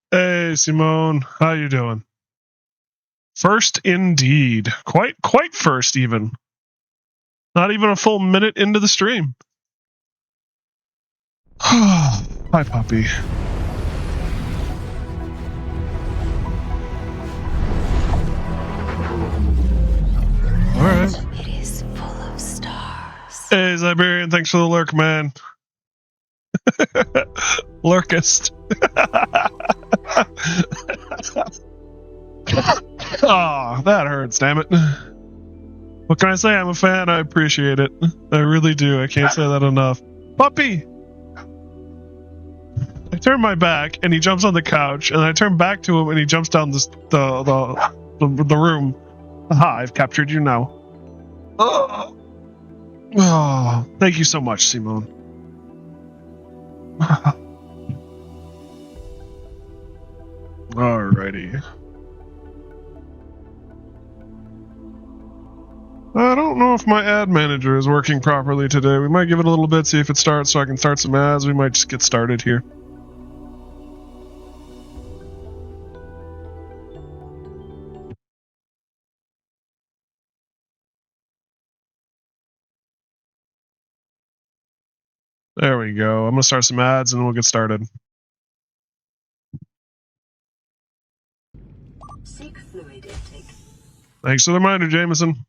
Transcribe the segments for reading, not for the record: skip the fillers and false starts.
Hey, Simone, how you doing? First indeed. Quite first even. Not even a full minute into the stream. Hi, puppy. All right. It is full of stars. Hey, Ziberian, thanks for the lurk, man. Lurkist. Oh, that hurts, damn it. What can I say? I'm a fan. I appreciate it. I really do. I can't say that enough. Puppy! I turn my back and he jumps on the couch, and I turn back to him and he jumps down the room. Aha, I've captured you now. Oh, thank you so much, Simone. Alrighty. I don't know if my ad manager is working properly today. We might give it a little bit, see if it starts so I can start some ads. We might just get started here. There we go. I'm going to start some ads and then we'll get started. Seek fluid intake. Thanks for the reminder, Jameson.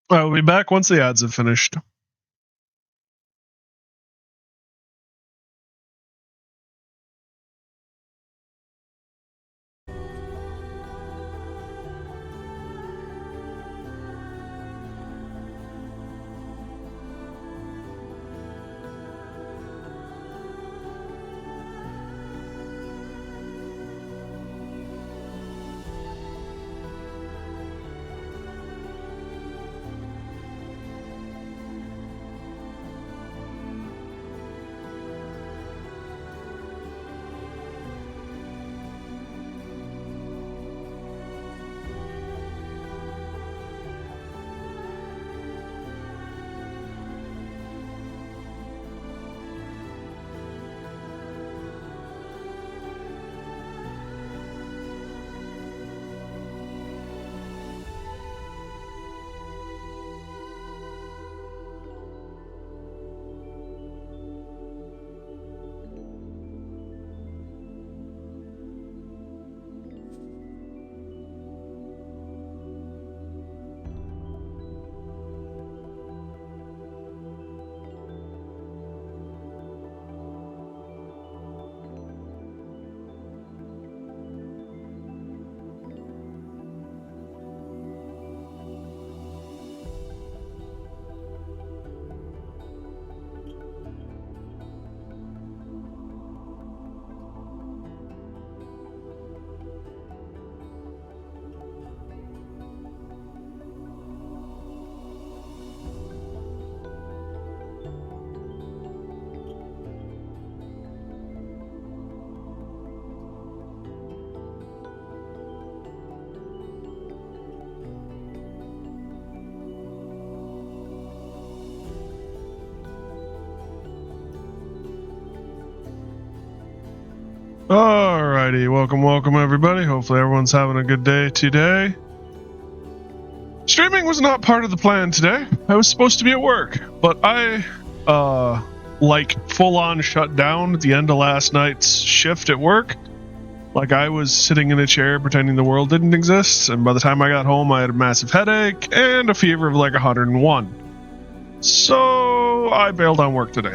I will be back once the ads have finished. Alrighty, welcome everybody. Hopefully everyone's having a good day today. Streaming was not part of the plan today. I was supposed to be at work, but I full on shut down at the end of last night's shift at work. Like, I was sitting in a chair pretending the world didn't exist, and by the time I got home I had a massive headache and a fever of like 101. So I bailed on work today.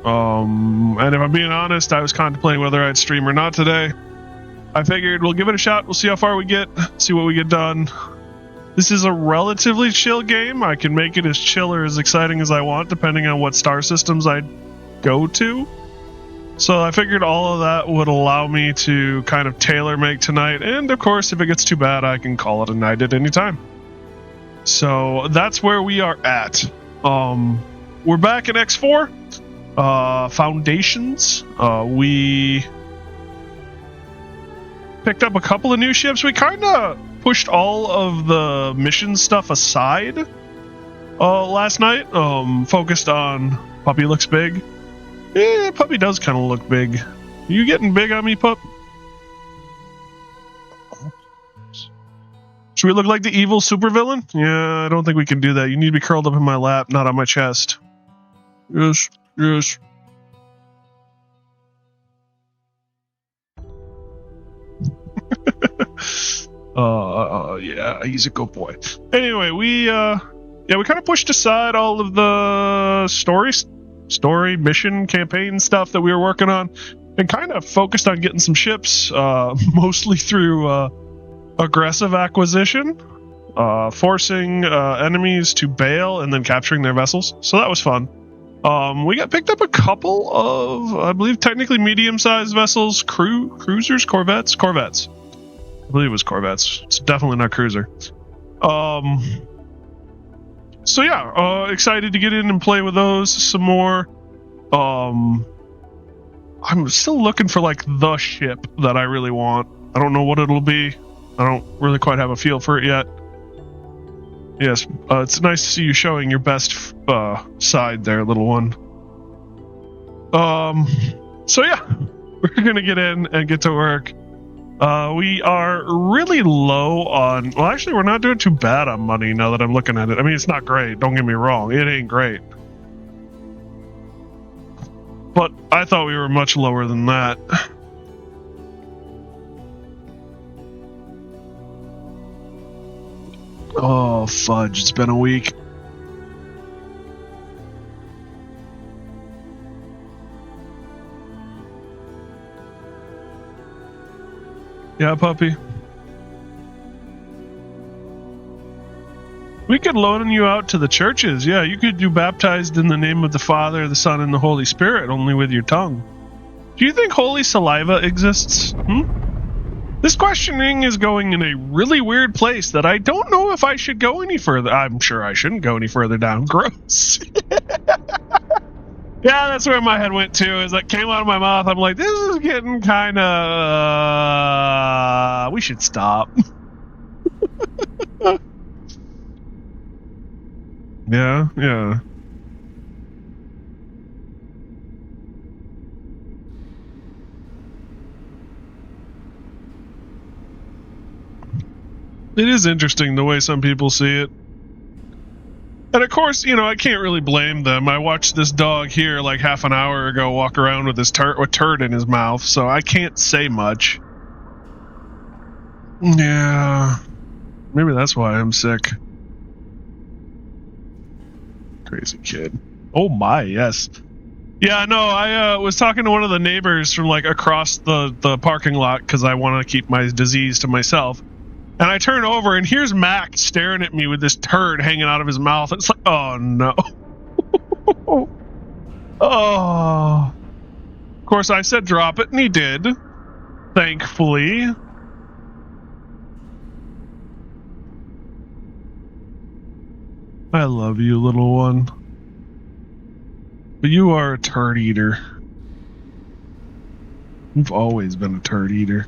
And if I'm being honest, I was contemplating whether I'd stream or not today. I figured we'll give it a shot. We'll see how far we get, see what we get done. This is a relatively chill game. I can make it as chill or as exciting as I want, depending on what star systems I go to. So I figured all of that would allow me to kind of tailor make tonight. And of course, if it gets too bad, I can call it a night at any time. So that's where we are at. We're back in X4. Foundations. We picked up a couple of new ships. We kind of pushed all of the mission stuff aside last night. Focused on Puppy looks big. Yeah, Puppy does kind of look big. You getting big on me, pup? Should we look like the evil supervillain? Yeah, I don't think we can do that. You need to be curled up in my lap, not on my chest. Yes, yes. Yeah, he's a good boy. Anyway, we kind of pushed aside all of the story, mission, campaign stuff that we were working on, and kind of focused on getting some ships, mostly through aggressive acquisition, forcing enemies to bail and then capturing their vessels. So that was fun. We got picked up a couple of, I believe, technically medium-sized vessels, cruisers, corvettes. I believe it was corvettes. It's definitely not cruiser. So yeah, excited to get in and play with those some more. I'm still looking for like the ship that I really want. I don't know what it'll be. I don't really quite have a feel for it yet. Yes, it's nice to see you showing your best side there, little one. So yeah, we're gonna get in and get to work. We are really low on... Well, actually, we're not doing too bad on money now that I'm looking at it. I mean, it's not great. Don't get me wrong. It ain't great. But I thought we were much lower than that. Oh, fudge. It's been a week. Yeah, puppy. We could loan you out to the churches. Yeah, you could do baptized in the name of the Father, the Son, and the Holy Spirit, only with your tongue. Do you think holy saliva exists? This questioning is going in a really weird place that I don't know if I should go any further. I'm sure I shouldn't go any further down. Gross. Yeah, that's where my head went to. As it came out of my mouth, I'm like, this is getting kind of... we should stop. Yeah. It is interesting the way some people see it. And of course, I can't really blame them. I watched this dog here like half an hour ago walk around with his turd in his mouth, so I can't say much. Yeah. Maybe that's why I'm sick. Crazy kid. Oh my, yes. Yeah, no, I was talking to one of the neighbors from like across the parking lot because I want to keep my disease to myself. And I turn over, and here's Mac staring at me with this turd hanging out of his mouth. It's like, oh, no. Oh. Of course, I said drop it, and he did. Thankfully. I love you, little one. But you are a turd eater. You've always been a turd eater.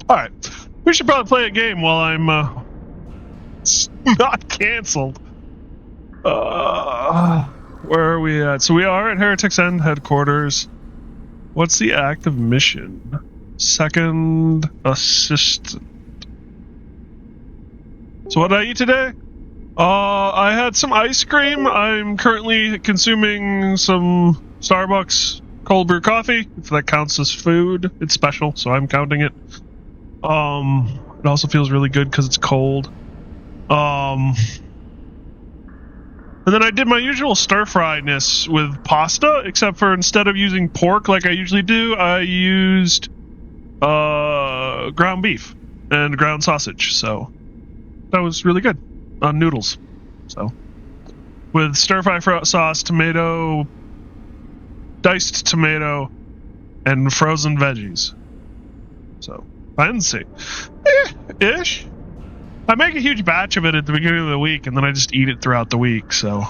Alright, we should probably play a game while I'm not canceled. Where are we at? So we are at Heretic's End headquarters. What's the active mission? Second assistant. So what did I eat today? I had some ice cream. I'm currently consuming some Starbucks cold brew coffee. If that counts as food, it's special, so I'm counting it. It also feels really good because it's cold. And then I did my usual stir-fry-ness with pasta, except for instead of using pork like I usually do, I used ground beef and ground sausage. So that was really good on noodles. So with stir-fry sauce, tomato, diced tomato, and frozen veggies. So fancy. Ish. I make a huge batch of it at the beginning of the week, and then I just eat it throughout the week, so.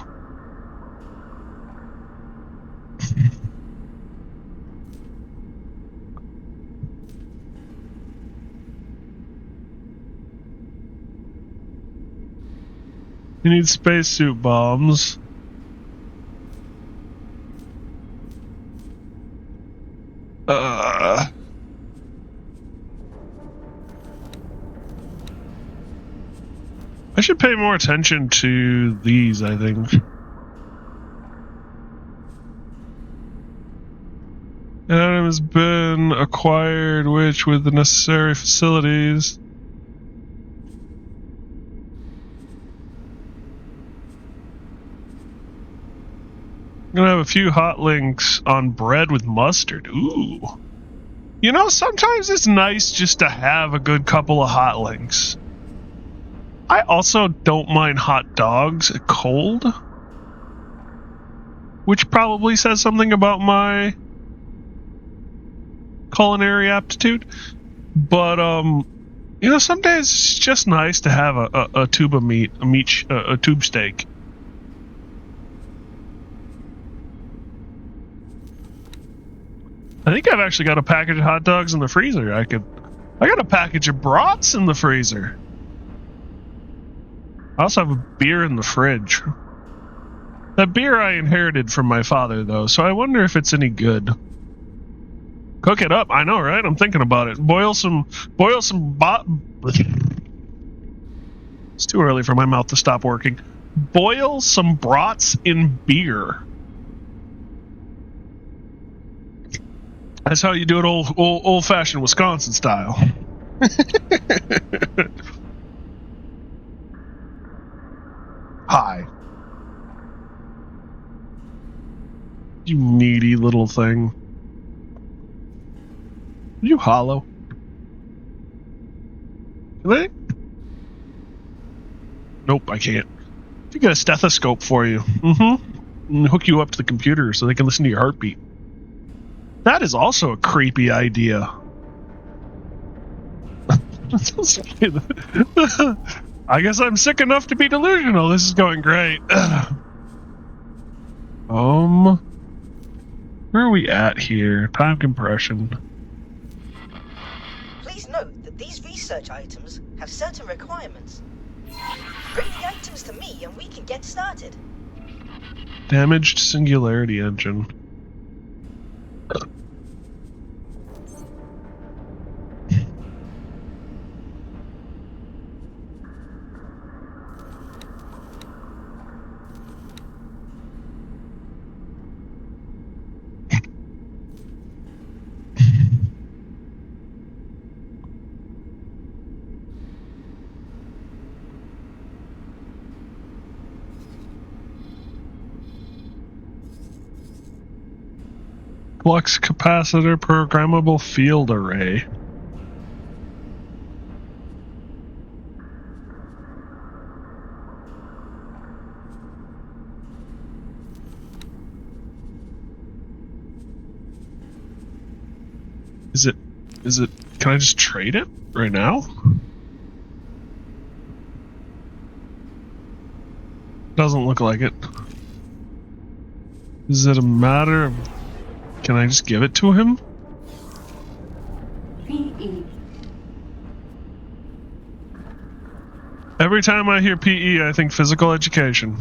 You need spacesuit bombs. I should pay more attention to these, I think. Adam has been acquired, which with the necessary facilities. I'm gonna have a few hot links on bread with mustard. Ooh. You know, sometimes it's nice just to have a good couple of hot links. I also don't mind hot dogs cold, which probably says something about my culinary aptitude. But you know, some days it's just nice to have a tube of meat, a tube steak. I think I've actually got a package of hot dogs in the freezer. I got a package of brats in the freezer. I also have a beer in the fridge. That beer I inherited from my father, though, so I wonder if it's any good. Cook it up. I know, right? I'm thinking about it. Boil some It's too early for my mouth to stop working. Boil some brats in beer. That's how you do it old-fashioned Wisconsin style. Hi. You needy little thing. Are you hollow? Can I? Nope, I can't. I got a stethoscope for you. And hook you up to the computer so they can listen to your heartbeat. That is also a creepy idea. I guess I'm sick enough to be delusional. This is going great. Where are we at here? Time compression. Please note that these research items have certain requirements. Bring the items to me and we can get started. Damaged singularity engine. Flux capacitor programmable field array. Is it, can I just trade it right now? Doesn't look like it. Is it a matter of, can I just give it to him? PE. Every time I hear PE, I think physical education.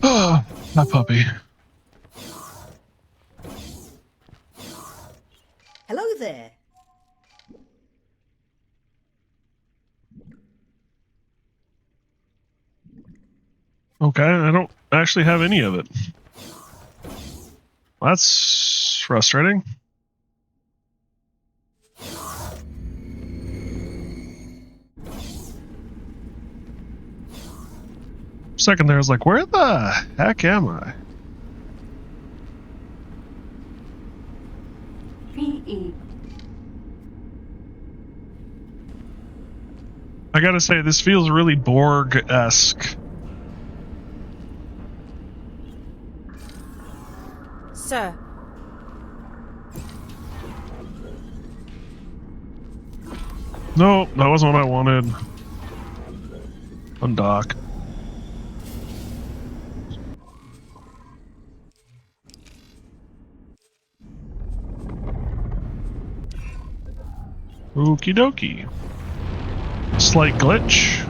Oh, my puppy. Hello there. Okay, I don't actually have any of it. That's frustrating. Second there, I was like, where the heck am I? PE. I gotta say, this feels really Borg-esque. Sir. No, that wasn't what I wanted. Undock. Okie dokie. Slight glitch.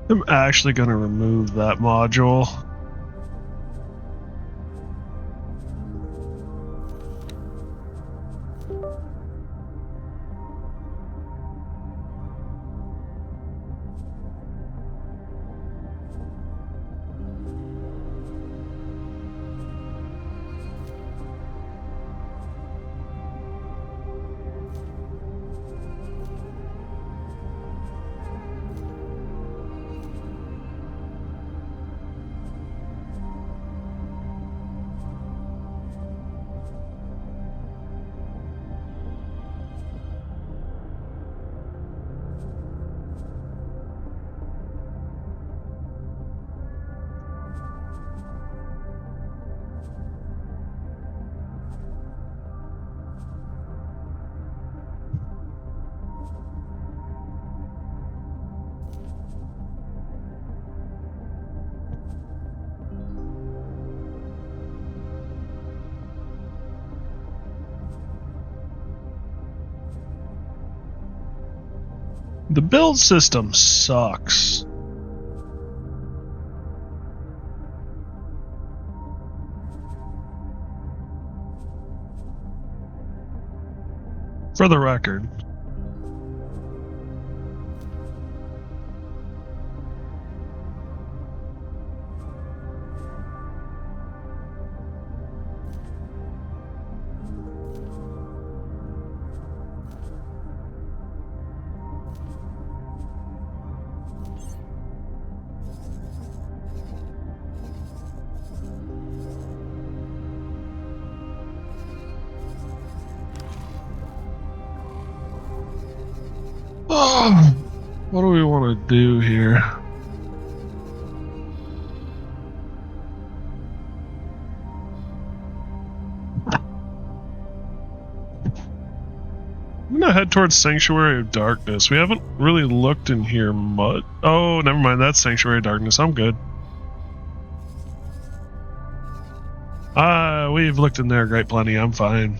I'm actually going to remove that module. The build system sucks. For the record. What do we want to do here? I'm gonna head towards Sanctuary of Darkness. We haven't really looked in here much. Oh, never mind. That's Sanctuary of Darkness. I'm good. We've looked in there great plenty. I'm fine.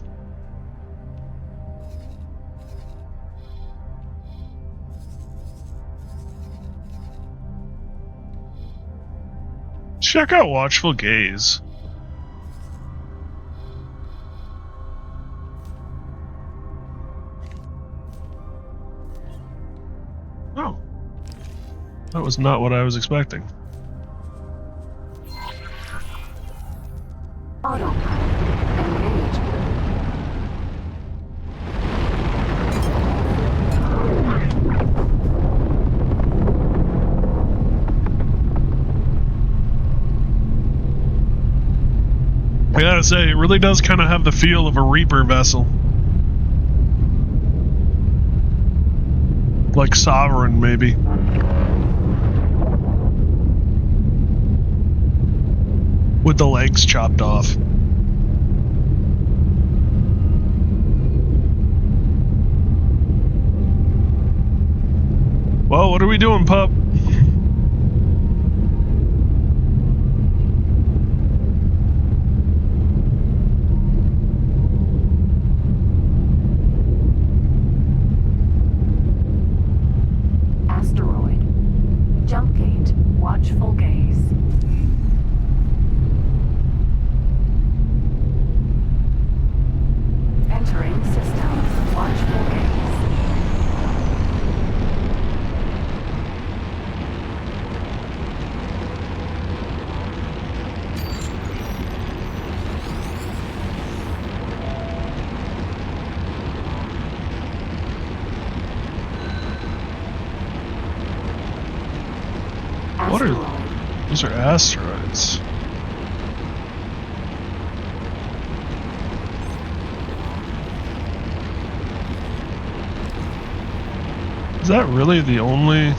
Check out Watchful Gaze. Oh. That was not what I was expecting. Autopilot engaged. I gotta say, it really does kind of have the feel of a Reaper vessel. Like Sovereign, maybe. With the legs chopped off. Well, what are we doing, pup? Jump gate, watchful gaze. What are Asteroid. those? Are asteroids? Is that really the only?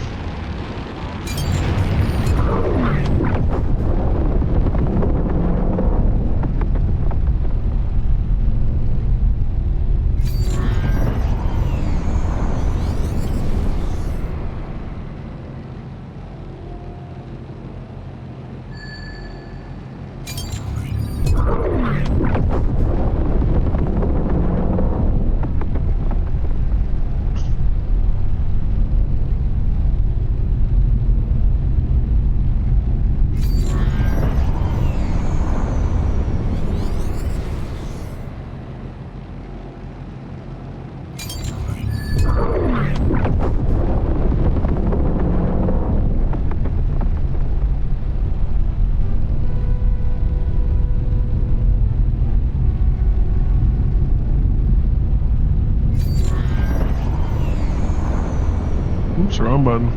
Oops, wrong button.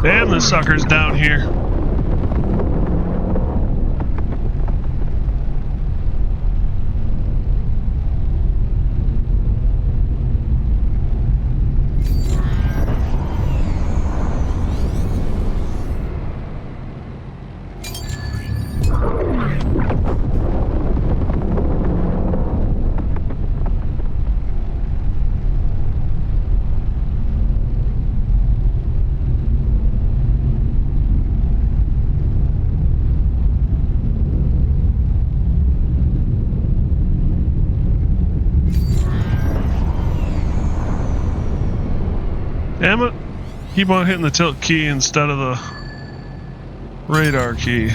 Damn, this sucker's down here. Damn it. Keep on hitting the tilt key instead of the radar key.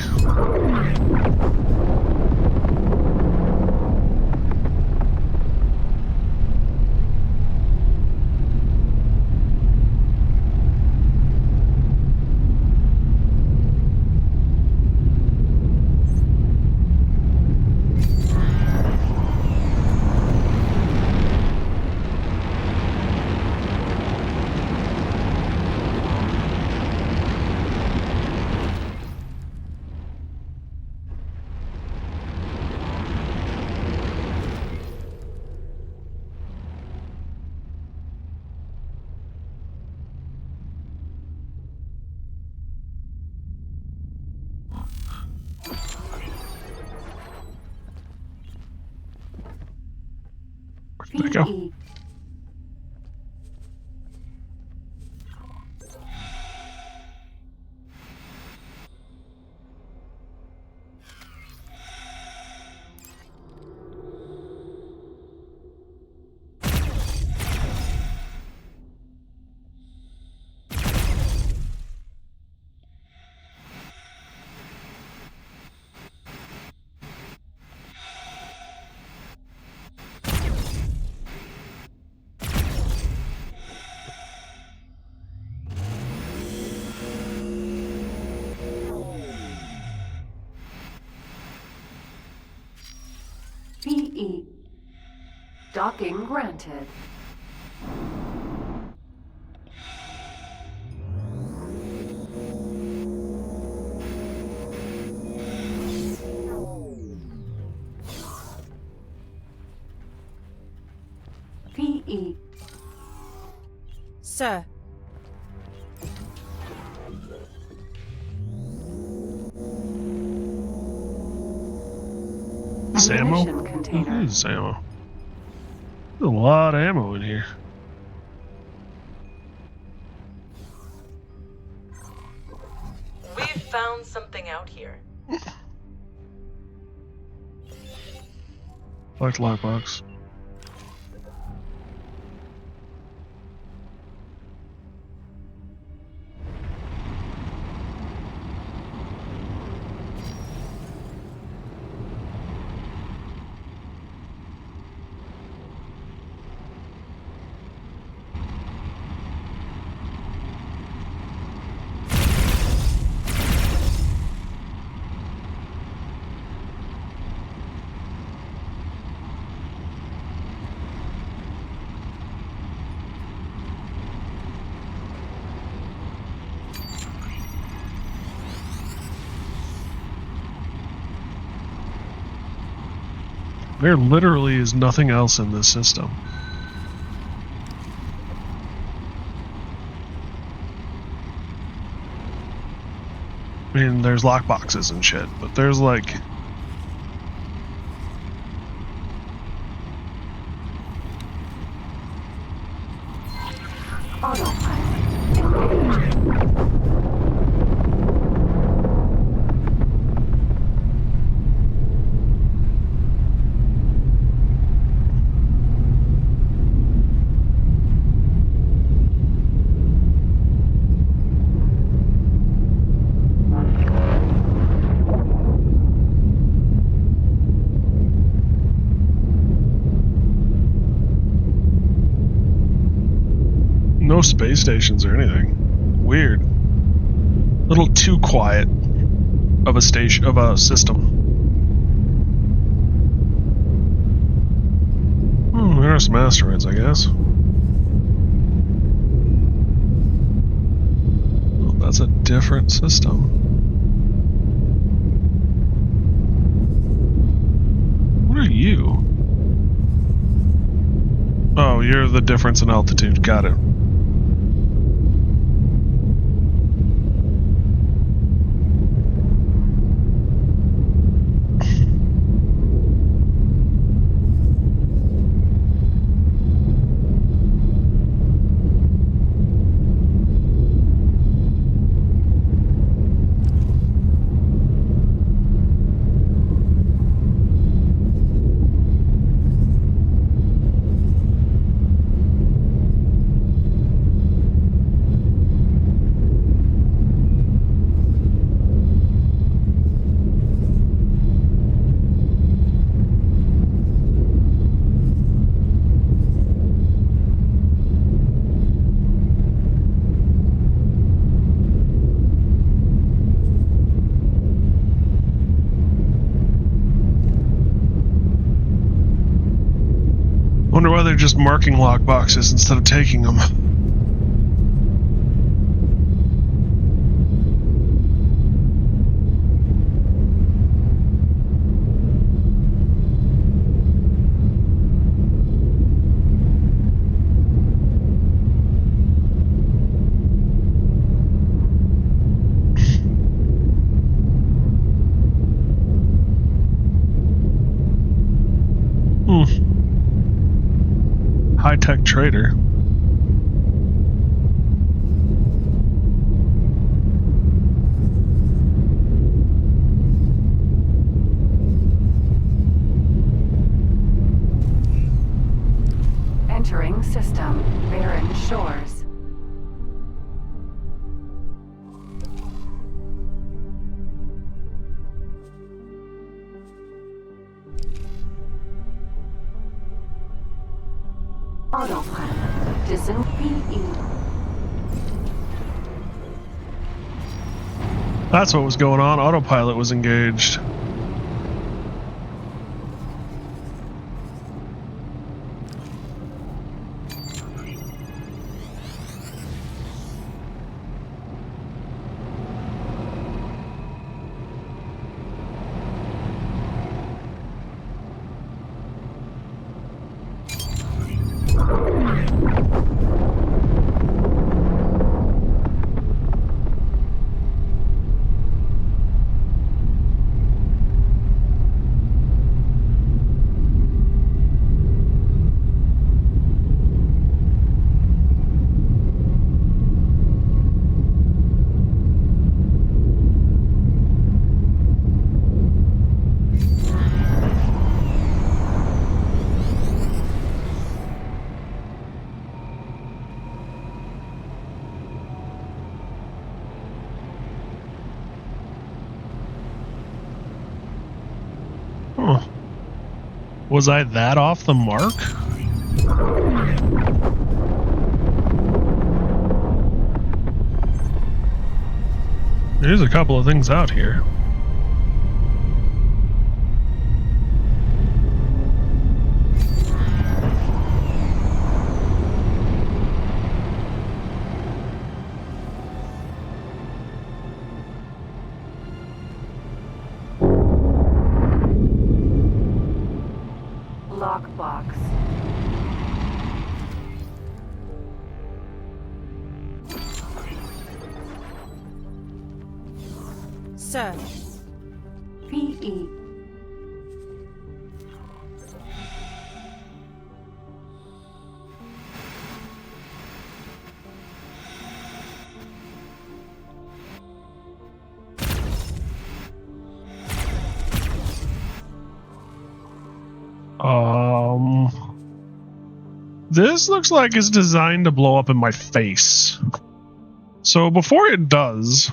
Where did I go? PE. PE. Docking granted. PE. Sir, This ammo? Ammunition container. This is ammo. There's a lot of ammo in here. We've found something out here. Like lockbox. There literally is nothing else in this system. I mean, there's lockboxes and shit, but there's like... Autopilot engaged. No space stations or anything. Weird. A little too quiet of a station, of a system. There are some asteroids, I guess. Oh, that's a different system. What are you? Oh, you're the difference in altitude. Got it. Wonder why they're just marking lockboxes instead of taking them. High-tech trader. Entering system. Barren Shores. Autopilot. PE. That's what was going on. Autopilot was engaged. Huh. Was I that off the mark? There's a couple of things out here. sir. PE. This looks like it's designed to blow up in my face. So before it does,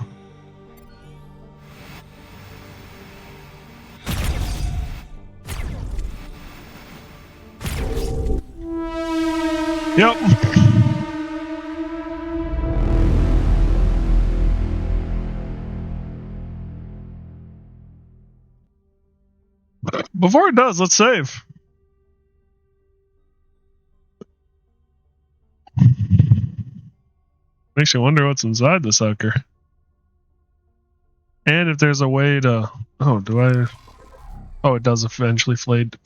yep. Before it does, let's save. Makes you wonder what's inside the sucker. And if there's a way to... Oh, do I... Oh, it does eventually fade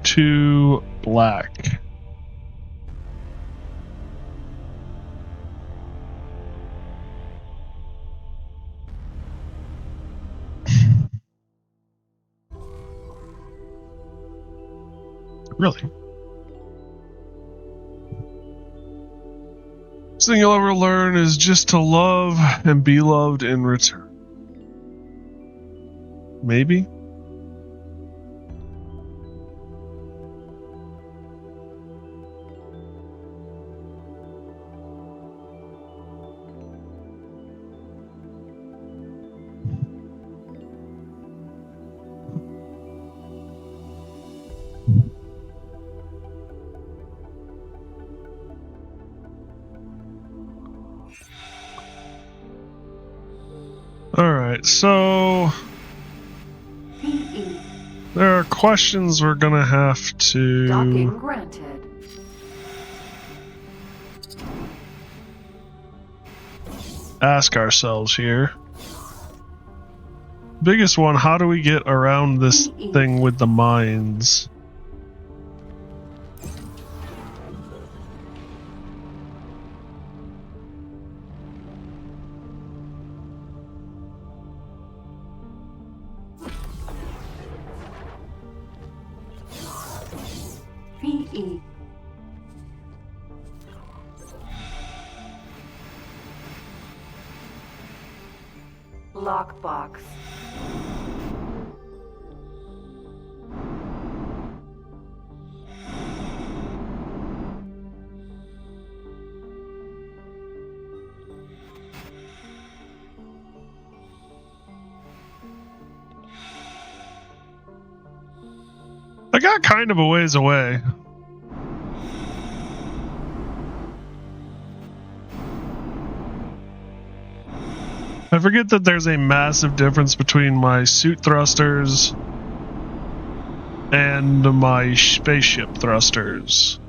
to black. Really? First thing you'll ever learn is just to love and be loved in return. Maybe? Alright, so PE. there are questions we're gonna have to Docking granted. ask ourselves here. Biggest one, how do we get around this thing with the mines? PE. Lockbox. I got kind of a ways away. I forget that there's a massive difference between my suit thrusters and my spaceship thrusters.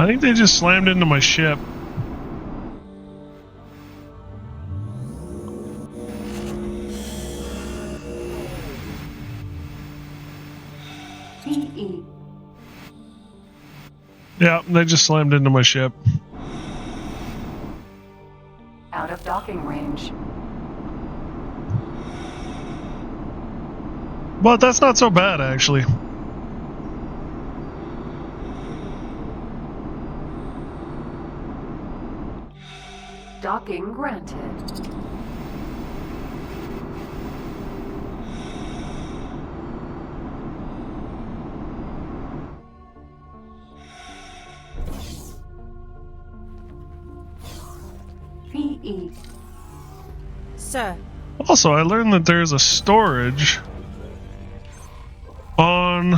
I think they just slammed into my ship. PE. Yeah, they just slammed into my ship. Out of docking range. But that's not so bad, actually. Docking granted. PE. Sir, Also, I learned that there's a storage on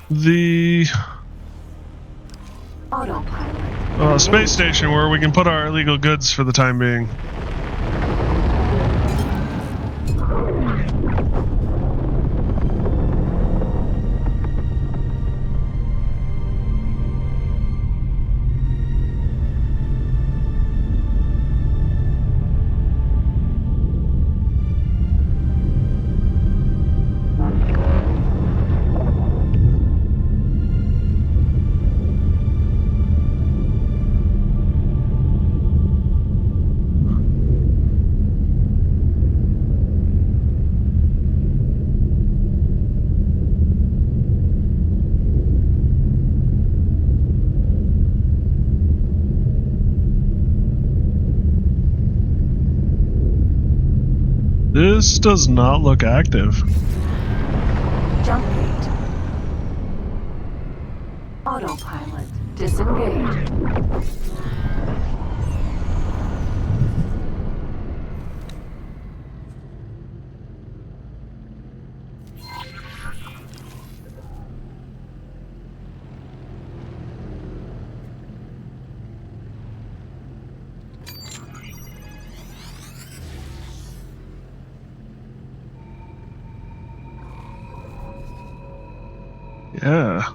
the Autopilot. space station where we can put our illegal goods for the time being. This does not look active. Jump gate. Autopilot. Disengage. Yeah.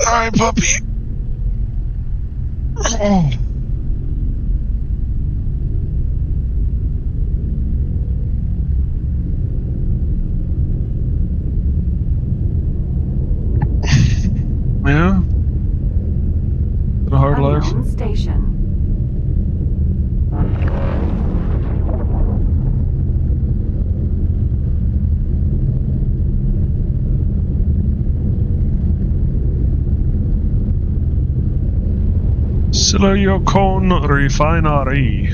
Alright, puppy. Oh. Yeah. Been a hard life. Unknown station. Silicon Refinery.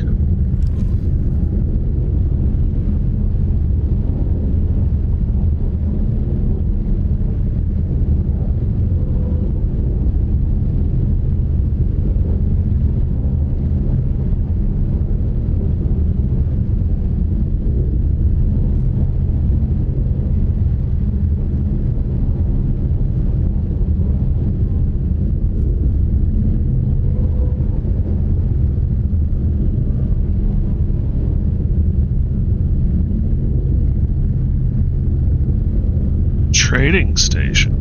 Trading station.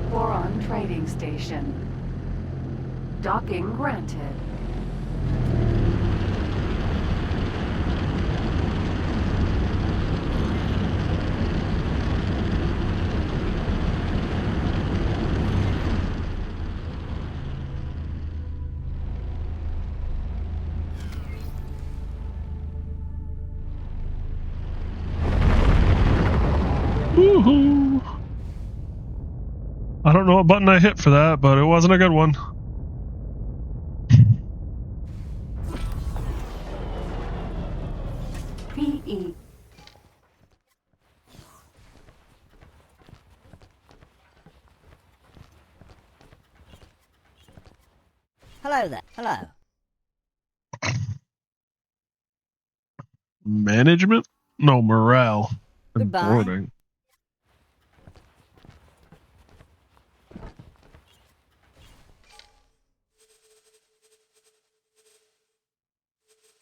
Boron trading station. Docking granted. Woohoo! I don't know what button I hit for that, but it wasn't a good one. PE. hello there. Hello. Management? No, morale. And Goodbye. boarding.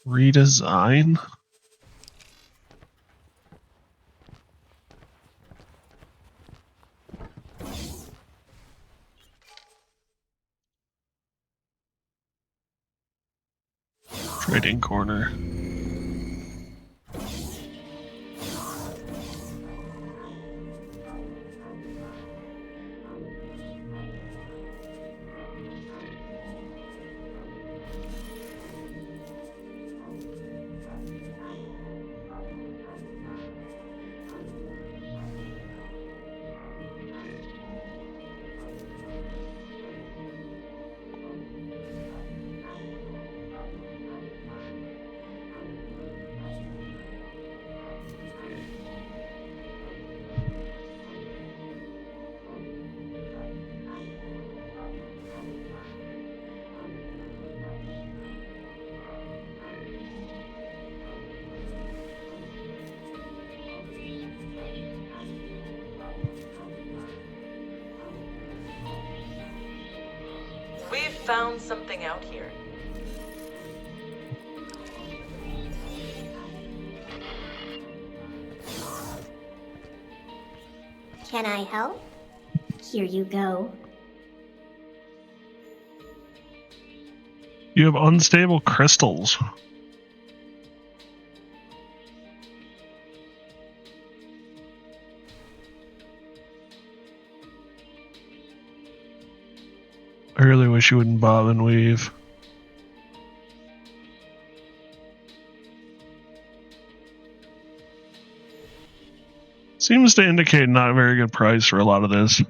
Redesign? Trading corner. We've found something out here. Can I help? Here you go. You have unstable crystals. I really wish you wouldn't bob and weave. Seems to indicate not a very good price for a lot of this.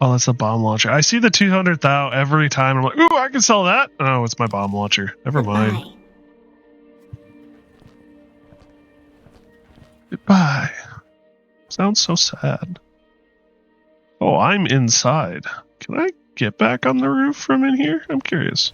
Oh, that's a bomb launcher. I see the 200,000 every time. I'm like, ooh, I can sell that. Oh, it's my bomb launcher. Never mind. Goodbye. Goodbye. Sounds so sad. Oh, I'm inside. Can I get back on the roof from in here? I'm curious.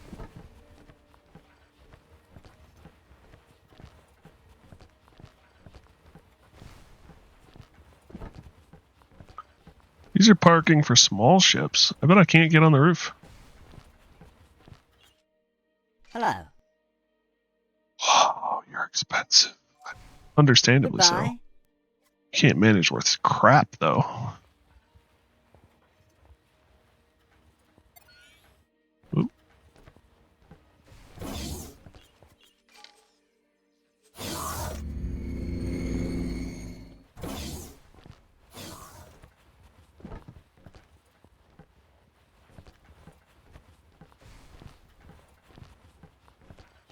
These are parking for small ships. I bet I can't get on the roof. Hello. Oh, you're expensive. Understandably so. Goodbye. Can't manage worth crap, though. Oop.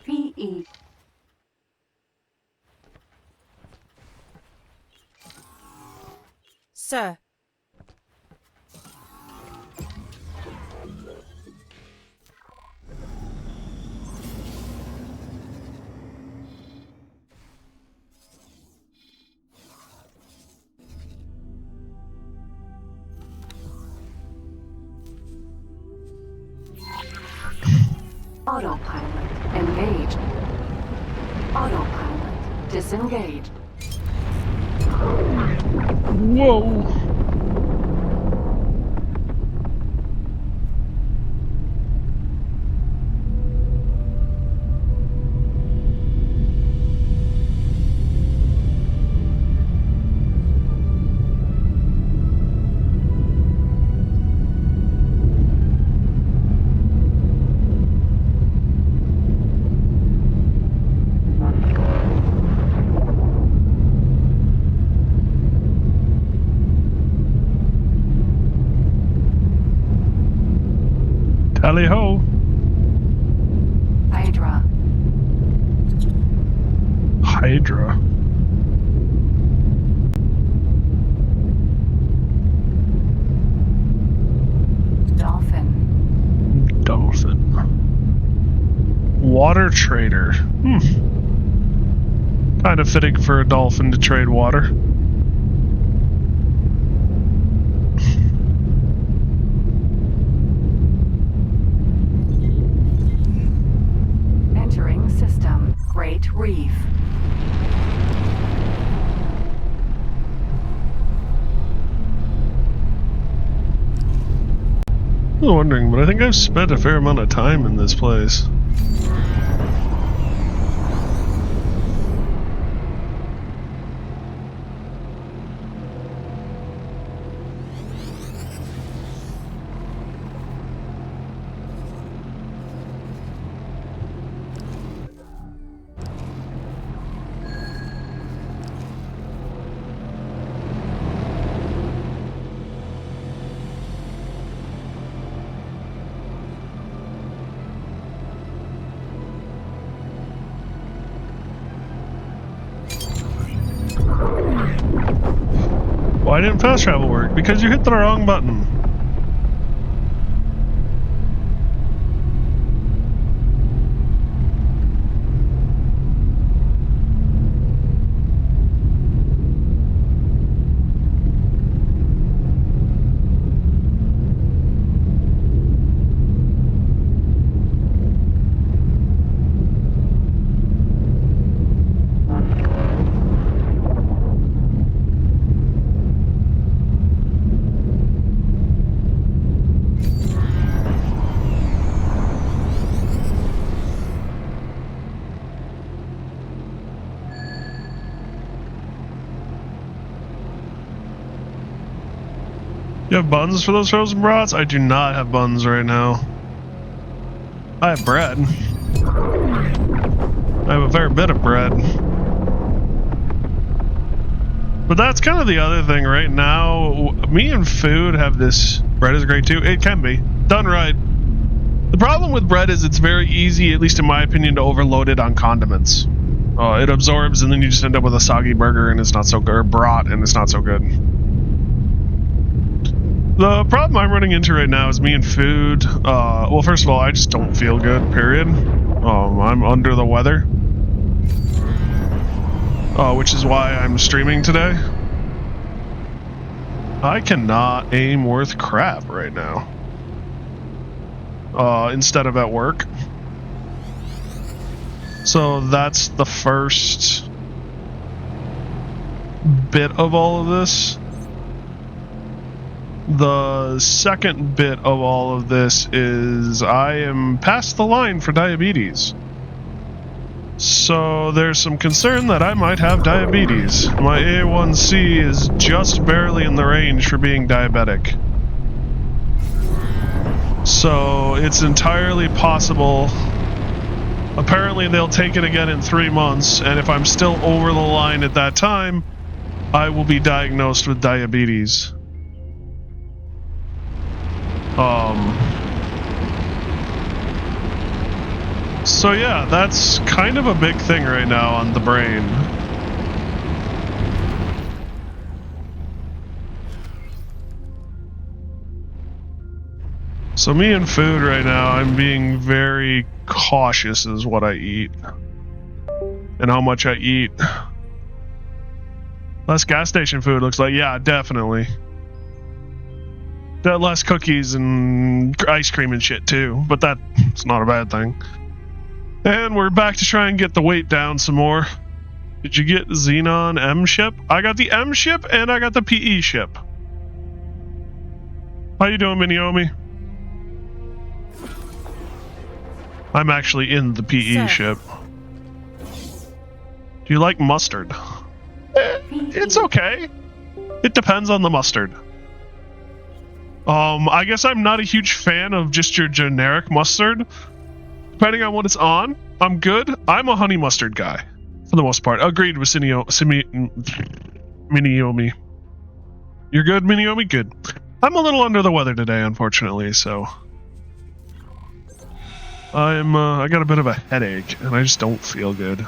PE. Sir. Autopilot engaged. Autopilot disengaged. Whoa. Tally ho. Hydra. Hydra. Dolphin. Dolphin. Water trader. Kind of fitting for a dolphin to trade water. Entering system. Great Reef. I was wondering, but I think I've spent a fair amount of time in this place. didn't fast travel work? Because you hit the wrong button. You have buns for those frozen brats? I do not have buns right now. I have bread. I have a fair bit of bread. But that's kind of the other thing right now. Me and food have this. Bread is great too. It can be. Done right. The problem with bread is it's very easy, at least in my opinion, to overload it on condiments. It absorbs and then you just end up with a soggy burger and it's not so good, or brat and it's not so good. The problem I'm running into right now is me and food. Well, first of all, I just don't feel good, period. I'm under the weather. Which is why I'm streaming today. I cannot aim worth crap right now. Instead of at work. So that's the first bit of all of this. The second bit of all of this is I am past the line for diabetes. So there's some concern that I might have diabetes. My A1C is just barely in the range for being diabetic. So it's entirely possible. Apparently they'll take it again in 3 months, and if I'm still over the line at that time, I will be diagnosed with diabetes. So yeah, that's kind of a big thing right now on the brain. So me and food right now, I'm being very cautious as what I eat. And how much I eat. Less gas station food looks like, yeah, definitely. Less cookies and ice cream and shit too, but that's not a bad thing. And we're back to try and get the weight down some more. Did you get Xenon M ship? I got the M ship and I got the PE ship. How you doing, Miniomi? I'm actually in the PE ship. Do you like mustard? It's okay. It depends on the mustard. I guess I'm not a huge fan of just your generic mustard. Depending on what it's on, I'm good. I'm a honey mustard guy, for the most part. Agreed with Miniomi. You're good, Miniomi? Good. I'm a little under the weather today, unfortunately, so... I got a bit of a headache, and I just don't feel good.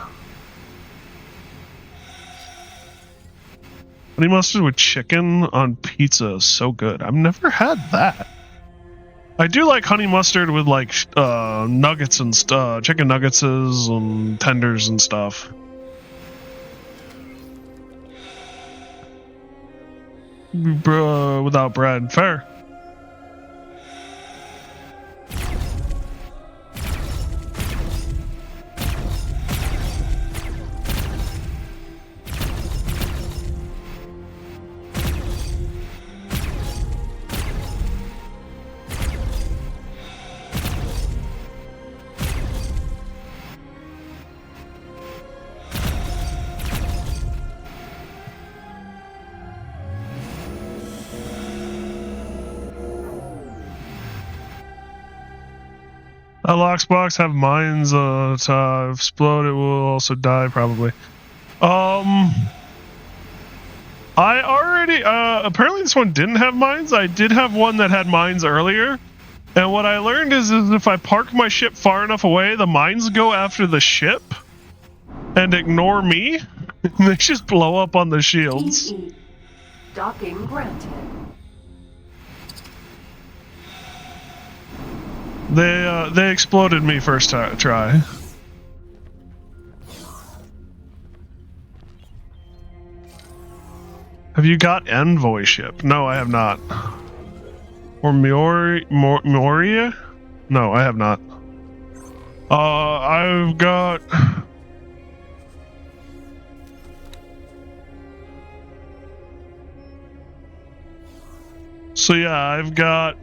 Honey mustard with chicken on pizza is so good. I've never had that. I do like honey mustard with like nuggets and chicken nuggets and tenders and stuff. Without bread, fair. That Loxbox have mines to explode, it will also die probably. I already apparently this one didn't have mines. I did have one that had mines earlier. And what I learned is if I park my ship far enough away, the mines go after the ship and ignore me. They just blow up on the shields. Docking granted. They exploded me first try. Have you got Envoy ship? No, I have not. Or Moria? No, I have not. I've got. So yeah, I've got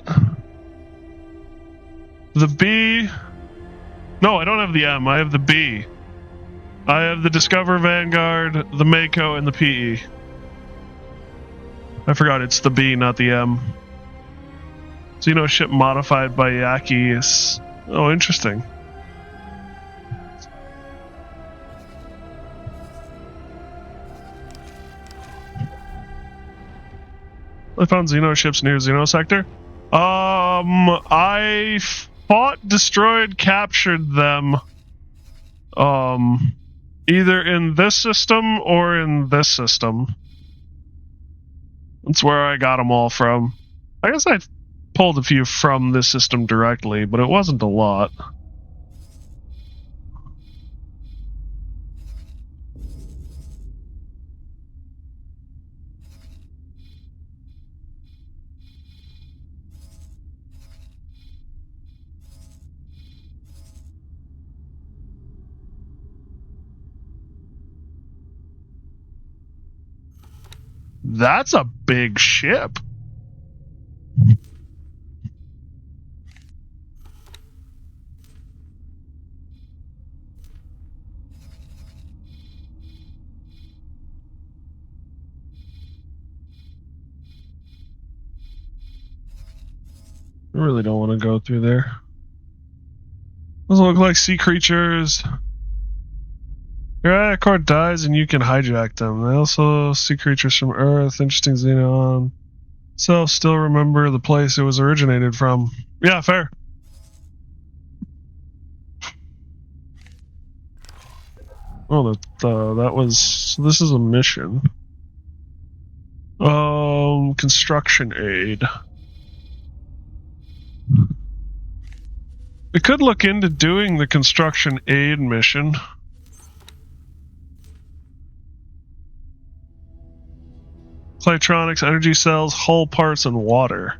the B. No, I don't have the M. I have the B. I have the Discover Vanguard, the Mako, and the PE. I forgot it's the B, not the M. Xeno ship modified by Yaki is... Oh, interesting. I found Xeno ships near Xeno sector. I fought, destroyed, captured them. Either in this system or in this system. That's where I got them all from. I guess I pulled a few from this system directly, but it wasn't a lot. That's a big ship. I really don't want to go through there. Doesn't look like sea creatures. Your Accord dies and you can hijack them. They also see creatures from Earth. Interesting Xenon. So still remember the place it was originated from. Yeah, fair. Oh, that was... So this is a mission. Construction aid. We could look into doing the construction aid mission. Claytronics, energy cells, hull parts, and water.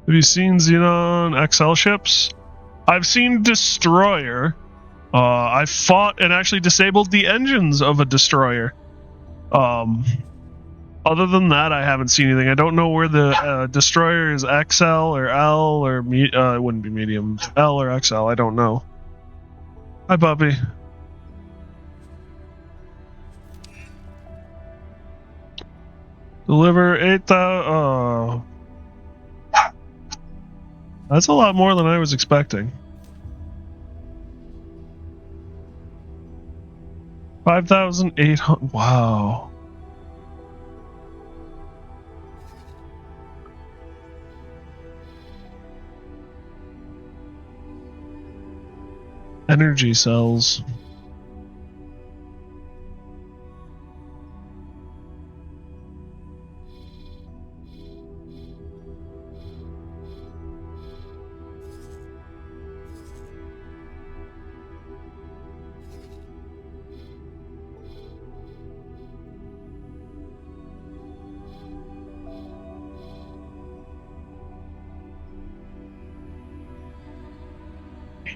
Have you seen Xenon XL ships? I've seen Destroyer. I fought and actually disabled the engines of a Destroyer. Other than that, I haven't seen anything. I don't know where the Destroyer is XL or L or... it wouldn't be medium. L or XL, I don't know. Hi, puppy. Deliver 8,000... That's a lot more than I was expecting. 5,800... Wow. Energy cells.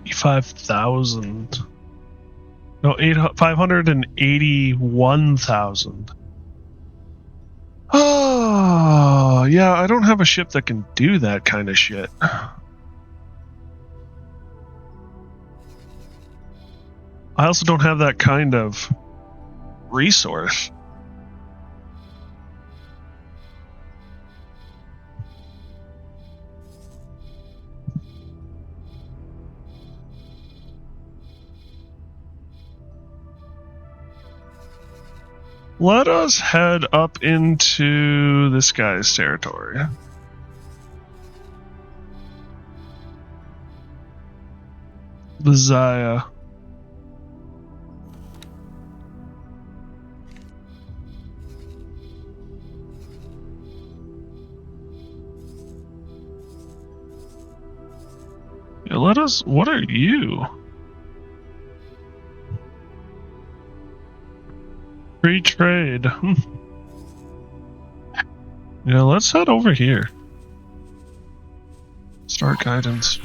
$85,000. No, 581,000. Oh, yeah, I don't have a ship that can do that kind of shit. I also don't have that kind of resource. Let us head up into this guy's territory. the Zaya. Yeah, let us. What are you? Free trade. Yeah, let's head over here. Start guidance.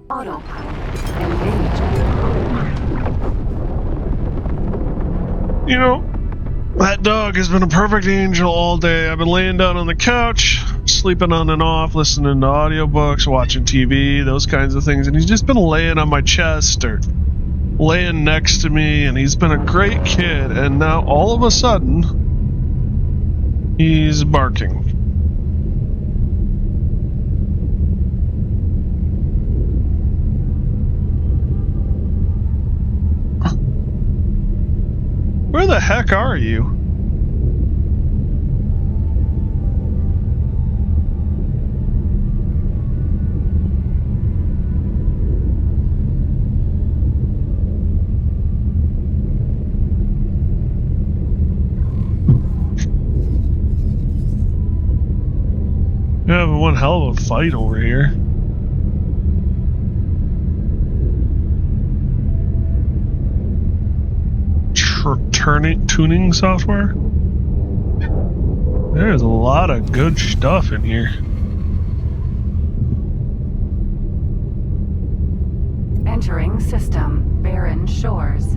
Autopilot engaged. You know, that dog has been a perfect angel all day. I've been laying down on the couch, sleeping on and off, listening to audiobooks, watching TV, those kinds of things. And he's just been laying on my chest or laying next to me. And he's been a great kid. And now all of a sudden, he's barking. Where the heck are you? We're having one hell of a fight over here. Tuning software. There's a lot of good stuff in here. Entering system. Barren Shores.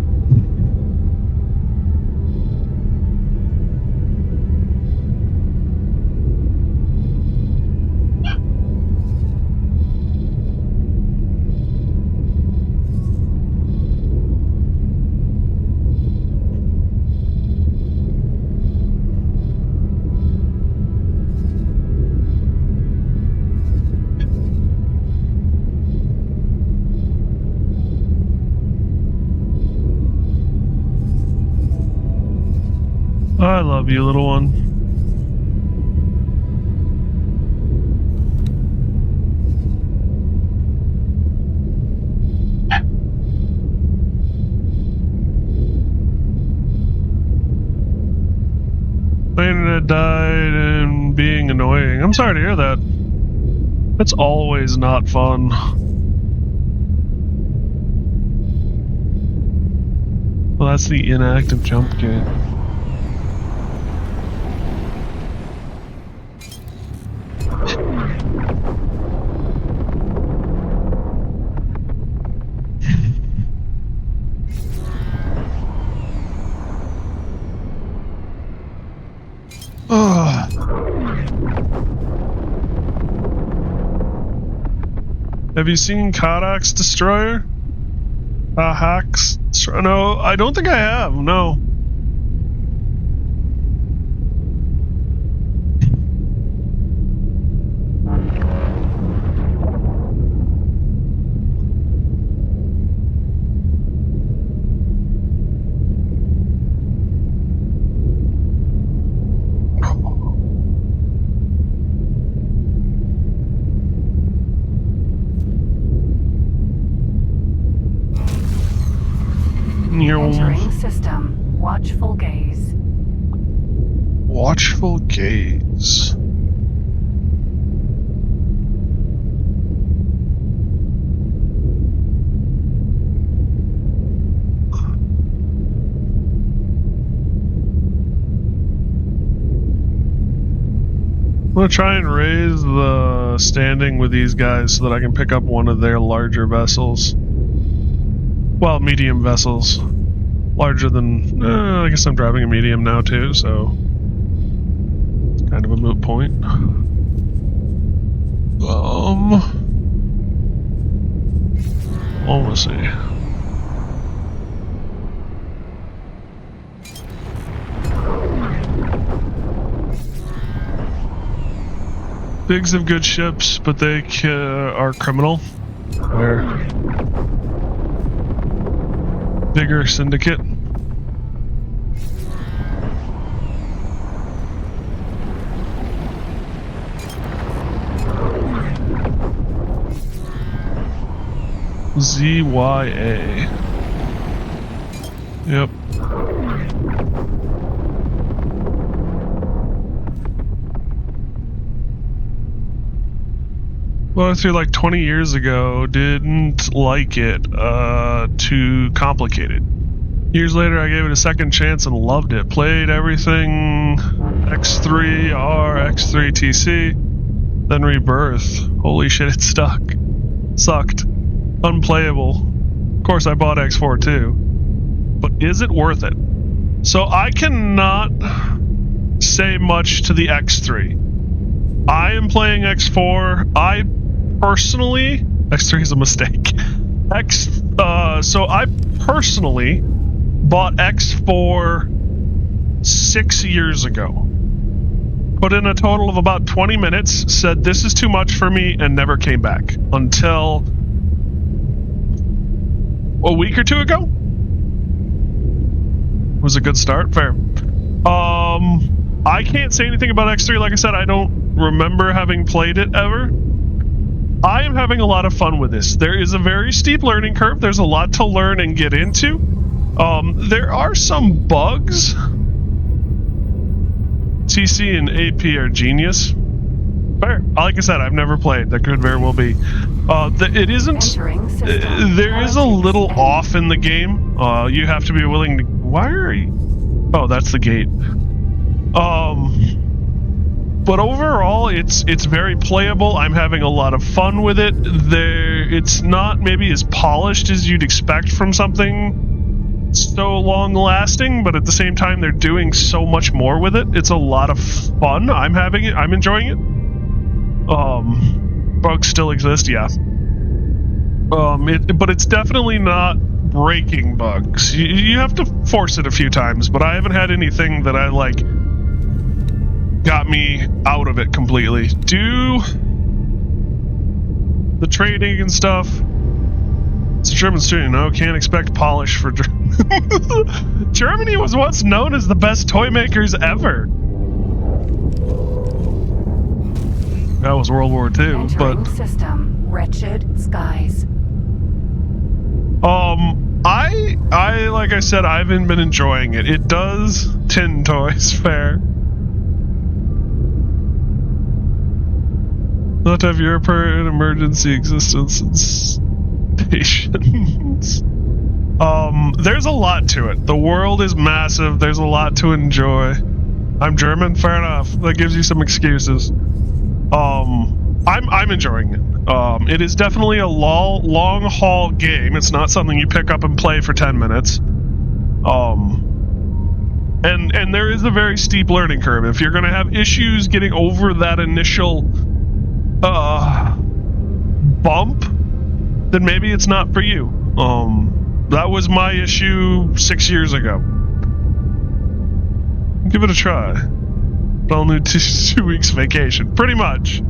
I love you, little one. My internet died and being annoying. I'm sorry to hear that. That's always not fun. Well, that's the inactive jump gate. Have you seen Kodak's Destroyer? Hack's Destroyer? No, I don't think I have, no. Entering system. Watchful gaze. Watchful gaze. I'm gonna try and raise the standing with these guys so that I can pick up one of their larger vessels. Well, medium vessels. Larger than... I guess I'm driving a medium now too, so... It's kind of a moot point. Let's see. Bigs have good ships, but they are criminal. They're bigger syndicate. ZYA. Yep. Well, through like 20 years ago, didn't like it. Too complicated. Years later, I gave it a second chance and loved it. Played everything X3R, X3TC, then Rebirth. Holy shit, it sucked. Unplayable. Of course, I bought X4 too. But is it worth it? So I cannot say much to the X3. I am playing X4. I personally... X3 is a mistake. So I personally bought X4 6 years ago. Put in a total of about 20 minutes, said this is too much for me, and never came back. Until a week or two ago? Was a good start? Fair. I can't say anything about X3. Like I said, I don't remember having played it ever. I am having a lot of fun with this. There is a very steep learning curve. There's a lot to learn and get into. There are some bugs. TC and AP are genius. Fair. Like I said, I've never played. That could very well be. It isn't... there is a little off in the game. You have to be willing to... Why are you... Oh, that's the gate. But overall, it's very playable. I'm having a lot of fun with it. It's not maybe as polished as you'd expect from something so long-lasting, but at the same time, they're doing so much more with it. It's a lot of fun. I'm having it. I'm enjoying it. Bugs still exist, yeah. But it's definitely not breaking bugs. You have to force it a few times, but I haven't had anything that I like got me out of it completely. Do the trading and stuff. It's a German student. No, can't expect polish for Germany was once known as the best toy makers ever. That was World War II, Entering but system. Wretched skies. I like I said, I haven't been enjoying it. It does tin toys fair. Not to have European emergency existence and stations. There's a lot to it. The world is massive. There's a lot to enjoy. I'm German, fair enough. That gives you some excuses. I'm enjoying it. It is definitely a long haul game. It's not something you pick up and play for 10 minutes. And there is a very steep learning curve. If you're going to have issues getting over that initial bump, then maybe it's not for you. That was my issue 6 years ago. Give it a try. I'll need 2 weeks vacation, pretty much.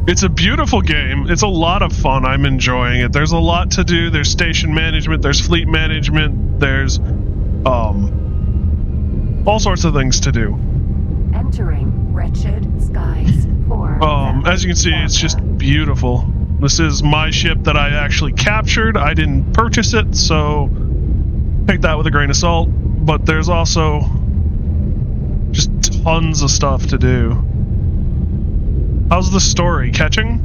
It's a beautiful game. It's a lot of fun. I'm enjoying it. There's a lot to do. There's station management. There's fleet management. There's all sorts of things to do. Entering wretched skies. As you can see, it's just beautiful. This is my ship that I actually captured. I didn't purchase it, so take that with a grain of salt. But there's also just tons of stuff to do. How's the story? Catching?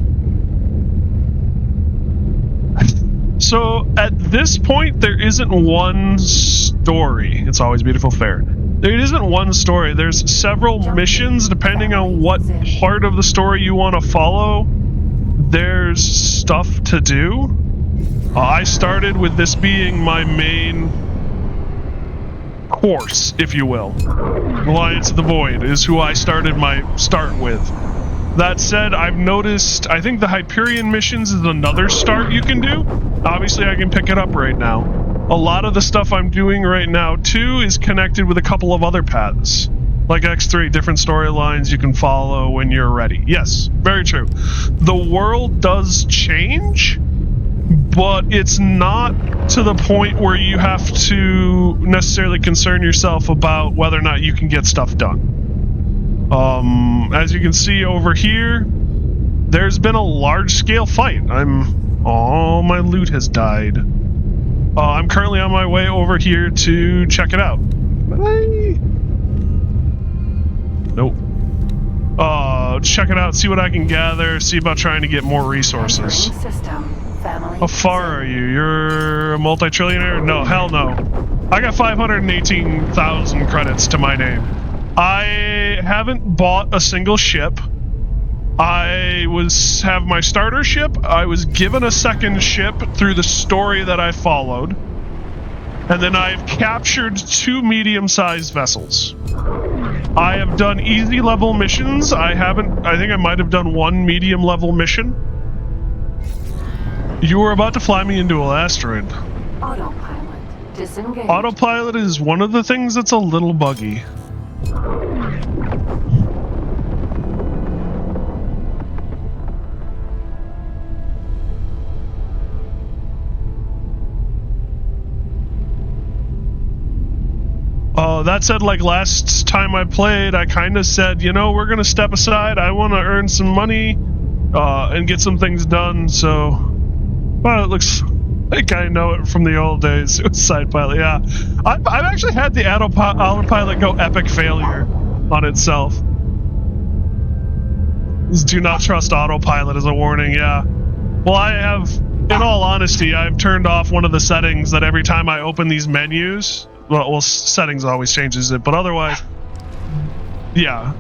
So, at this point, there isn't one story. It's always beautiful fair. There isn't one story. There's several missions, depending on what part of the story you want to follow. There's stuff to do. I started with this being my main course, if you will. Alliance of the Void is who I started my start with. That said, I've noticed, I think the Hyperion missions is another start you can do. Obviously, I can pick it up right now. A lot of the stuff I'm doing right now, too, is connected with a couple of other paths. Like X3, different storylines you can follow when you're ready. Yes, very true. The world does change, but it's not to the point where you have to necessarily concern yourself about whether or not you can get stuff done. As you can see over here, there's been a large-scale fight. All my loot has died. I'm currently on my way over here to check it out. Nope. Check it out, see what I can gather, see about trying to get more resources. Entering system. Family. How far are you? You're a multi-trillionaire? No, hell no. I got 518,000 credits to my name. I haven't bought a single ship. I have my starter ship. I was given a second ship through the story that I followed. And then I've captured 2 medium-sized vessels. I have done easy level missions. I think I might have done 1 medium level mission. You were about to fly me into an asteroid. Autopilot. Disengage. Autopilot is one of the things that's a little buggy. That said, like last time I played, I kind of said, you know, we're going to step aside. I want to earn some money and get some things done. So, well, it looks like I know it from the old days. Suicide Pilot, yeah. I've actually had the autopilot go epic failure on itself. Do not trust autopilot as a warning, yeah. Well, I have, in all honesty, I've turned off one of the settings that every time I open these menus, well, settings always changes it, but otherwise, yeah.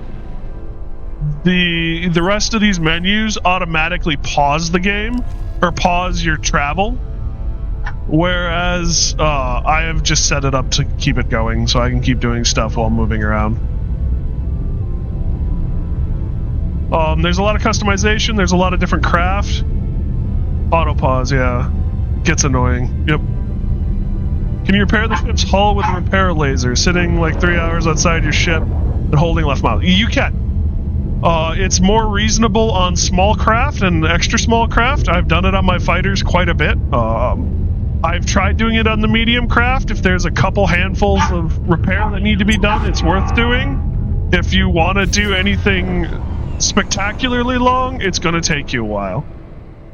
The rest of these menus automatically pause the game, or pause your travel, whereas I have just set it up to keep it going, so I can keep doing stuff while moving around. There's a lot of customization, there's a lot of different craft. Auto pause, yeah. Gets annoying, yep. Can you repair the ship's hull with a repair laser, sitting like 3 hours outside your ship and holding left mouse? You can. It's more reasonable on small craft and extra small craft. I've done it on my fighters quite a bit. I've tried doing it on the medium craft. If there's a couple handfuls of repair that need to be done, it's worth doing. If you want to do anything spectacularly long, it's going to take you a while.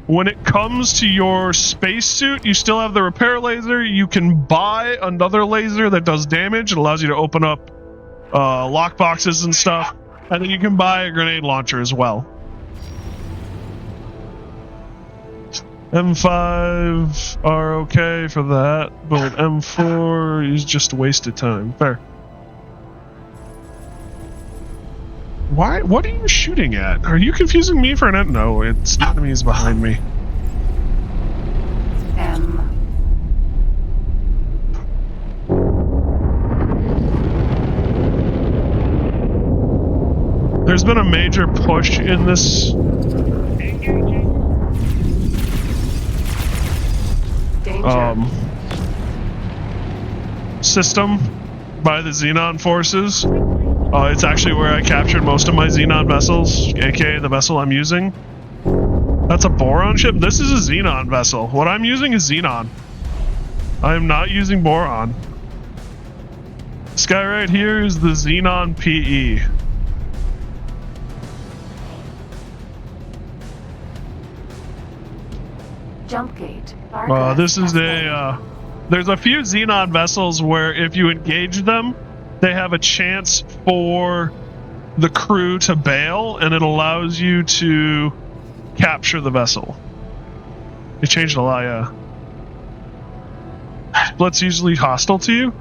When it comes to your spacesuit, you still have the repair laser. You can buy another laser that does damage. It allows you to open up lock boxes and stuff. And then you can buy a grenade launcher as well. M5 are okay for that, but M4 is just wasted time. Fair. Why? What are you shooting at? Are you confusing me for an... No, it's the enemies behind me. There's been a major push in this... system by the Xenon forces. It's actually where I captured most of my Xenon vessels, aka the vessel I'm using. That's a Boron ship? This is a Xenon vessel. What I'm using is Xenon. I am not using Boron. This guy right here is the Xenon PE. Jump gate. This is a... there's a few Xenon vessels where if you engage them, they have a chance for the crew to bail, and it allows you to capture the vessel. It changed a lot, yeah. Split's usually hostile to you?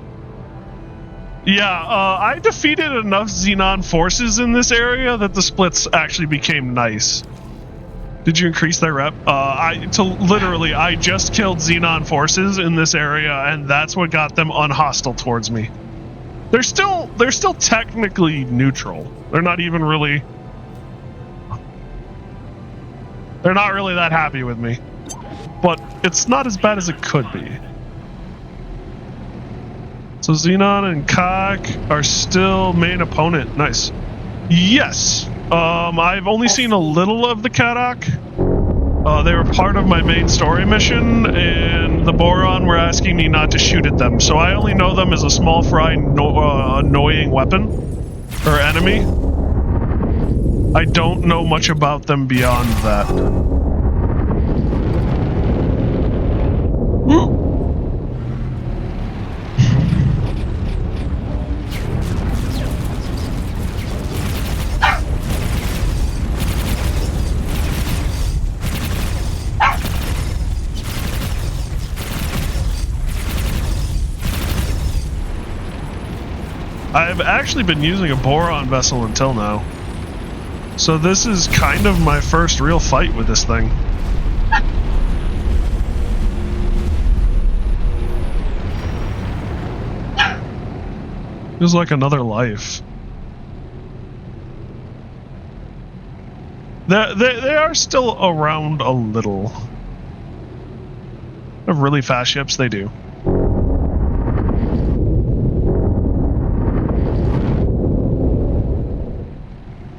Yeah, I defeated enough Xenon forces in this area that the splits actually became nice. Did you increase their rep? I just killed Xenon forces in this area, and that's what got them unhostile towards me. They're still technically neutral. They're not even really... They're not really that happy with me. But it's not as bad as it could be. So Xenon and Kak are still main opponent. Nice. Yes! I've only seen a little of the Karak. They were part of my main story mission, and the Boron were asking me not to shoot at them, so I only know them as a small fry annoying weapon. Or enemy. I don't know much about them beyond that. I've actually been using a Boron vessel until now. So this is kind of my first real fight with this thing. Feels like another life. They are still around a little. They're really fast ships, they do.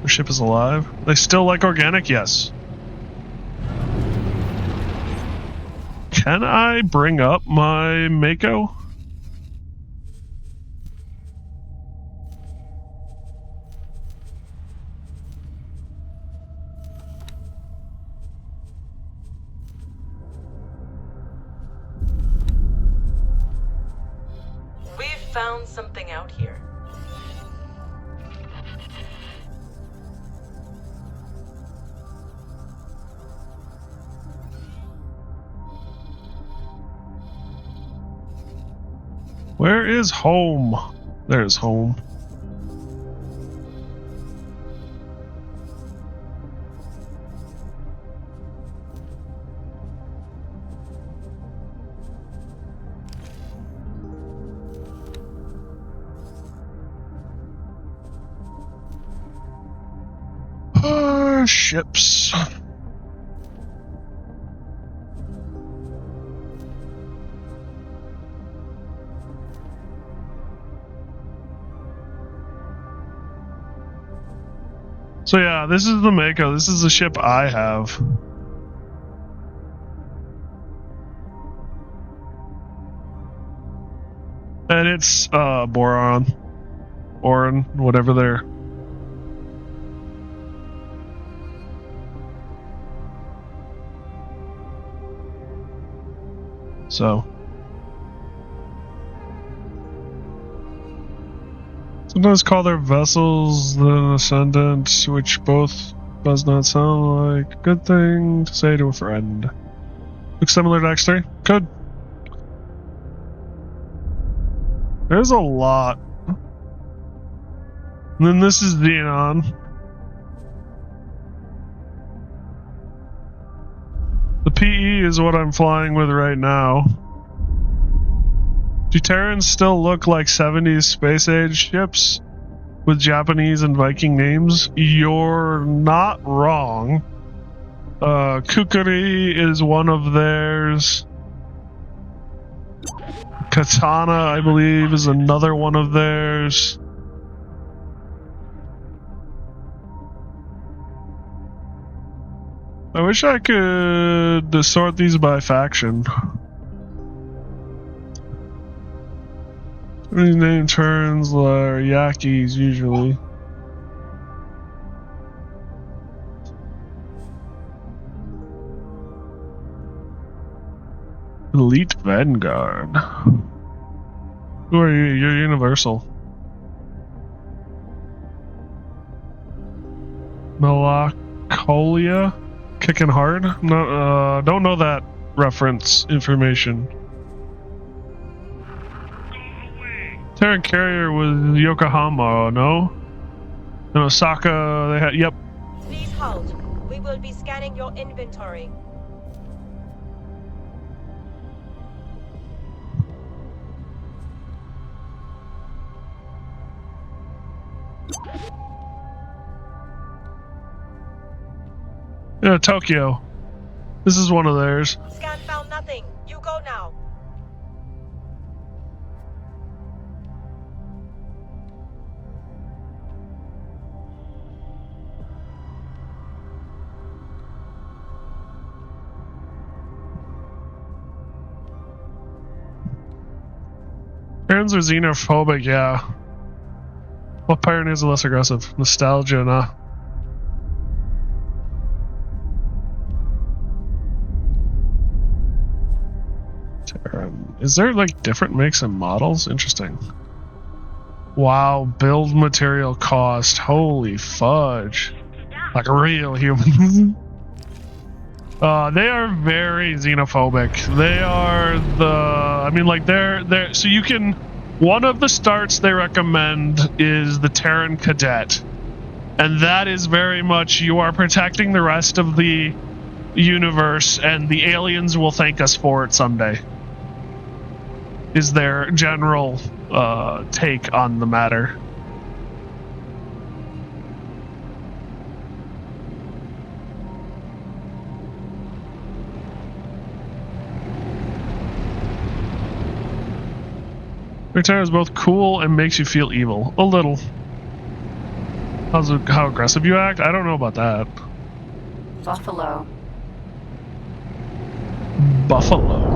The ship is alive. They still like organic? Yes. Can I bring up my Mako? We've found something out here. Where is home? There's home. Ships. So yeah, this is the Mako. This is the ship I have. And it's Boron. Orin, whatever they're. So. Sometimes call their vessels the Ascendant, which both does not sound like a good thing to say to a friend. Looks similar to X3? Good. There's a lot. And then this is Xenon. The PE is what I'm flying with right now. Do Terrans still look like 70s space age ships with Japanese and Viking names? You're not wrong. Kukuri is one of theirs. Katana, I believe, is another one of theirs. I wish I could sort these by faction. These name turns are Yakis usually. Elite Vanguard. Who are you? You're Universal. Melancholia? Kicking hard? No, don't know that reference information. Terran carrier was Yokohama, no? In Osaka, they had. Yep. Please hold. We will be scanning your inventory. Yeah, Tokyo. This is one of theirs. Scan found nothing. You go now. Terrans are xenophobic, yeah. What pioneers are less aggressive? Nostalgia, nah. Is there like different makes and models? Interesting. Wow, build material cost. Holy fudge. Like real humans. They are very xenophobic. They are they're so you can, one of the starts they recommend is the Terran Cadet. And that is very much, you are protecting the rest of the universe and the aliens will thank us for it someday. Is their general take on the matter. Return is both cool and makes you feel evil. A little. How aggressive you act? I don't know about that. Buffalo. Buffalo.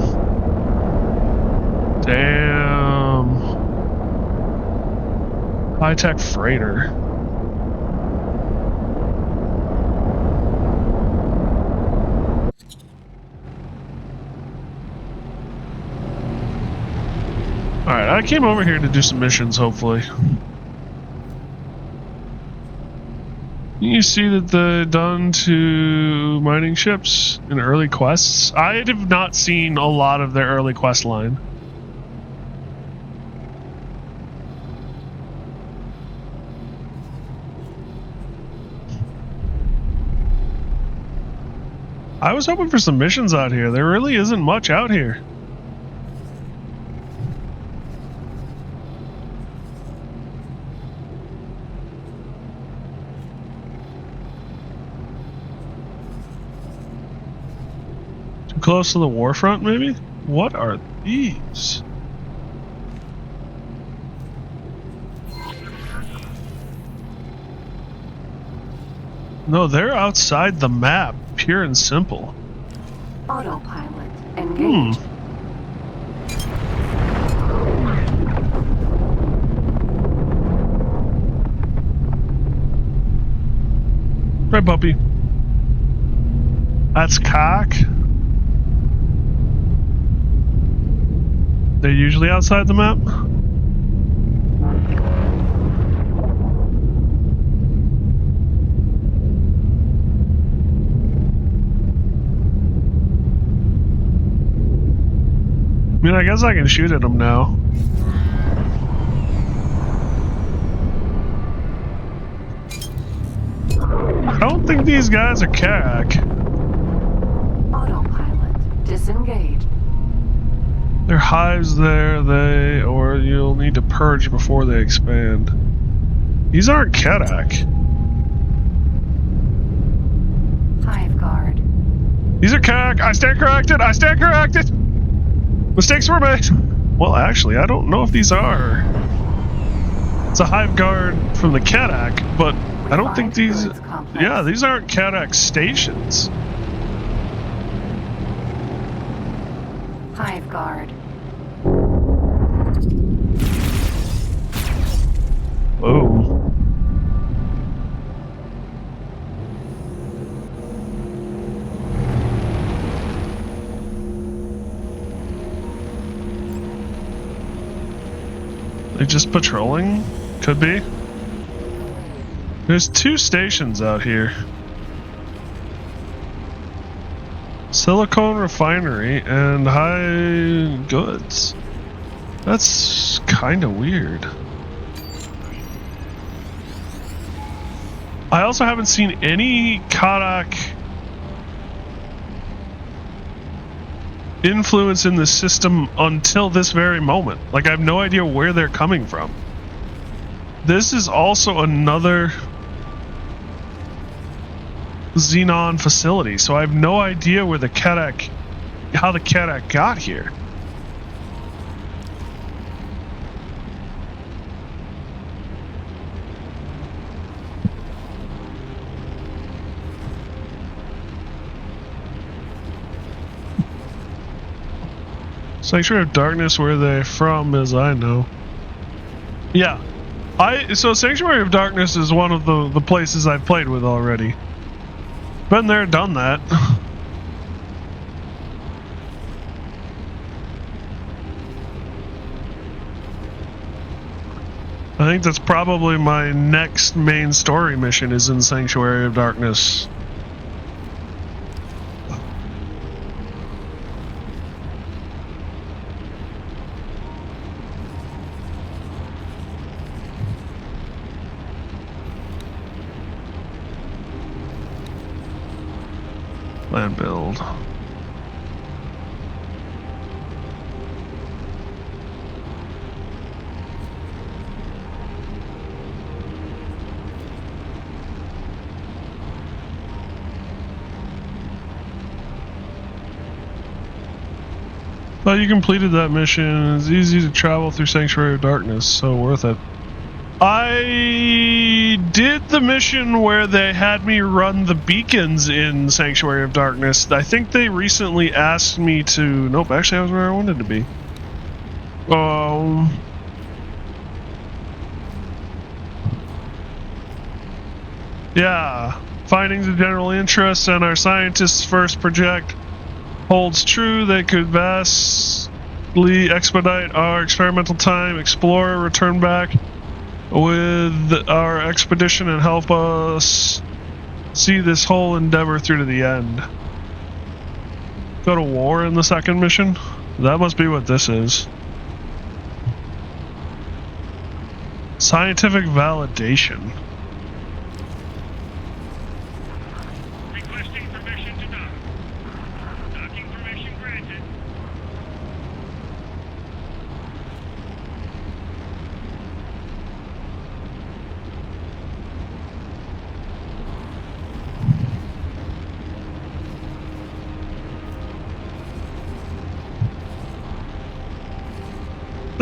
Damn. High-tech freighter. Alright, I came over here to do some missions, hopefully. You see that they're done to mining ships in early quests. I have not seen a lot of their early quest line. I was hoping for some missions out here. There really isn't much out here. Close to the warfront, maybe? What are these? No, they're outside the map, pure and simple. Autopilot engaged. Right, puppy. That's cock. They're usually outside the map. I mean, I guess I can shoot at them now. I don't think these guys are CAC. Autopilot disengaged. There are hives there, or you'll need to purge before they expand. These aren't Kadak. Hive guard. These are CAC. I stand corrected. I stand corrected. Mistakes were made. Well, actually, I don't know if these are. It's a hive guard from the Kadak, but I don't think these. Yeah, these aren't Kadak stations. Hive guard. Whoa. They just patrolling? Could be. There's 2 stations out here. Silicone refinery and high goods. That's kind of weird. I also haven't seen any Kadak influence in the system until this very moment. Like, I have no idea where they're coming from. This is also another Xenon facility, so I have no idea where the Kadak, how the Kadak got here. Sanctuary of Darkness, where they're from, as I know. Yeah. So Sanctuary of Darkness is one of the places I've played with already. Been there, done that. I think that's probably my next main story mission is in Sanctuary of Darkness. Land build. Well, you completed that mission. It's easy to travel through Sanctuary of Darkness, so worth it. I did the mission where they had me run the beacons in Sanctuary of Darkness. I think they recently asked me to... Nope, actually I was where I wanted to be. Yeah. Findings of general interest and our scientists' first project holds true. They could vastly expedite our experimental time, explore, return back with our expedition and help us see this whole endeavor through to the end. Go to war in the second mission? That must be what this is. Scientific validation. Requesting permission to dock. Docking permission granted.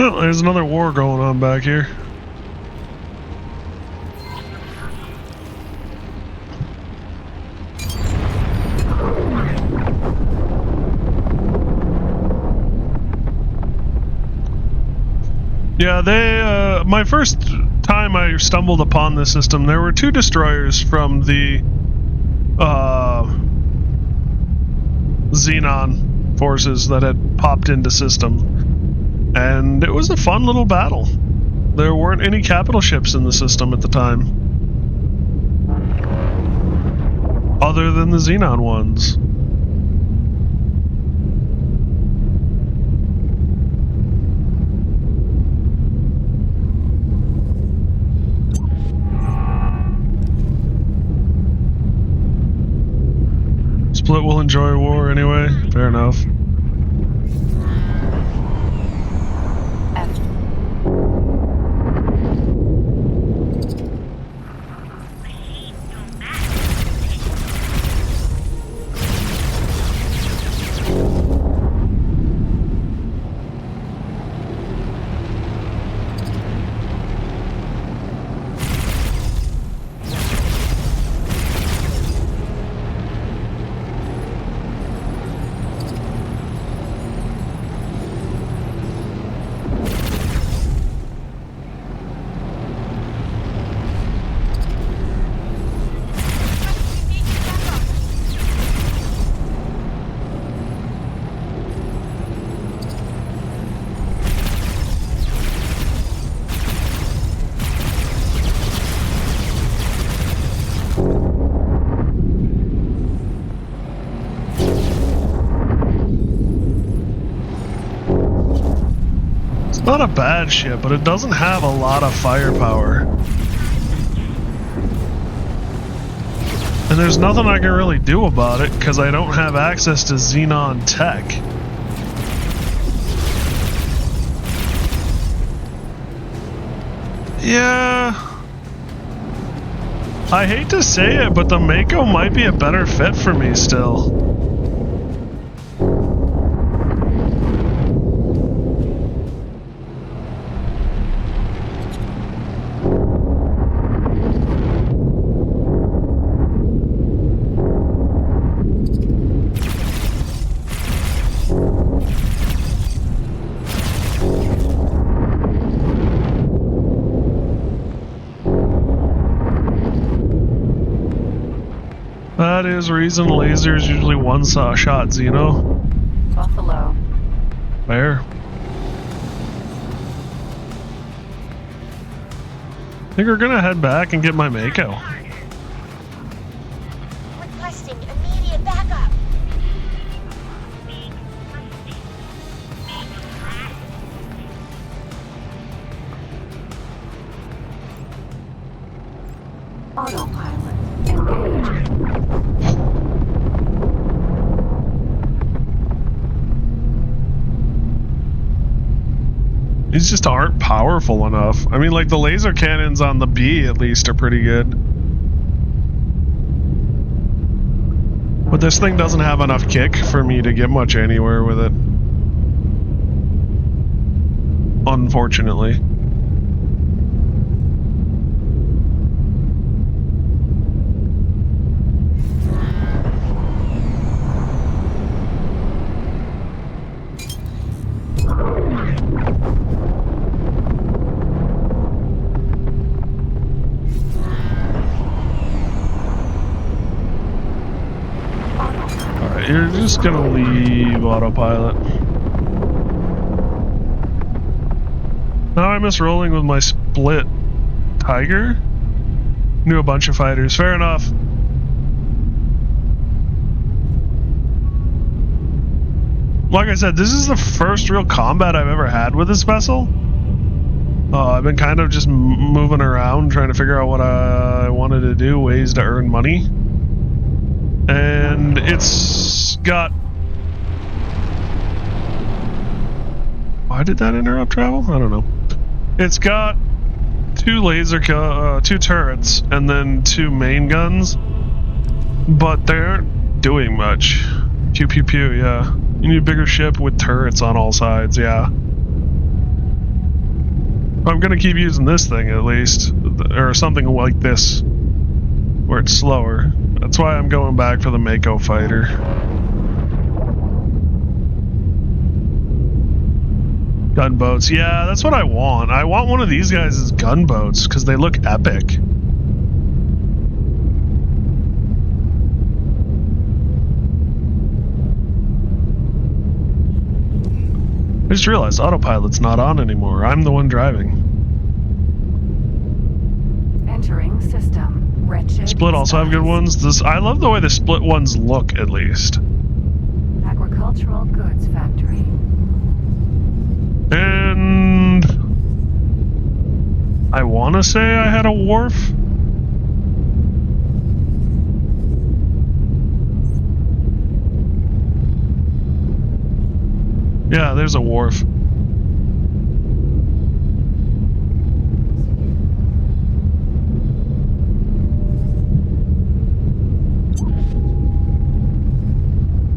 Oh, there's another war going on back here. Yeah, my first time I stumbled upon this system, there were two destroyers from the Xenon forces that had popped into system, and it was a fun little battle. There weren't any capital ships in the system at the time, other than the Xenon ones. Split will enjoy war anyway. Fair enough. Not a bad ship, but it doesn't have a lot of firepower. And there's nothing I can really do about it because I don't have access to Xenon tech. Yeah. I hate to say it, but the Mako might be a better fit for me still. That is reason laser is usually one-shot Xeno. Buffalo. Fair. think we're gonna head back and get my Mako. Requesting immediate backup. Autopilot engaged. These just aren't powerful enough. I mean, like, the laser cannons on the B at least are pretty good. But this thing doesn't have enough kick for me to get much anywhere with it. Unfortunately. You're just gonna leave autopilot. Now I miss rolling with my split Tiger. Knew a bunch of fighters. Fair enough. Like I said, this is the first real combat I've ever had with this vessel. I've been kind of just moving around trying to figure out what I wanted to do, ways to earn money. And it's got... Why did that interrupt travel? I don't know. It's got two turrets and then 2 main guns, but they aren't doing much. Pew pew pew, yeah. You need a bigger ship with turrets on all sides, yeah. I'm gonna keep using this thing at least, or something like this, where it's slower. That's why I'm going back for the Mako fighter. Gunboats. Yeah, that's what I want. I want one of these guys as gunboats because they look epic. I just realized autopilot's not on anymore. I'm the one driving. Entering system. Wretched Split also have good ones. I love the way the split ones look, at least. Agricultural goods factory. And I want to say I had a wharf. Yeah, there's a wharf.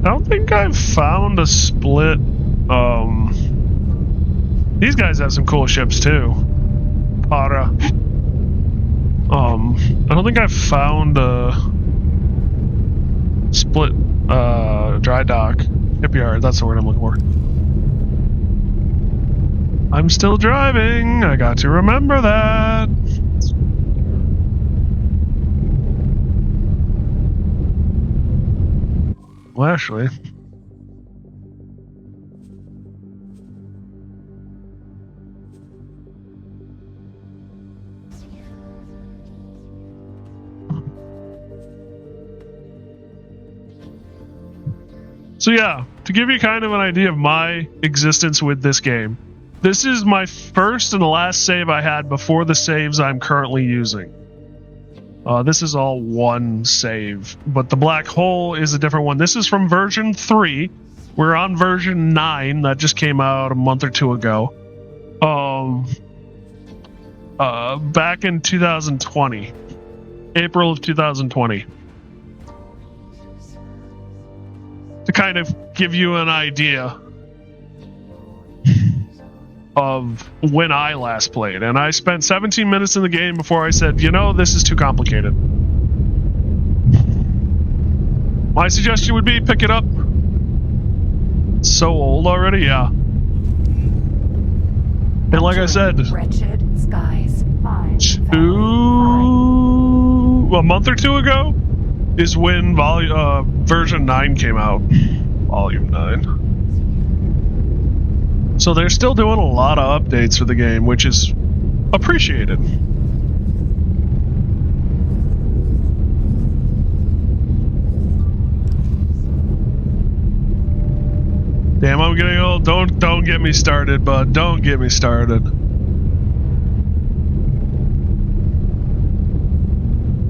I don't think I've found a split. These guys have some cool ships too. Para. I don't think I've found a split dry dock shipyard. That's the word I'm looking for. I'm still driving. I got to remember that. Well, actually. So yeah, to give you kind of an idea of my existence with this game, this is my first and last save I had before the saves I'm currently using. This is all one save, but the black hole is a different one. This is from version 3. We're on version 9 that just came out a month or two ago. Back in 2020. April of 2020. To kind of give you an idea of when I last played. And I spent 17 minutes in the game before I said, you know, this is too complicated. My suggestion would be pick it up. It's so old already, yeah. And like I said, Wretched skies. a month or two ago is when version 9 came out. Volume 9. So they're still doing a lot of updates for the game, which is appreciated. Damn, I'm getting old. Don't get me started, bud. Don't get me started.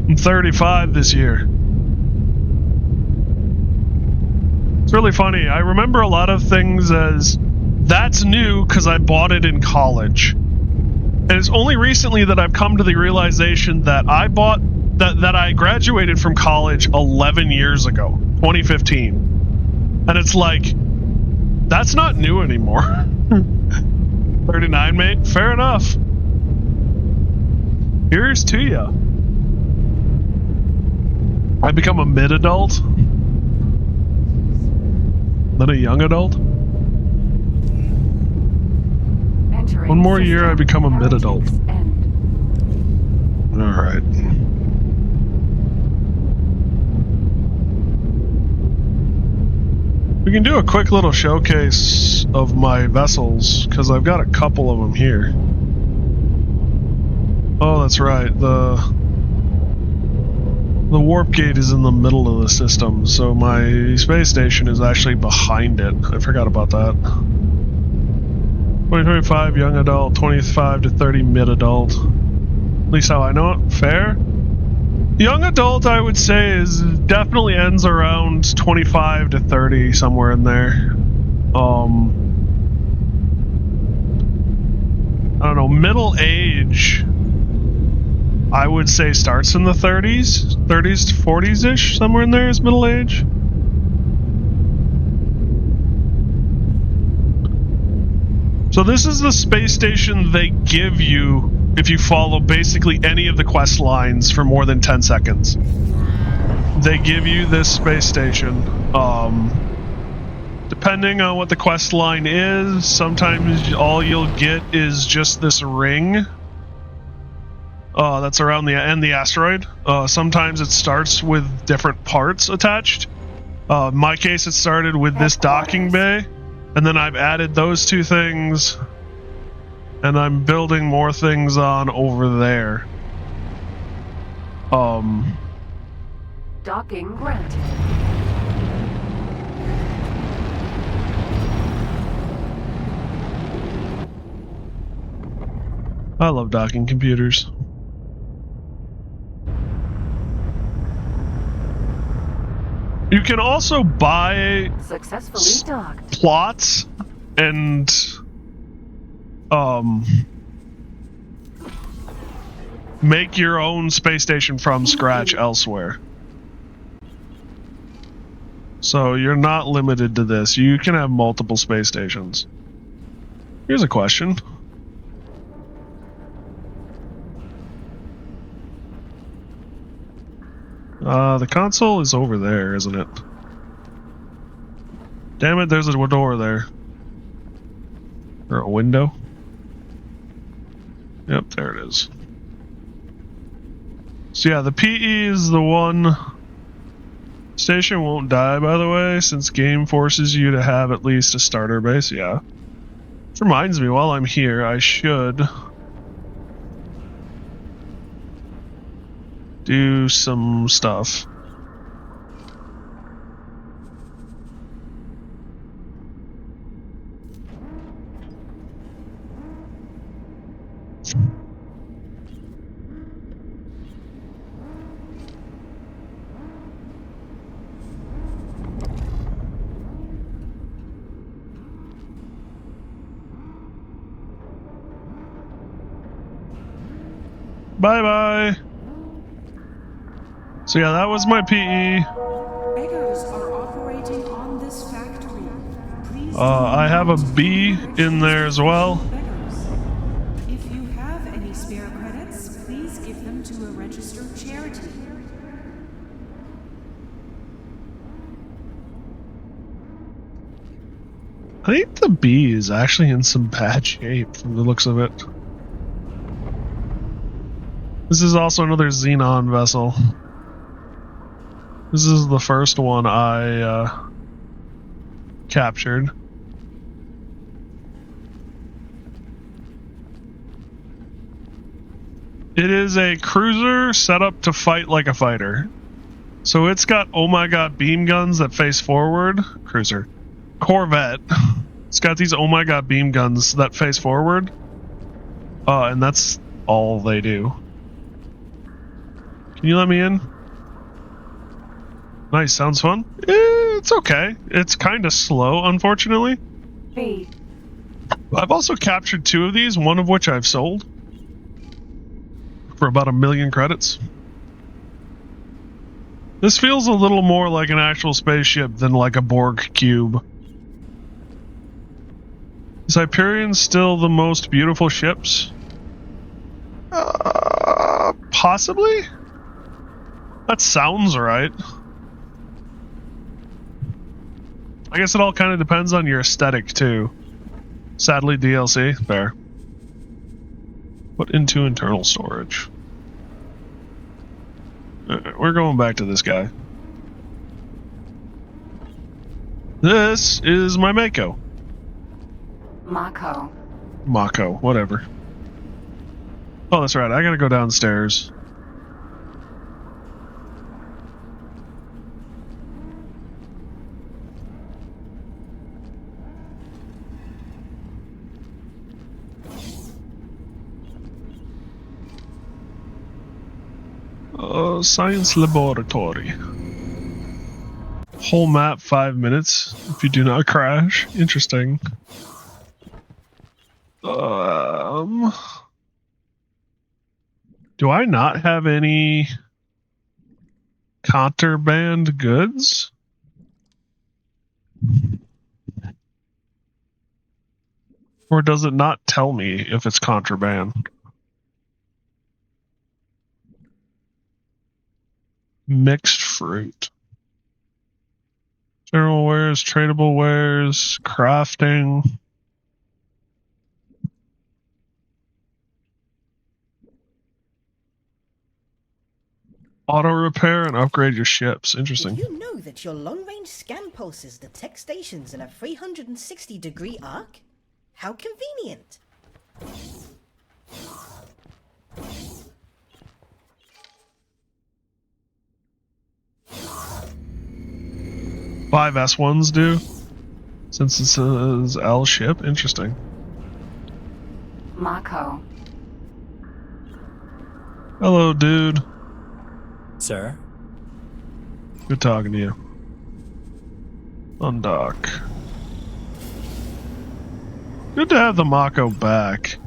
I'm 35 this year. It's really funny. I remember a lot of things as that's new because I bought it in college. And it's only recently that I've come to the realization that I bought that I graduated from college 11 years ago, 2015. And it's like, that's not new anymore. 39, mate. Fair enough. Here's to ya. I become a mid-adult. Then a young adult. Entering One more year, I system become a mid-adult. heretics end. Alright. We can do a quick little showcase of my vessels, because I've got a couple of them here. Oh, that's right. The warp gate is in the middle of the system, so my space station is actually behind it. I forgot about that. 2025 young adult, 25 to 30 mid-adult. At least how I know it. Fair. Young adult, I would say, is definitely ends around 25 to 30, somewhere in there. I don't know, middle age, I would say starts in the 30s to 40s-ish, somewhere in there is middle age. So this is the space station they give you if you follow basically any of the quest lines for more than 10 seconds. They give you this space station. Depending on what the quest line is, sometimes all you'll get is just this ring. That's around the asteroid. Sometimes it starts with different parts attached. In my case, it started with this docking bay, and then I've added those two things, and I'm building more things on over there. Docking granted. I love docking computers. You can also buy Successfully docked. plots and make your own space station from scratch elsewhere. So you're not limited to this. You can have multiple space stations. Here's a question. The console is over there, isn't it? Damn it, there's a door there. Or a window. Yep, there it is. So yeah, the PE is the one. Station won't die, by the way, since game forces you to have at least a starter base. Yeah. Which reminds me, while I'm here, I should do some stuff. Bye-bye. So yeah, that was my PE. Beggars are operating on this factory. Please I have a B in there as well. beggars. If you have any spare credits, please give them to a registered charity. I think the B is actually in some bad shape from the looks of it. This is also another Xenon vessel. This is the first one I captured. It is a cruiser set up to fight like a fighter. So it's got, oh my god, beam guns that face forward. Cruiser. Corvette. It's got these oh my god beam guns that face forward. And that's all they do. Can you let me in? Nice, sounds fun. It's okay. It's kind of slow, unfortunately. B. I've also captured 2 of these, one of which I've sold for about 1 million credits. This feels a little more like an actual spaceship than like a Borg cube. Is Hyperion still the most beautiful ships? Possibly? That sounds right. I guess it all kind of depends on your aesthetic too. Sadly, DLC. Fair. Put into internal storage. We're going back to this guy. This is my Mako. Mako. Mako, whatever. Oh, that's right. I gotta go downstairs. Science laboratory. Whole map 5 minutes if you do not crash. Interesting. Do I not have any contraband goods? Or does it not tell me if it's contraband? Mixed fruit. General wares, tradable wares, crafting. Auto repair and upgrade your ships. Interesting. Did you know that your long-range scan pulses detect stations in a 360-degree arc? How convenient. 5 S1s do? Since it says L ship? Interesting. Mako. Hello, dude. Sir? Good talking to you. Undock. Good to have the Mako back.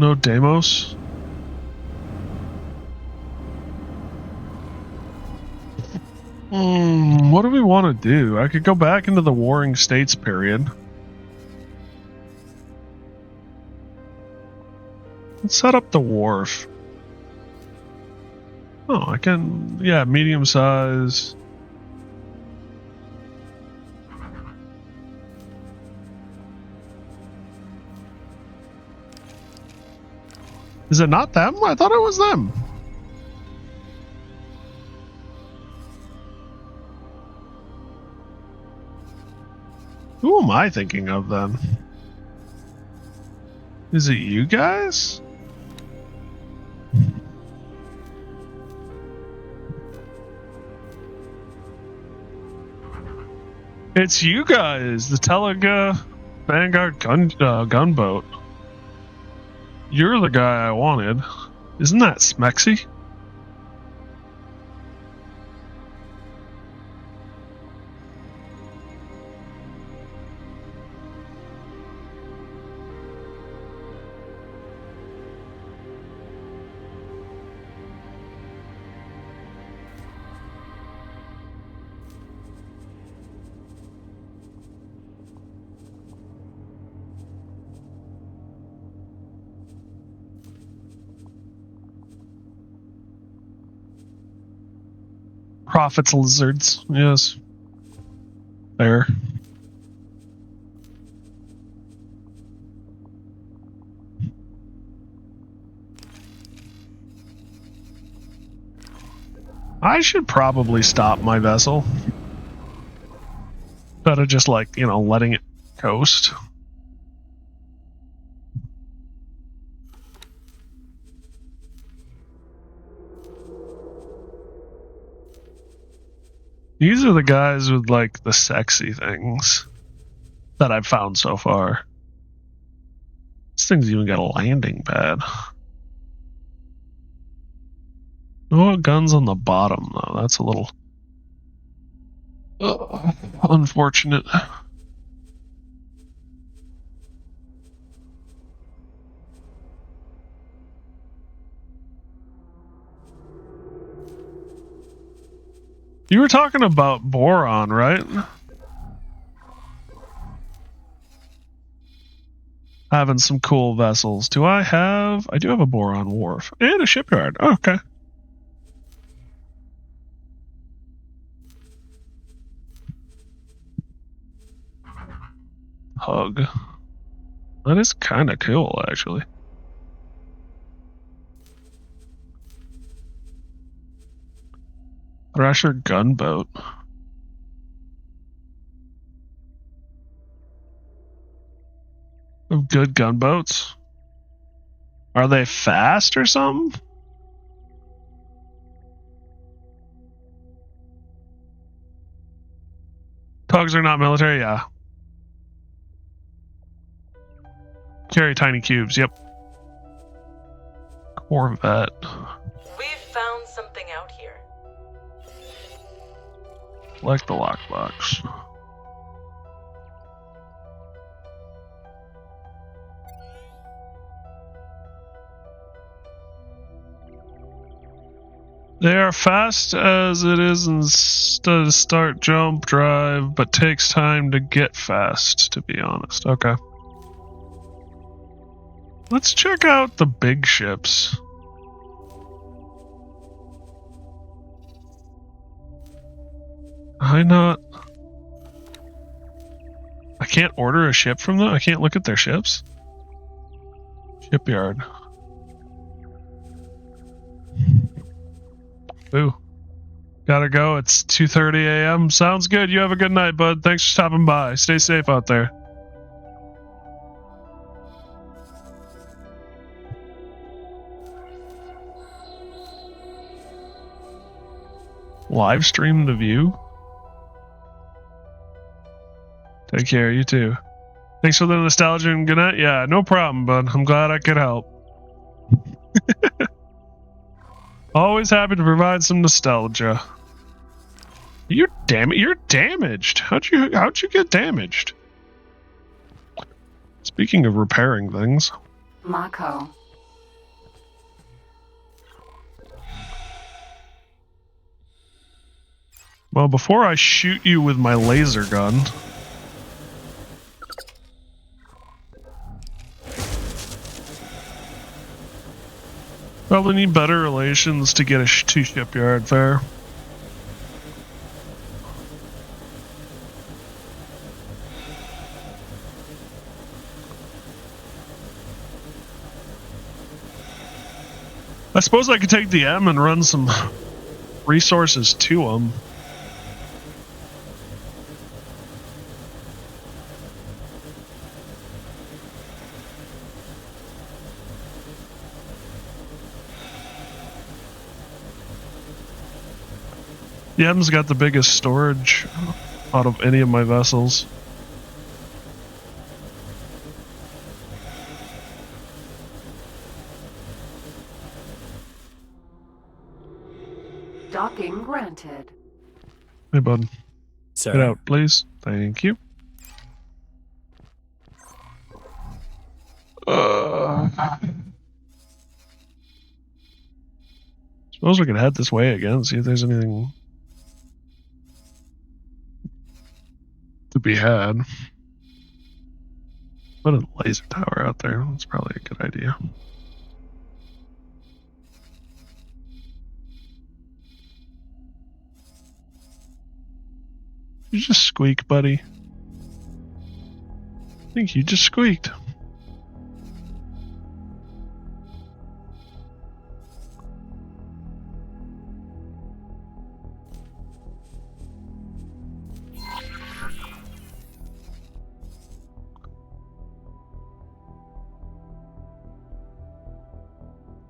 No Deimos? What do we want to do? I could go back into the Warring States period. Let's set up the wharf. Oh, I can... yeah, medium size. Is it not them? I thought it was them. Who am I thinking of then? Is it you guys? It's you guys, the Telega Vanguard gunboat. You're the guy I wanted. Isn't that Smexy? Prophets lizards, yes. There. I should probably stop my vessel. Instead of just like, you know, letting it coast. These are the guys with like the sexy things that I've found so far. This thing's even got a landing pad. No guns on the bottom though. That's a little unfortunate. You were talking about Boron, right? Having some cool vessels. I do have a Boron wharf and a shipyard. Oh, okay. Hug. That is kind of cool, actually. Thrasher gunboat. Of good gunboats. Are they fast or something? Tugs are not military, yeah. Carry tiny cubes, yep. Corvette. We've found something out here. Like the lockbox. They are fast as it is in start, jump, drive, but takes time to get fast, to be honest. Okay. Let's check out the big ships. I can't order a ship from them? I can't look at their ships? Shipyard. Ooh. Gotta go. It's 2:30 a.m. Sounds good. You have a good night, bud. Thanks for stopping by. Stay safe out there. Live stream the view? Take care, you too. Thanks for the nostalgia and good night. Yeah, no problem, bud. I'm glad I could help. Always happy to provide some nostalgia. You're damaged. How'd you get damaged? Speaking of repairing things. Mako. Well, before I shoot you with my laser gun. Probably need better relations to get a shipyard fair. I suppose I could take the M and run some resources to them. The M's got the biggest storage out of any of my vessels. Docking granted. Hey, bud. Sir. Get out, please. Thank you. Suppose we could head this way again, see if there's anything to be had. Put a laser tower out there. That's probably a good idea. You just squeak, buddy. I think you just squeaked.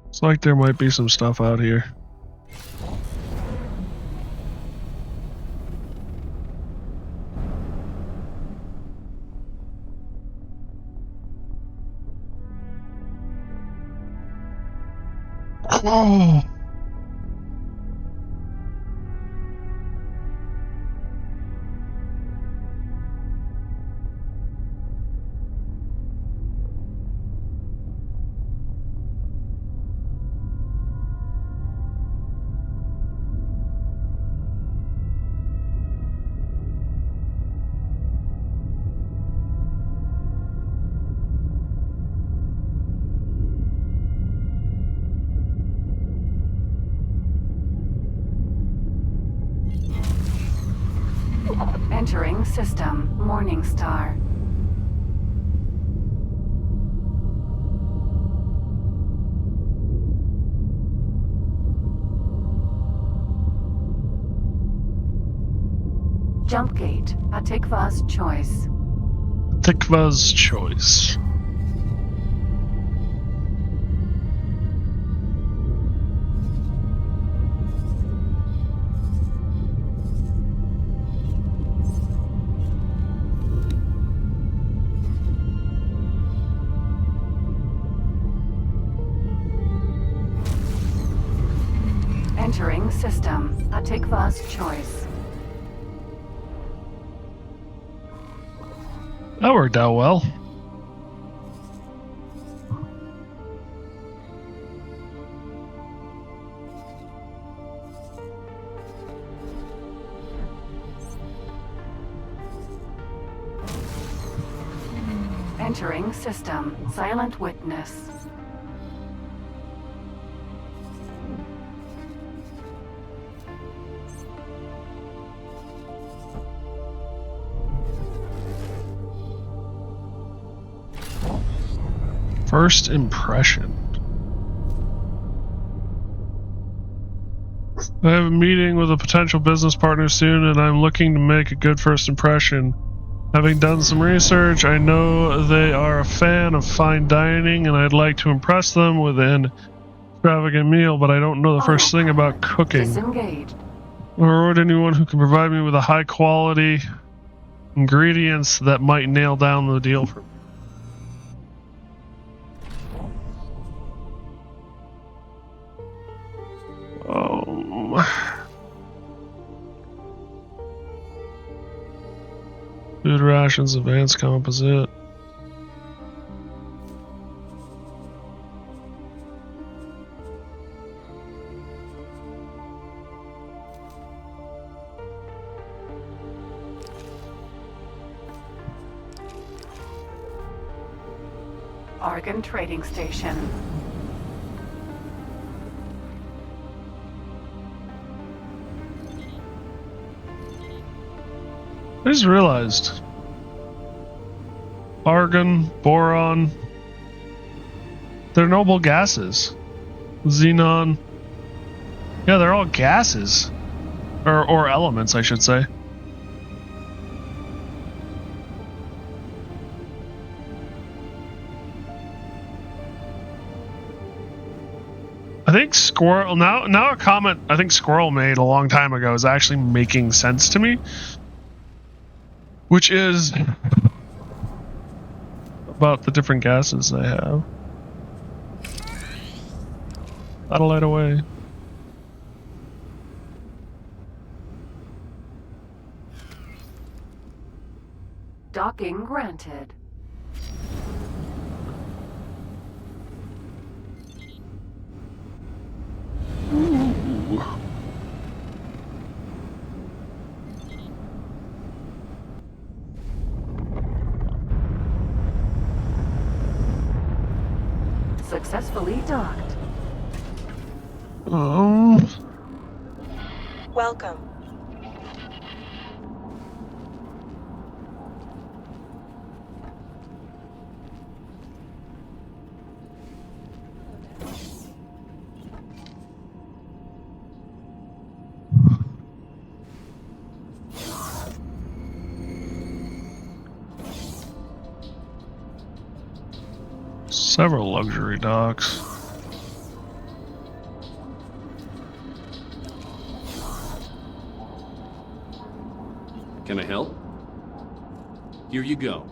It's like there might be some stuff out here. Oh. Entering system. Morningstar. Jump gate. Atikva's choice. Tikva's choice. Entering system. Atikva's choice. That worked out well. Entering system. Silent witness. First impression. I have a meeting with a potential business partner soon, and I'm looking to make a good first impression. Having done some research, I know they are a fan of fine dining, and I'd like to impress them with an extravagant meal, but I don't know the first thing about cooking. Disengaged. Or anyone who can provide me with a high quality ingredients that might nail down the deal for me. Food rations, advanced composite. Argon trading station. I just realized argon, boron, they're noble gases. Xenon, yeah, they're all gases, or elements, I should say. I think Squirrel now a comment I think Squirrel made a long time ago is actually making sense to me. Which is about the different gases they have. That'll light away. Docking granted. Ooh. Successfully docked. Welcome. Several luxury docks. Can I help? Here you go.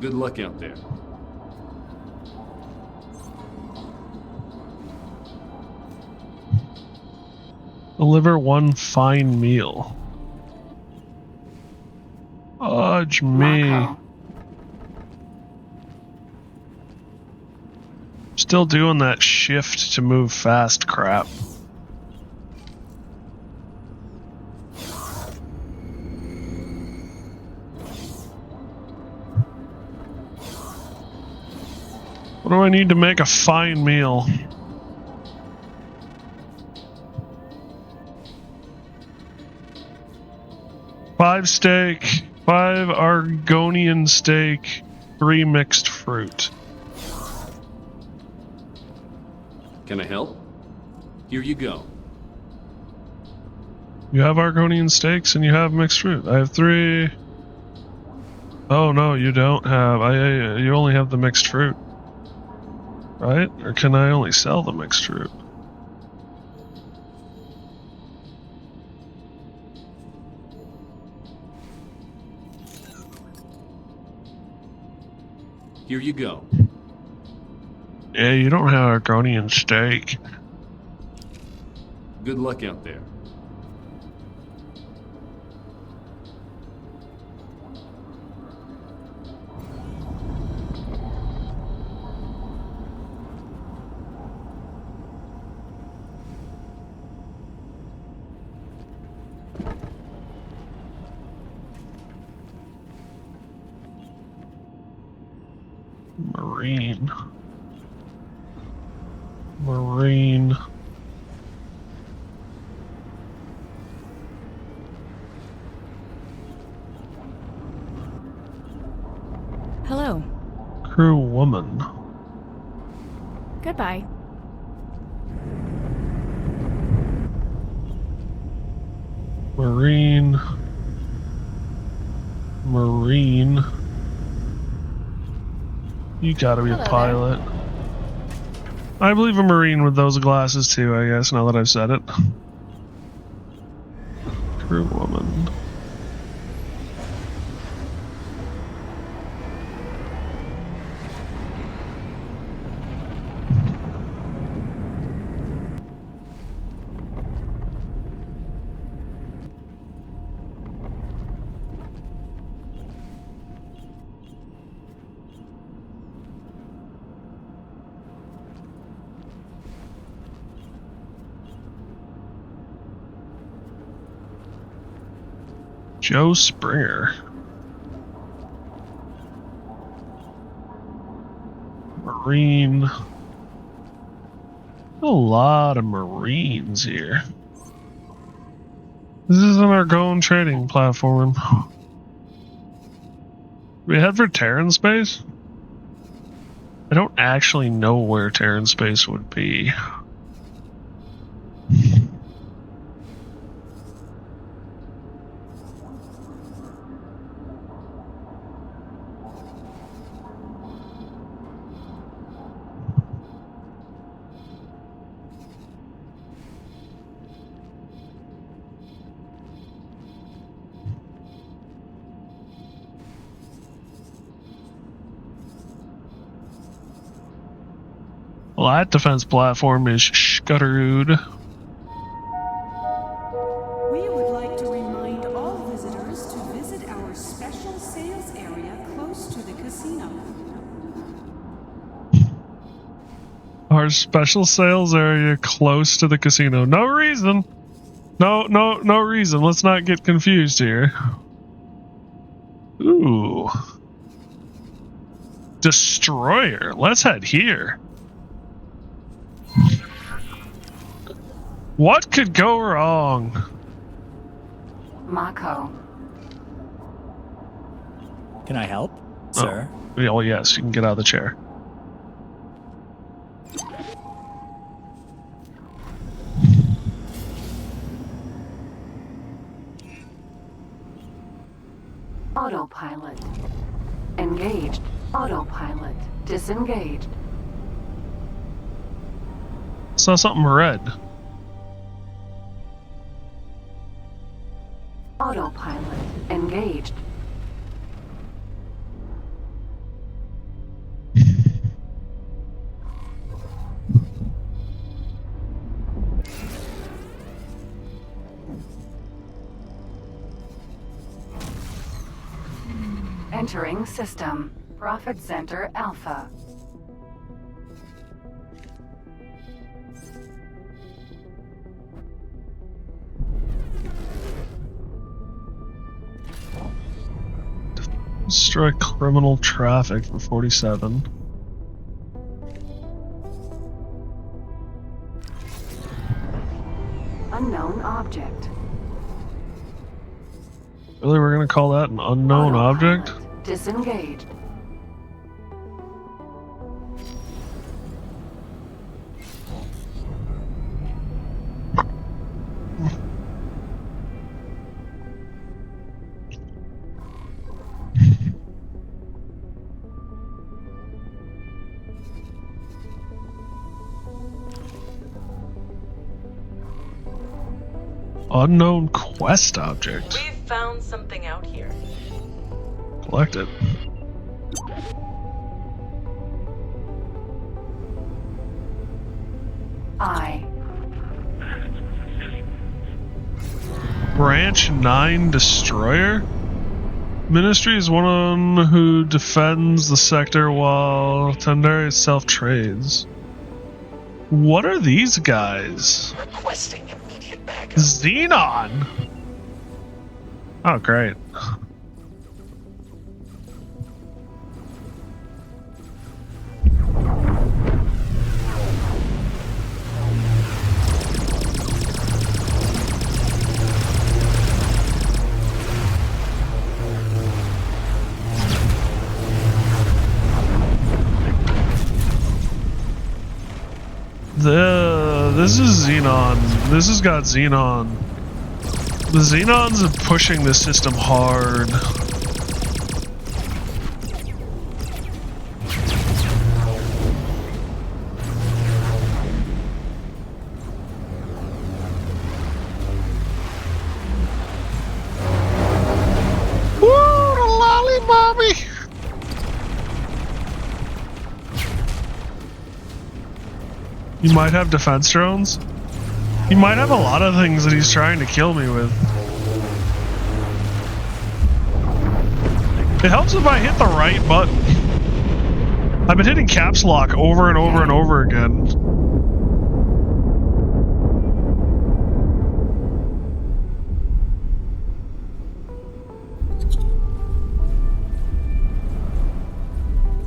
Good luck out there. Deliver one fine meal. Fudge me. Mako. Still doing that shift to move fast crap. What do I need to make a fine meal? Five steak, 5 Argonian steak, 3 mixed fruit. Can I help? Here you go. You have Argonian steaks and you have mixed fruit. I have 3. Oh no, you don't have. You only have the mixed fruit, right? Or can I only sell the mixed fruit? Here you go. Yeah, you don't have Argonian steak. Good luck out there. Marine. Hello. Crew woman. Goodbye. Marine. You gotta be a pilot. There. I believe a Marine with those glasses too, I guess, now that I've said it. Crew woman. Joe Springer. Marine. A lot of Marines here. This is an Argon trading platform. We head for Terran space? I don't actually know where Terran space would be. Well, that defense platform is Scutterud. We would like to remind all visitors to visit our special sales area close to the casino. Our special sales area close to the casino. No reason. No reason. Let's not get confused here. Ooh. Destroyer. Let's head here. What could go wrong? Mako. Can I help, sir? Oh, yes, you can get out of the chair. Autopilot. Engaged. Autopilot. Disengaged. Saw something red. Autopilot. Engaged. Entering system. Profit Center Alpha. Destroy criminal traffic for 47. Unknown object. Really, we're gonna call that an unknown object? Disengaged. Unknown quest object. We've found something out here. Collect it. Branch 9 Destroyer? Ministry is one who defends the sector while Tendari self-trades. What are these guys? Requesting immediate backup. Xenon! Oh, great. This is Xenon. This has got Xenon. The Xenons are pushing this system hard. Woo, the lolly mommy! You might have defense drones. He might have a lot of things that he's trying to kill me with. It helps if I hit the right button. I've been hitting caps lock over and over and over again.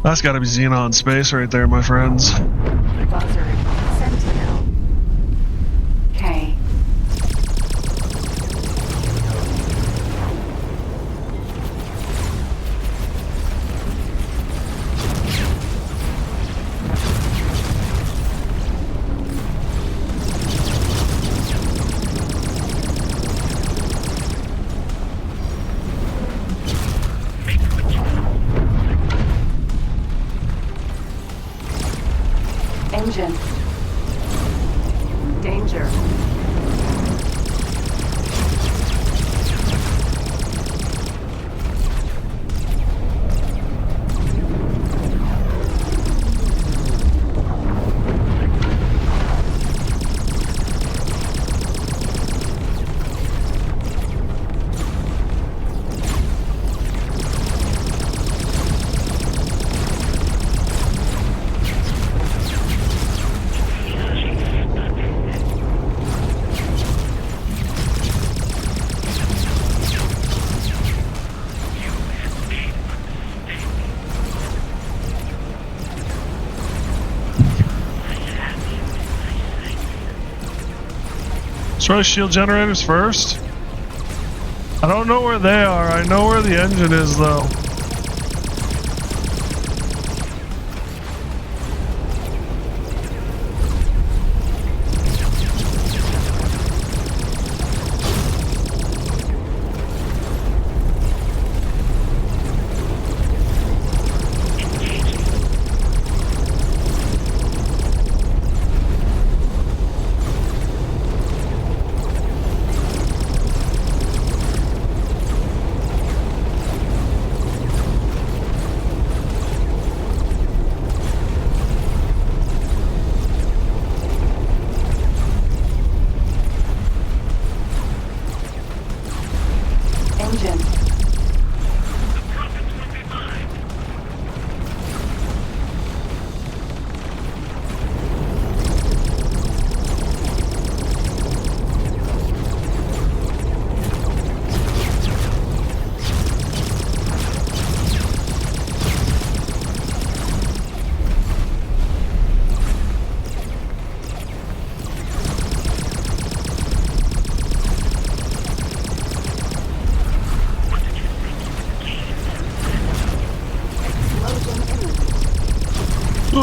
That's gotta be Xenon space right there, my friends. Buzzard. Sentinel. K. Engine. Danger. Destroy shield generators first? I don't know where they are. I know where the engine is, though.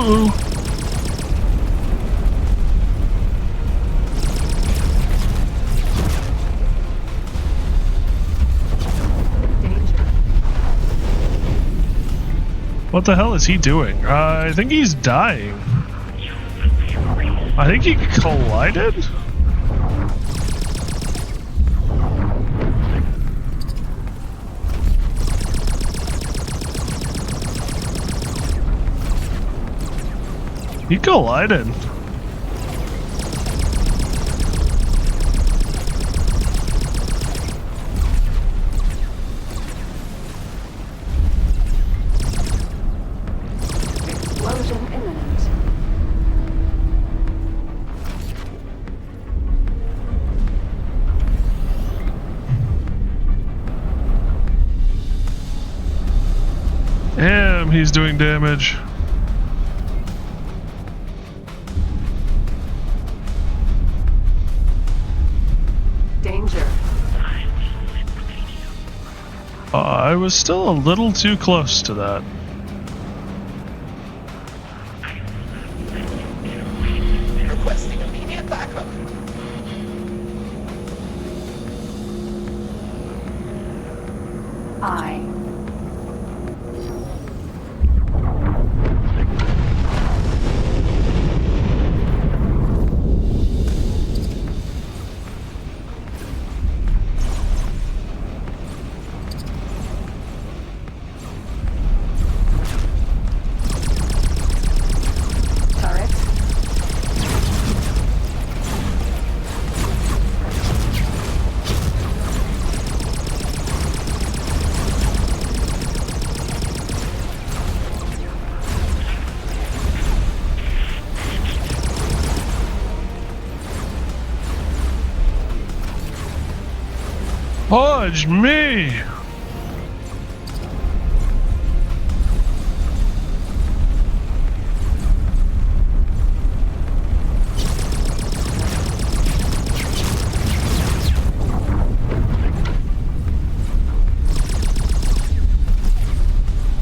Uh-oh. What the hell is he doing? I think he's dying. I think he collided? He collided. Explosion imminent. Damn, he's doing damage. Danger. I was still a little too close to that. Requesting immediate backup. I. Turret. Fudge me!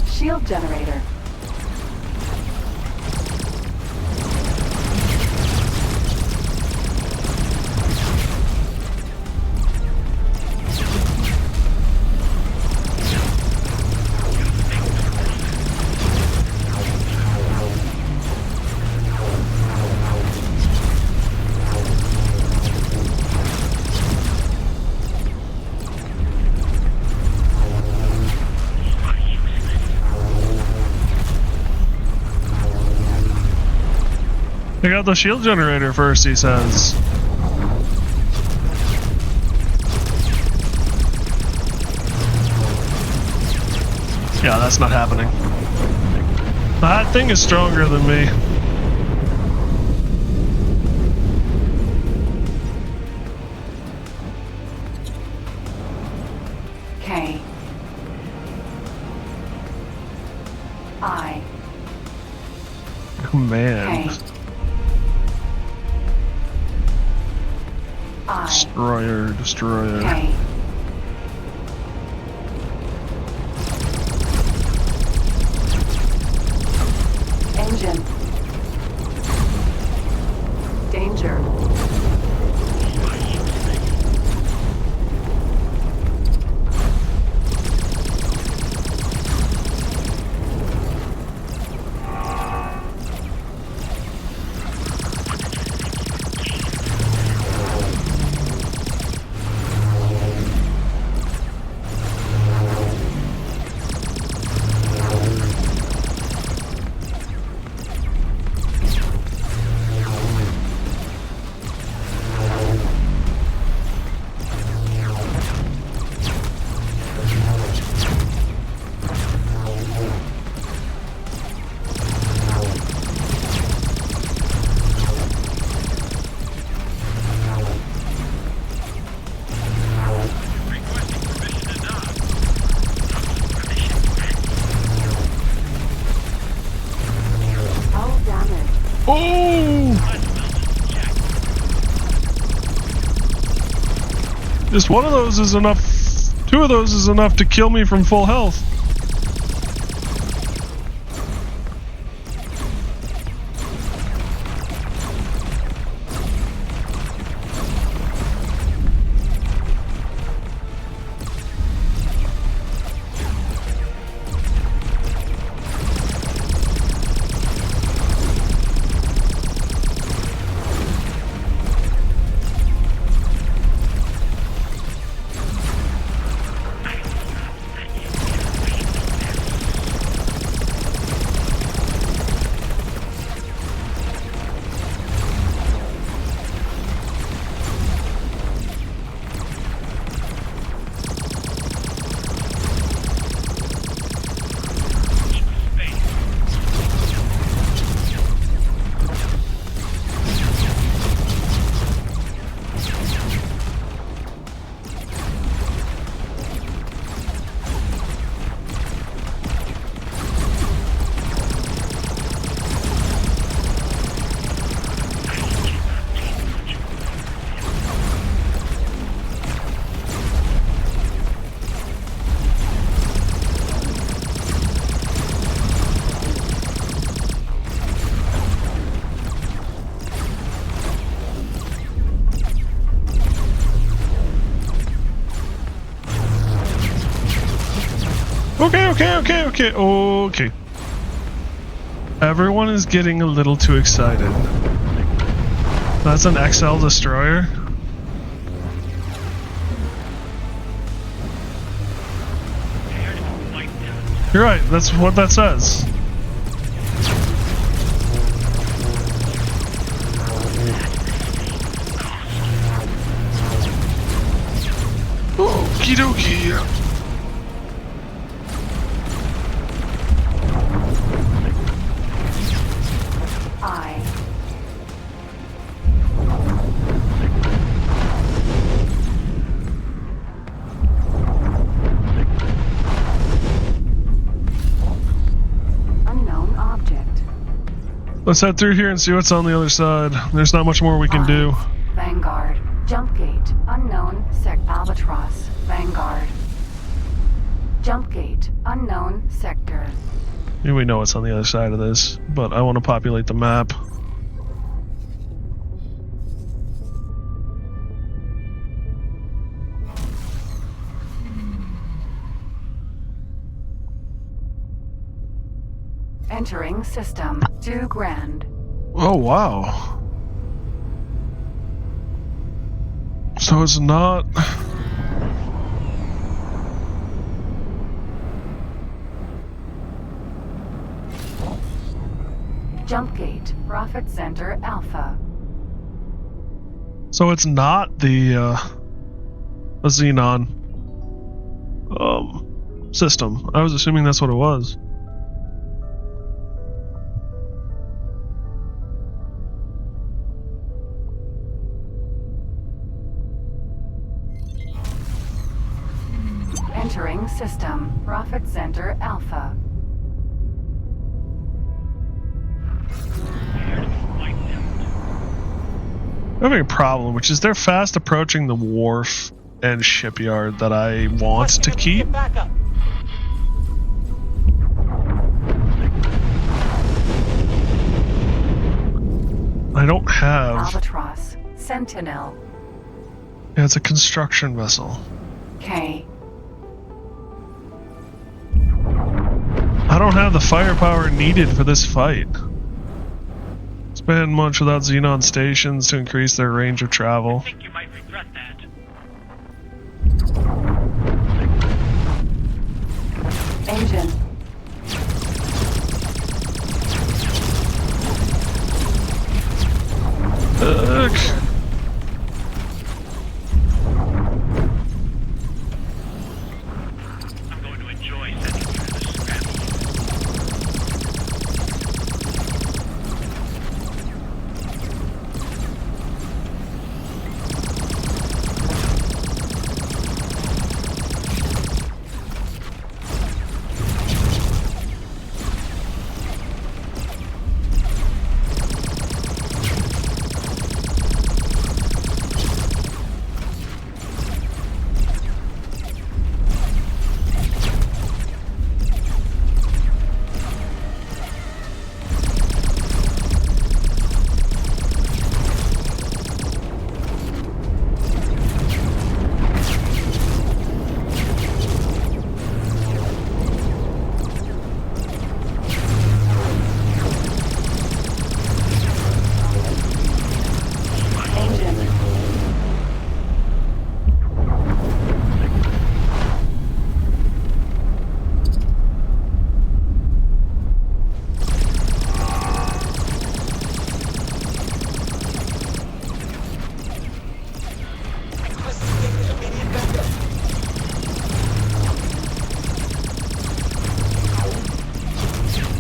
Shield generator. Pick out the shield generator first, he says. Yeah, that's not happening. That thing is stronger than me. K. I. Oh, man. K. I. Destroyer, destroyer. K. Engine. Danger. Oh! Just one of those is enough. Two of those is enough to kill me from full health. Okay. Everyone is getting a little too excited. That's an XL destroyer. You're right, that's what that says. Okie dokie. Unknown object. Let's head through here and see what's on the other side. There's not much more we can do. Vanguard. Jump gate. Unknown Albatross. Vanguard. Jump gate. Unknown sector. We know what's on the other side of this, but I want to populate the map. Entering system. 2 grand. Oh, wow. So it's not... Jump gate. Profit center Alpha. So it's not the a Xenon system. I was assuming that's what it was. Entering system. Profit center Alpha. I'm having a problem, which is they're fast approaching the wharf and shipyard that I want to keep. I don't have... Albatross. Sentinel. Yeah, it's a construction vessel. K. I don't have the firepower needed for this fight. Spend much without Xenon stations to increase their range of travel. I think you might regret that. Engine. I'm going to enjoy sending you to the scrap.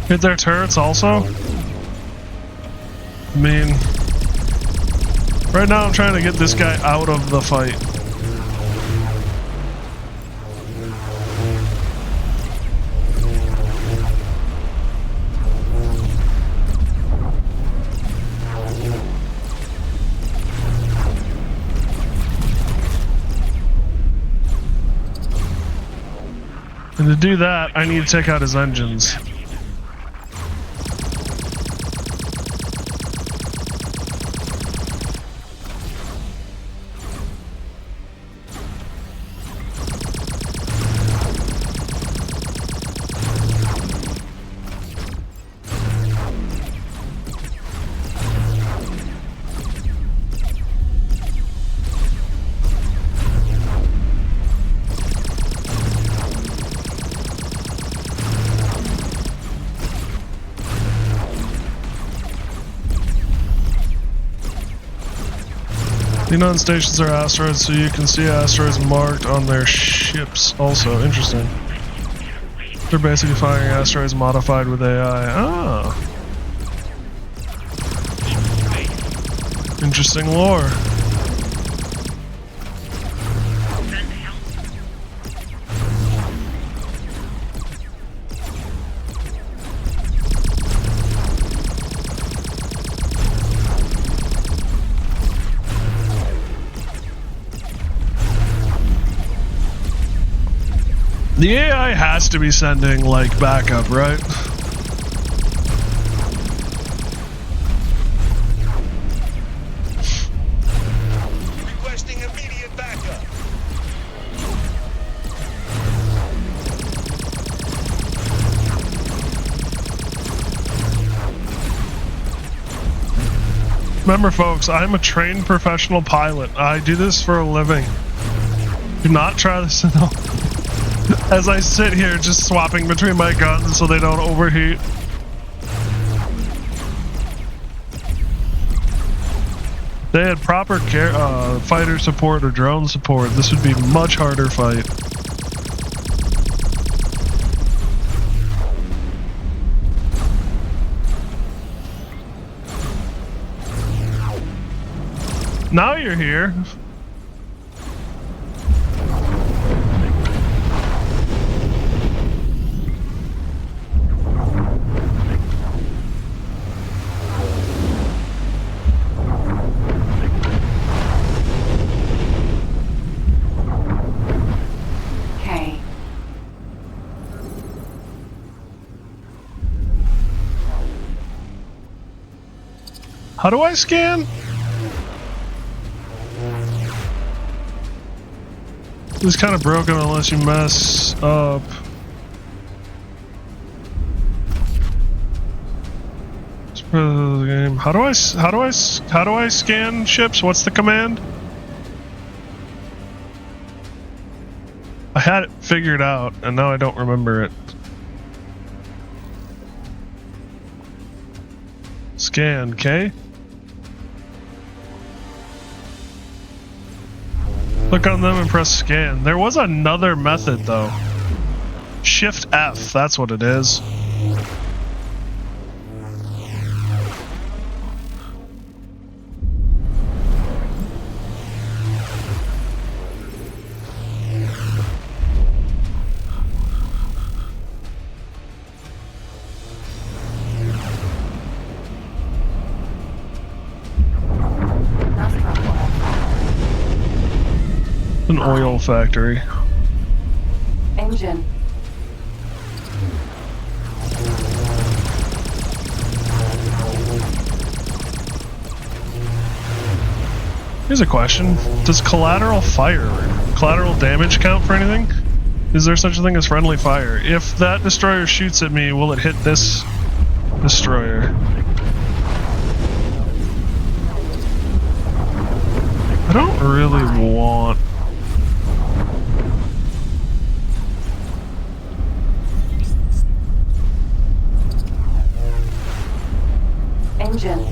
Hit their turrets also? I mean... Right now I'm trying to get this guy out of the fight. And to do that, I need to take out his engines. Xenon stations are asteroids, so you can see asteroids marked on their ships also. Interesting. They're basically firing asteroids modified with AI. Ah. Interesting lore. The AI has to be sending, like, backup, right? Requesting immediate backup. Remember, folks, I'm a trained professional pilot. I do this for a living. Do not try this at home. As I sit here just swapping between my guns so they don't overheat. If they had proper fighter support or drone support, this would be a much harder fight. Now you're here. How do I scan? This is kind of broken unless you mess up. Let's play the game. How do I scan ships? What's the command? I had it figured out and now I don't remember it. Scan, K? Click on them and press scan. There was another method though. Shift F, that's what it is. An oil factory. Engine. Here's a question. Does collateral damage count for anything? Is there such a thing as friendly fire? If that destroyer shoots at me, will it hit this destroyer? I don't really want... Engine.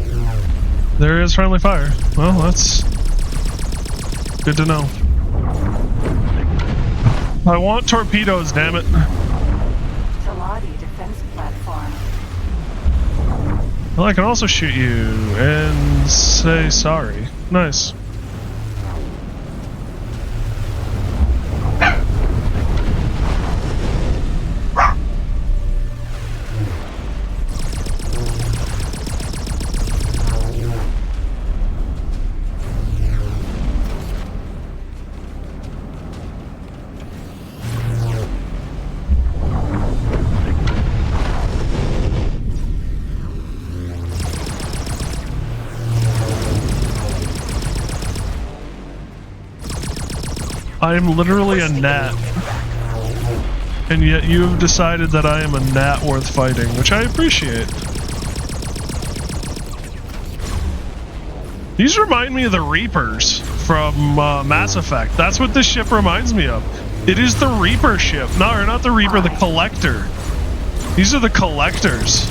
There is friendly fire. Well, that's good to know. I want torpedoes, damn it. Taladi defense platform. Well, I can also shoot you and say sorry. Nice. I am literally a gnat. And yet you have decided that I am a gnat worth fighting, which I appreciate. These remind me of the Reapers from Mass Effect. That's what this ship reminds me of. It is the Reaper ship. No, or not the Reaper, the Collector. These are the Collectors.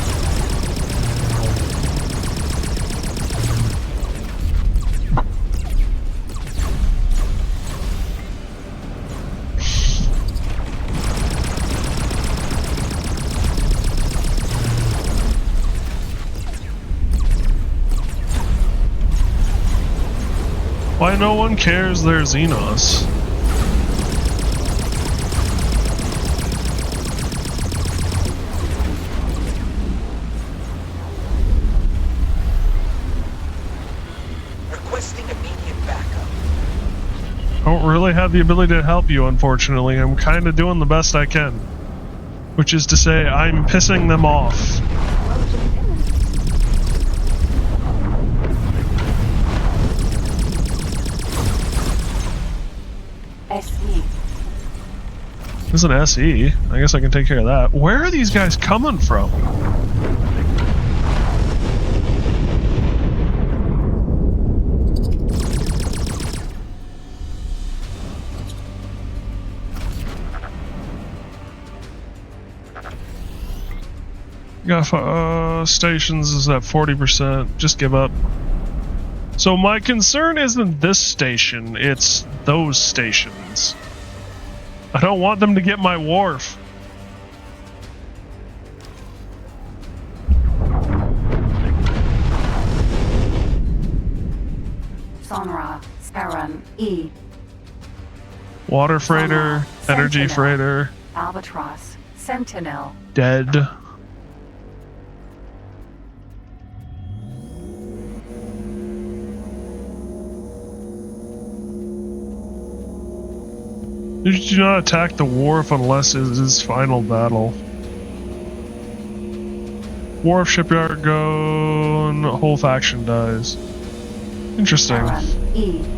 Why no one cares they're Xenos? Requesting immediate backup. I don't really have the ability to help you, unfortunately. I'm kind of doing the best I can. Which is to say, I'm pissing them off. SE. There's an SE. I guess I can take care of that. Where are these guys coming from? Got stations is at 40%. Just give up. So my concern isn't this station, it's those stations. I don't want them to get my wharf. Sonra, Saren, E. Water freighter, Sonra, energy Sentinel, freighter, Albatross, Sentinel. dead. You do not attack the wharf unless it is his final battle. Wharf, shipyard, go, and whole faction dies. Interesting. Saren, E.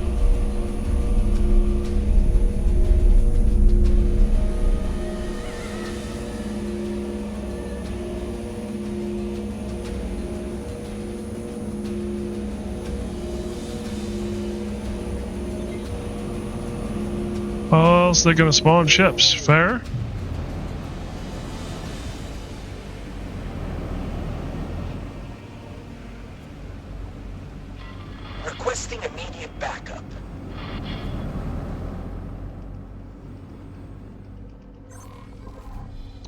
How else are they gonna spawn ships? Fair? Requesting immediate backup.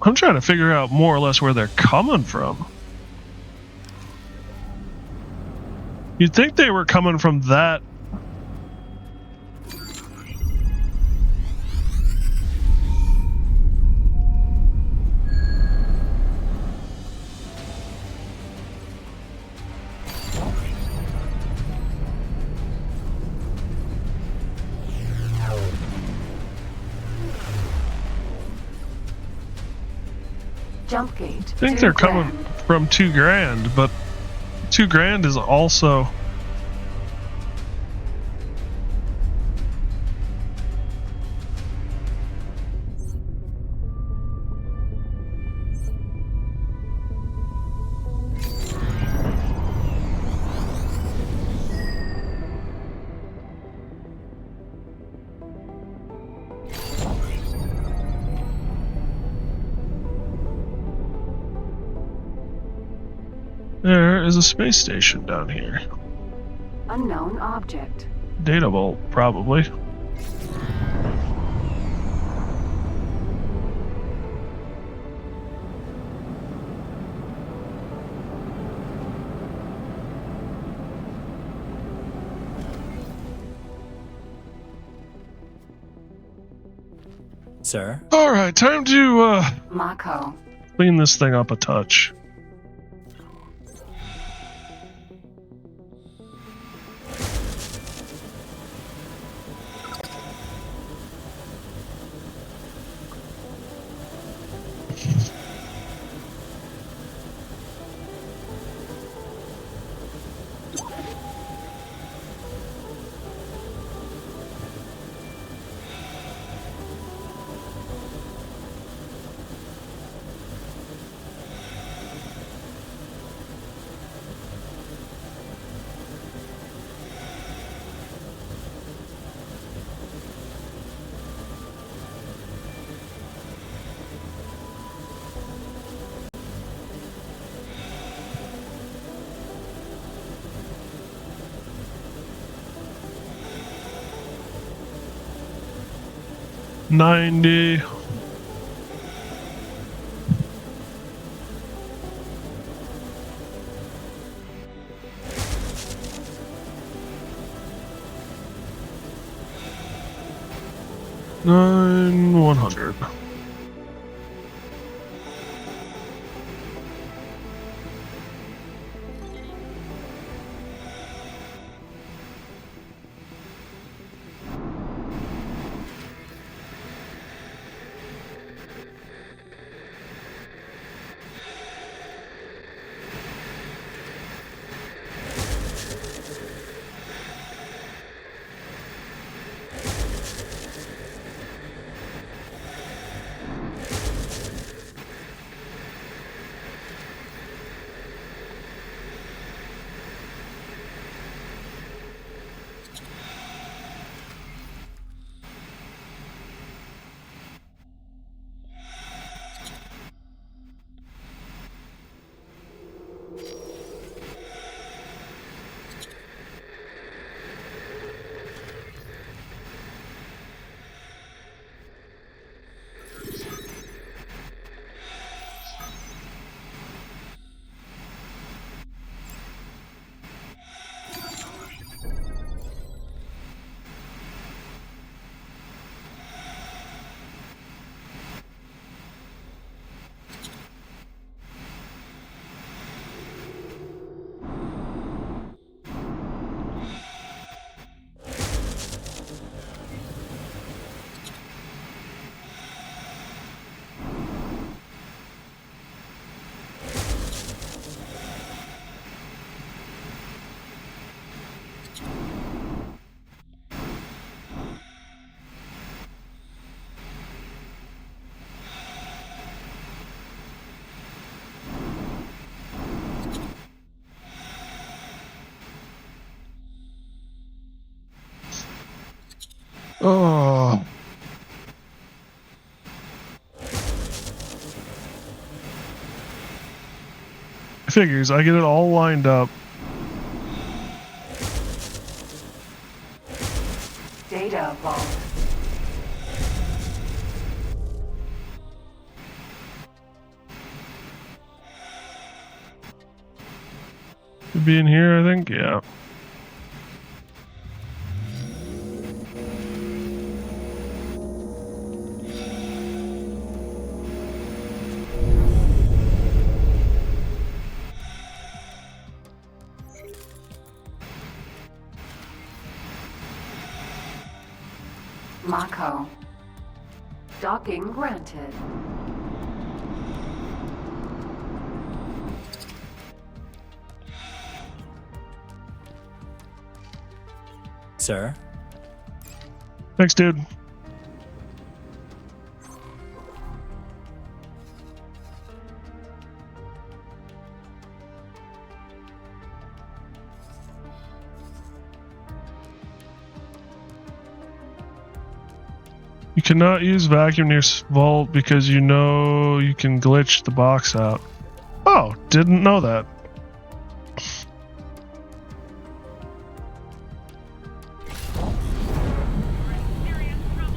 I'm trying to figure out more or less where they're coming from. You'd think they were coming from that. Jump gate. I think they're coming from 2 grand, but 2 grand is also. There is a space station down here. Unknown object. Data vault, probably. Sir? Alright, time to Mako. clean this thing up a touch. $90. 9,100. Oh. Figures, I get it all lined up. Data vault. Should be in here, I think. Yeah. Mako. Docking granted. Sir? Thanks, dude. You cannot use vacuum near vault because you know you can glitch the box out. Oh, didn't know that.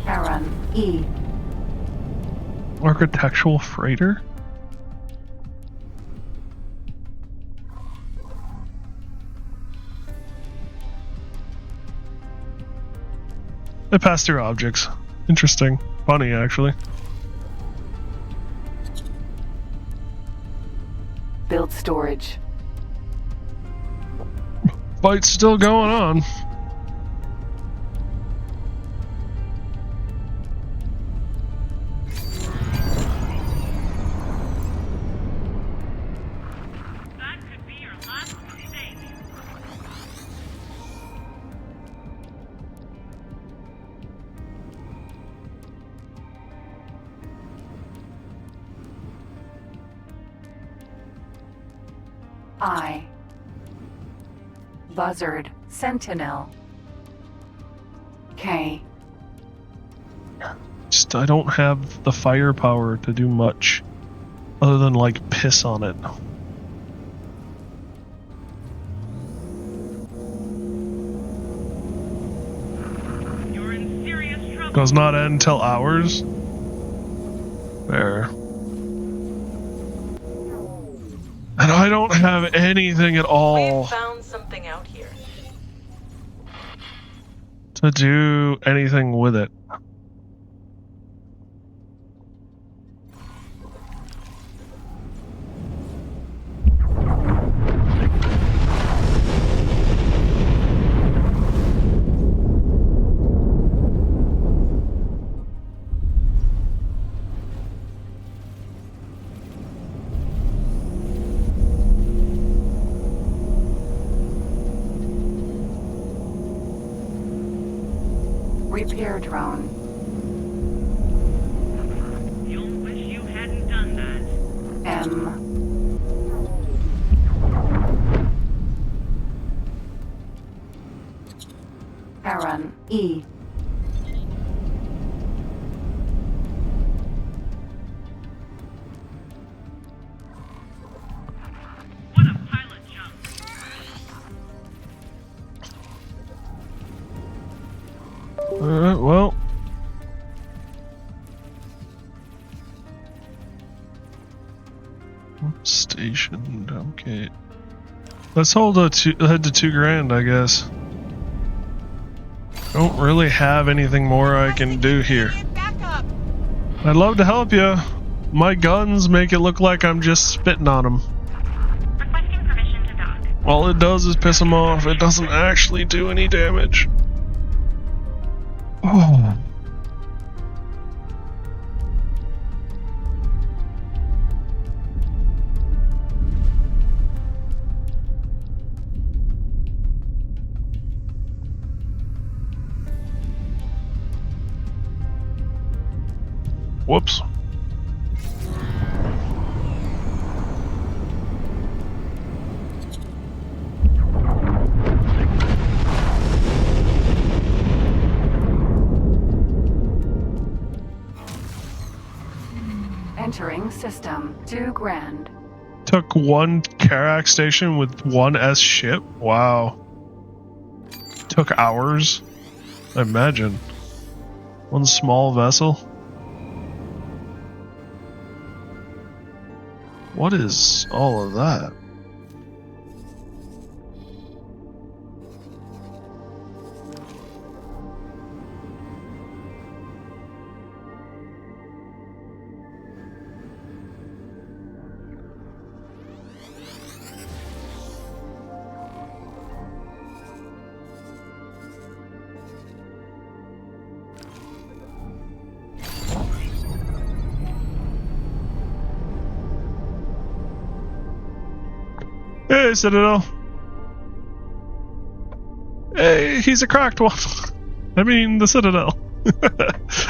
Aaron E. Architectural freighter? They pass through objects. Interesting. Funny, actually. Build storage. Fight's still going on. That could be your last mistake. I. Buzzard. Sentinel. K. Just, I don't have the firepower to do much other than like piss on it. You're in serious trouble. Does not end till hours. There. And I don't have anything at all We've found something out here. to do anything with it. Repair drone. You'll wish you hadn't done that. M. Aaron. E. What a pilot jump. Alright, well. Stationed, okay. Let's hold head to $2,000, I guess. Don't really have anything more I can do here. I'd love to help you. My guns make it look like I'm just spitting on them. Requesting permission to dock. All it does is piss them off. It doesn't actually do any damage. Oh. Whoops. Entering system. $2,000. Took one Karak station with one S ship? Wow. Took hours? I imagine. One small vessel? What is all of that? Hey, Citadel. Hey, he's a cracked one. I mean, the Citadel.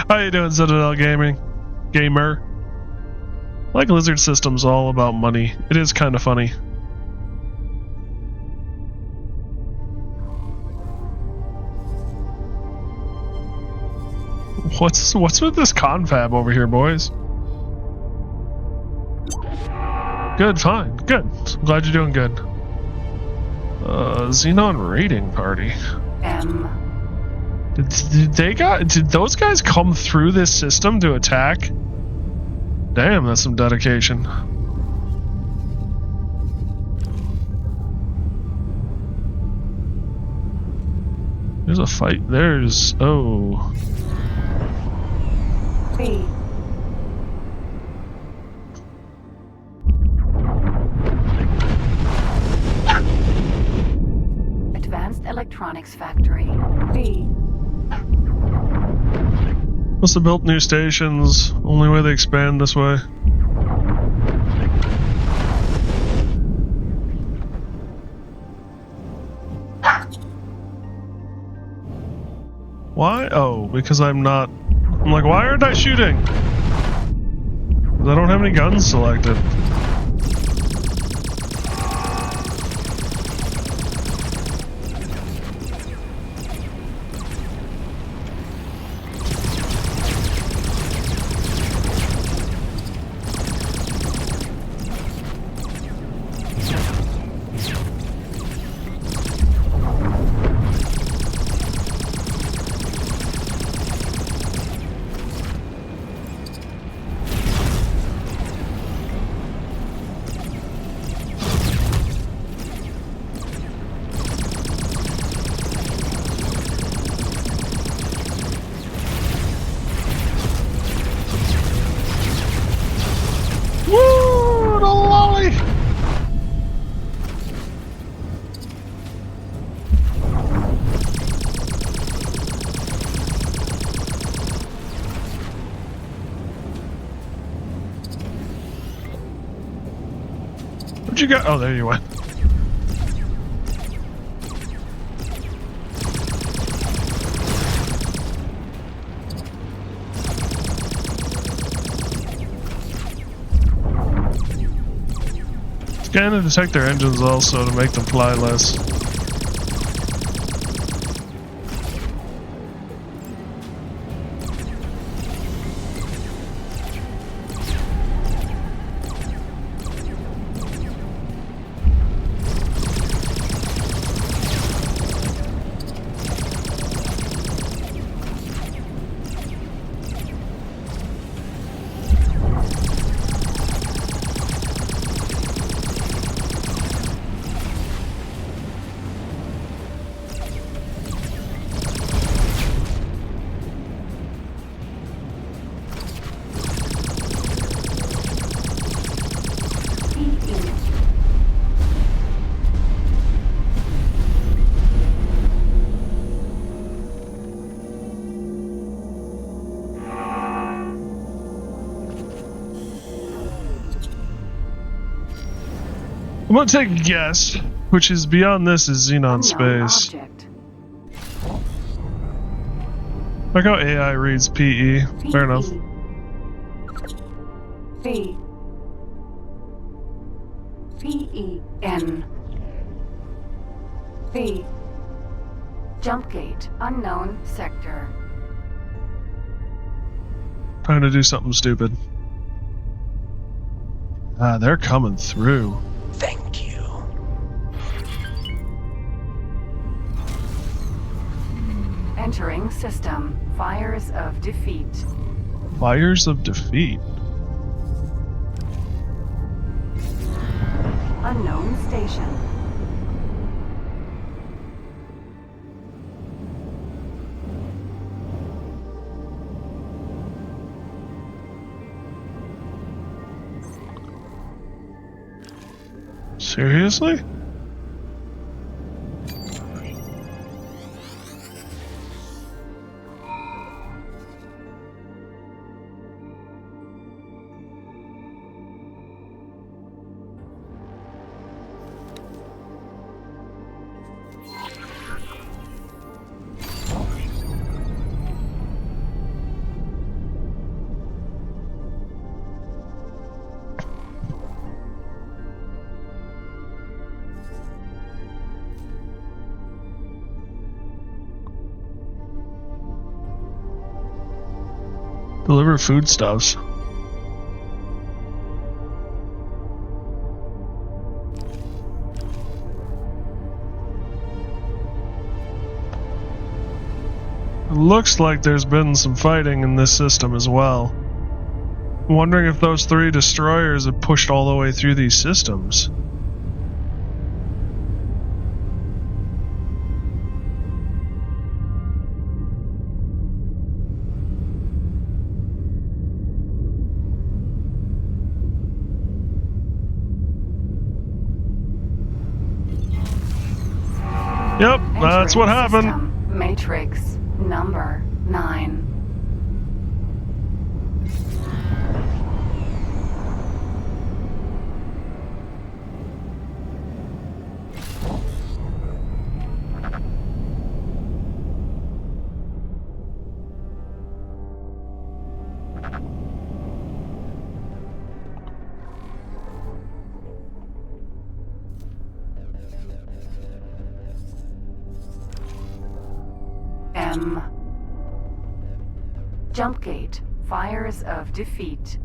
How you doing, Citadel Gaming? Gamer. Like Lizard System's all about money. It is kind of funny. What's with this confab over here, boys? Good, fine, good. I'm glad you're doing good. Xenon raiding party. M. Did those guys come through this system to attack? Damn, that's some dedication. There's a fight. There's B. Advanced Electronics Factory. B. Must have built new stations. Only way they expand this way. Why? Oh, because I'm not... I'm like, why aren't I shooting? 'Cause I don't have any guns selected. Woo! The lolly! Where'd you go? Oh, there you went. Scan and detect their engines also to make them fly less. I'm gonna take a guess, which is beyond this is Xenon space. Object. Like how AI reads PE. Fair enough. B. P-E-N. B. Jump gate. Unknown sector. Trying to do something stupid. Ah, they're coming through. Thank you. Entering system. Fires of defeat. Fires of defeat. Unknown station. Seriously? Deliver foodstuffs. It looks like there's been some fighting in this system as well. I'm wondering if those 3 destroyers have pushed all the way through these systems. Yep, that's what happened. System. Matrix number 9. M. Jump gate. Fires of defeat.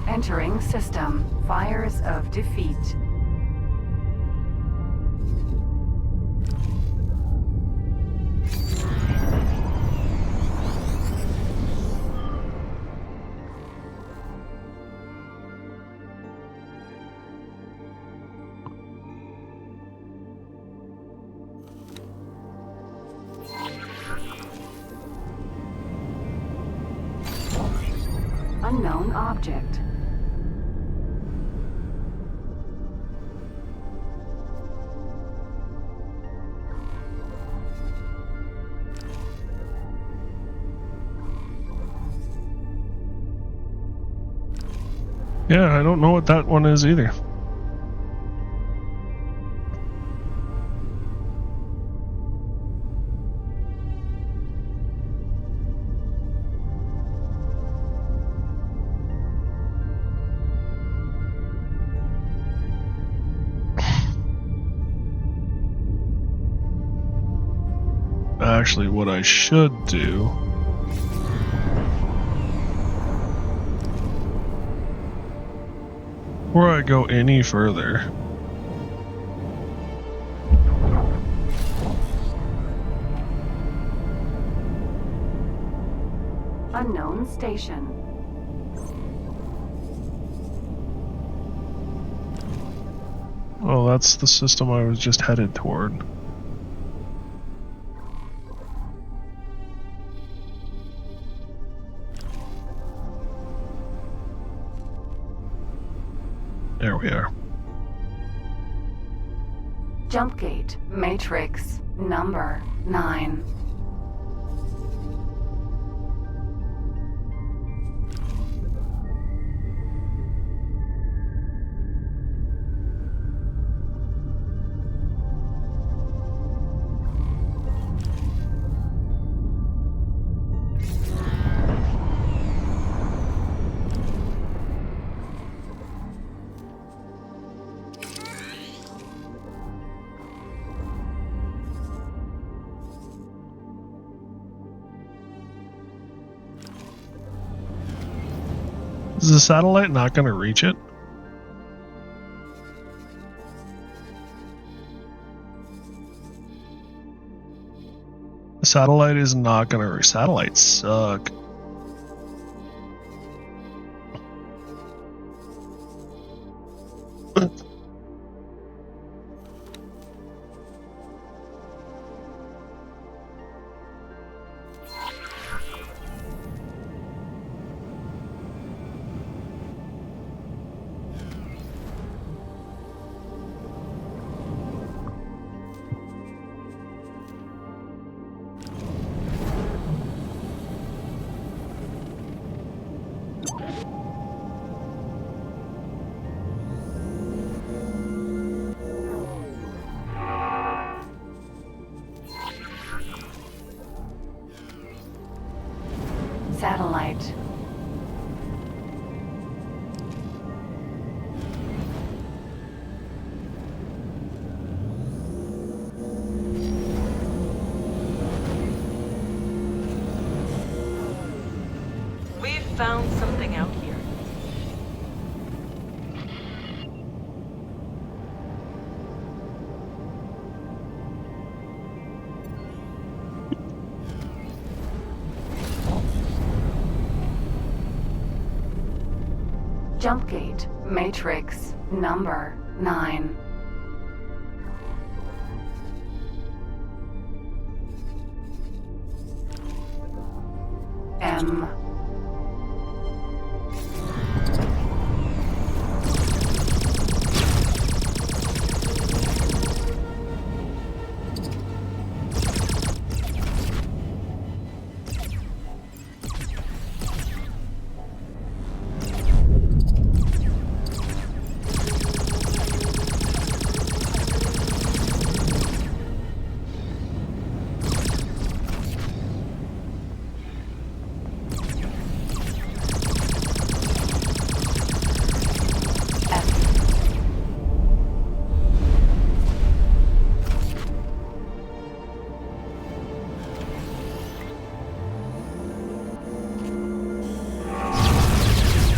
Entering system. Fires of defeat. Unknown object. Yeah, I don't know what that one is either. actually what I should do. Before I go any further. Unknown station. Oh, that's the system I was just headed toward. There we are. Jump gate, matrix, number 9. Is the satellite not going to reach it? The satellite is not going to reach. Satellites suck. Satellite. We've found something out here. Jump gate, matrix, number 9. M.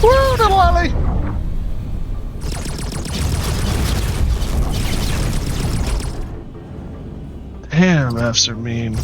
Woo, little Ollie! Damn, F's are mean.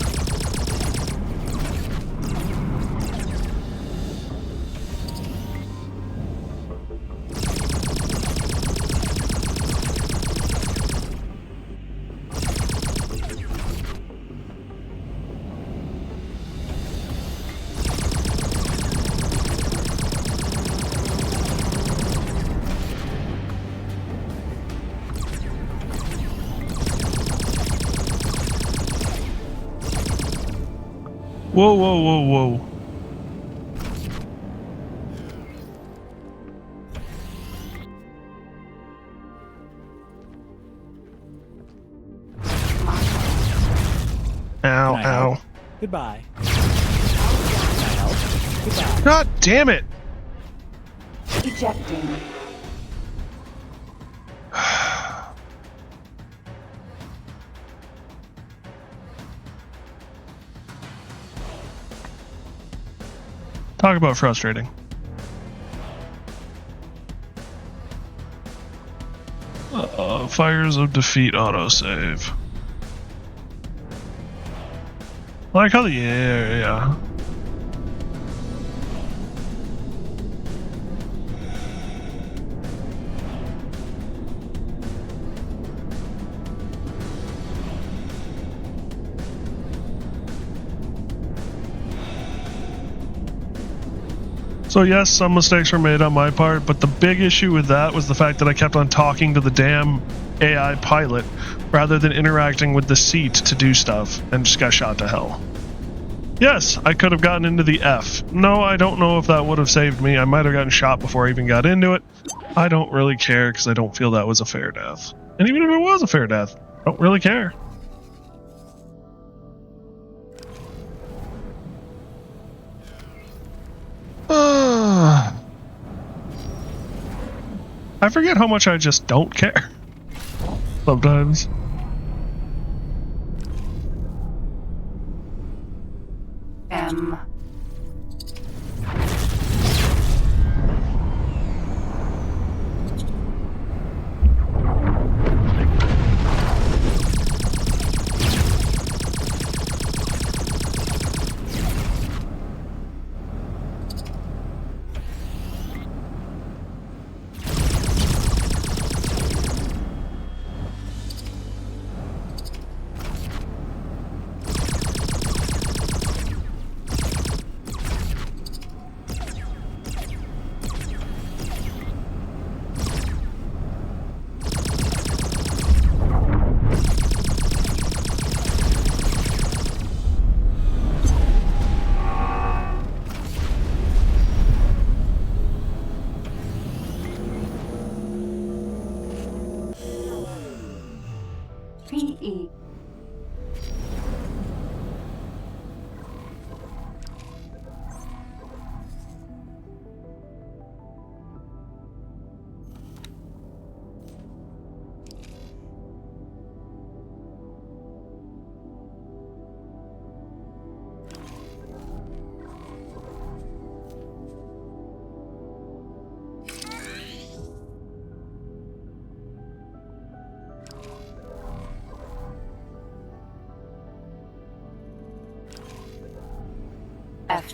Whoa, whoa, whoa, whoa. Ow, ow. Goodbye. Can I help? Goodbye. God damn it! Ejecting. Talk about frustrating. Fires of Defeat autosave. I like how the yeah. So yes, some mistakes were made on my part, but the big issue with that was the fact that I kept on talking to the damn AI pilot rather than interacting with the seat to do stuff, and just got shot to hell. Yes, I could have gotten into the F. No, I don't know if that would have saved me. I might have gotten shot before I even got into it. I don't really care because I don't feel that was a fair death. And even if it was a fair death, I don't really care. I forget how much I just don't care sometimes. M. PE. F.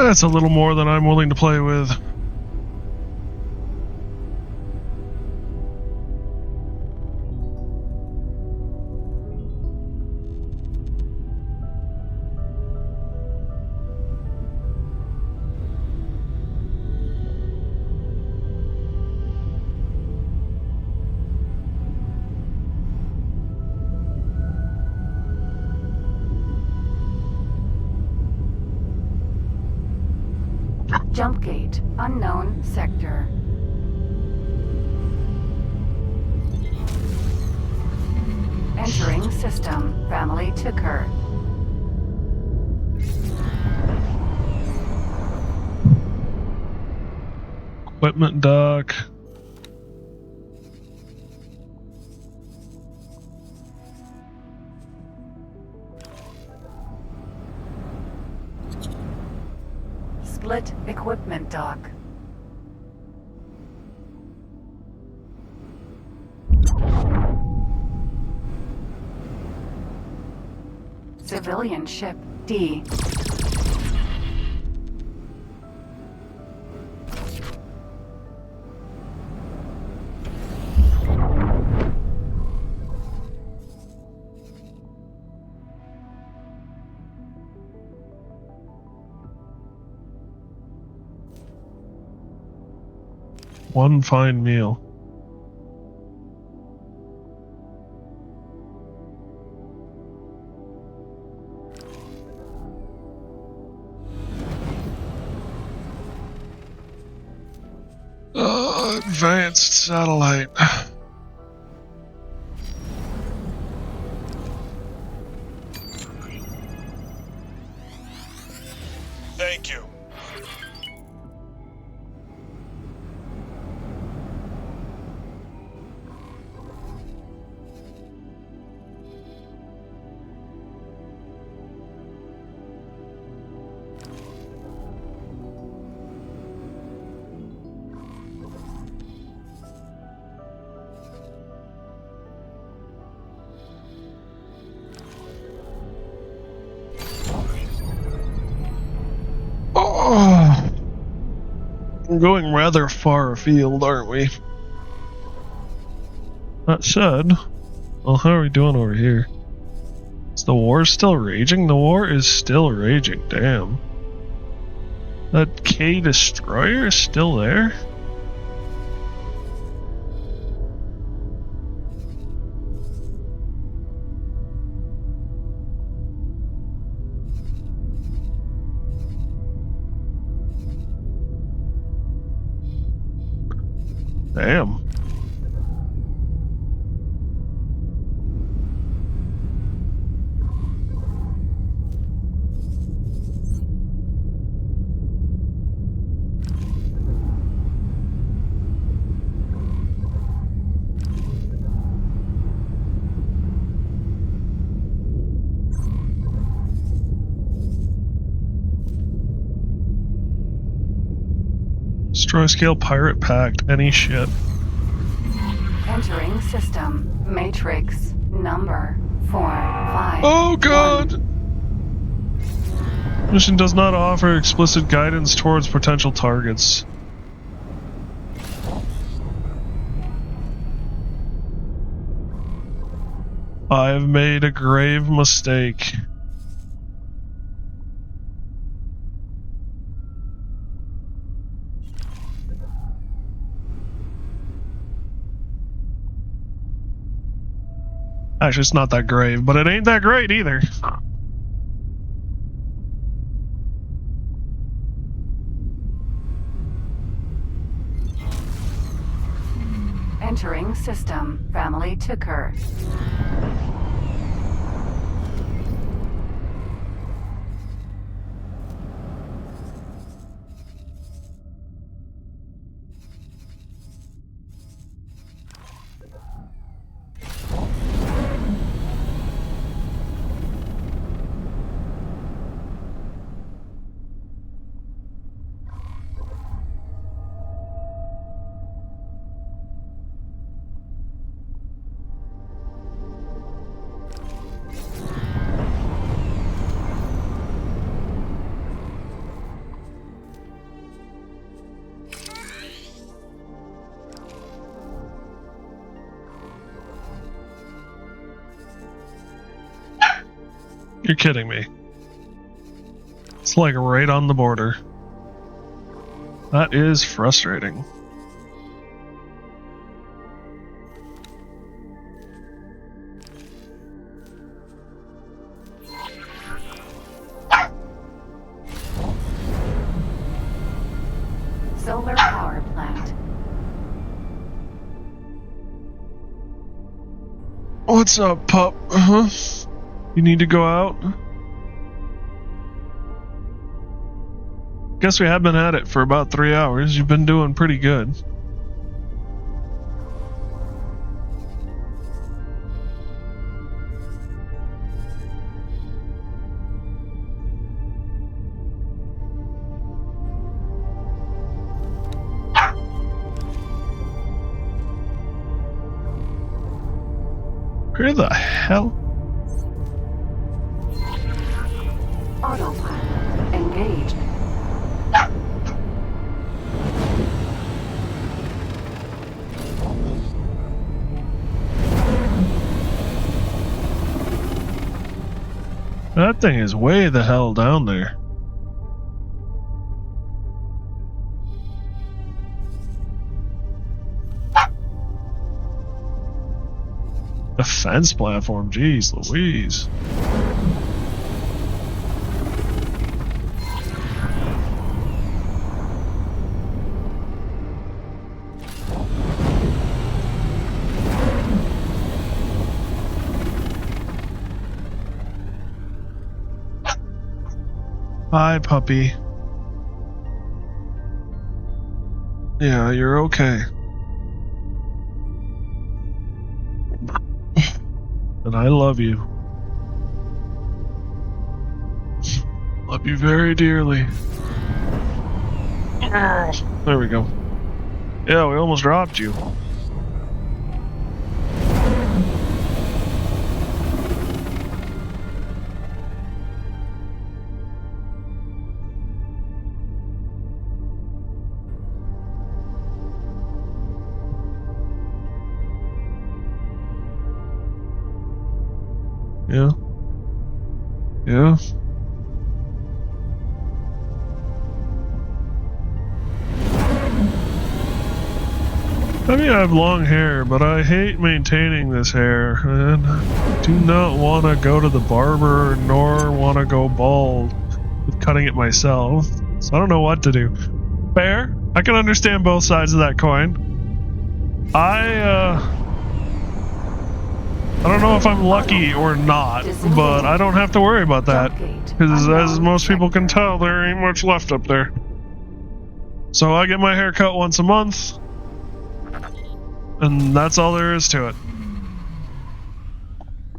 That's a little more than I'm willing to play with. Jump gate. Unknown sector. Entering system. Family took her. Equipment dock. Split equipment dock. Civilian ship D. One fine meal. Advanced satellite. Thank you. We're going rather far afield, aren't we? That said, well, how are we doing over here? Is the war still raging? The war is still raging, damn. That K destroyer is still there? Damn. Destroy scale pirate pact, any shit. Entering system. Matrix. Number 4-5. Oh god! 1. Mission does not offer explicit guidance towards potential targets. I've made a grave mistake. Actually, it's not that grave, but it ain't that great either. Entering system. Family took her. You're kidding me. It's like right on the border. That is frustrating. What's up, pup? Huh? You need to go out? Guess we have been at it for about 3 hours. You've been doing pretty good. Where the hell? Autopilot engaged. That thing is way the hell down there. Defense platform, jeez Louise. Hi, puppy. Yeah, you're okay. And I love you. Love you very dearly. There we go. Yeah, we almost dropped you. Yeah. Yeah. I mean, I have long hair, but I hate maintaining this hair, and I do not want to go to the barber, nor want to go bald with cutting it myself. So I don't know what to do. Fair. I can understand both sides of that coin. I don't know if I'm lucky or not, but I don't have to worry about that. Because as most people can tell, there ain't much left up there. So I get my hair cut once a month. And that's all there is to it.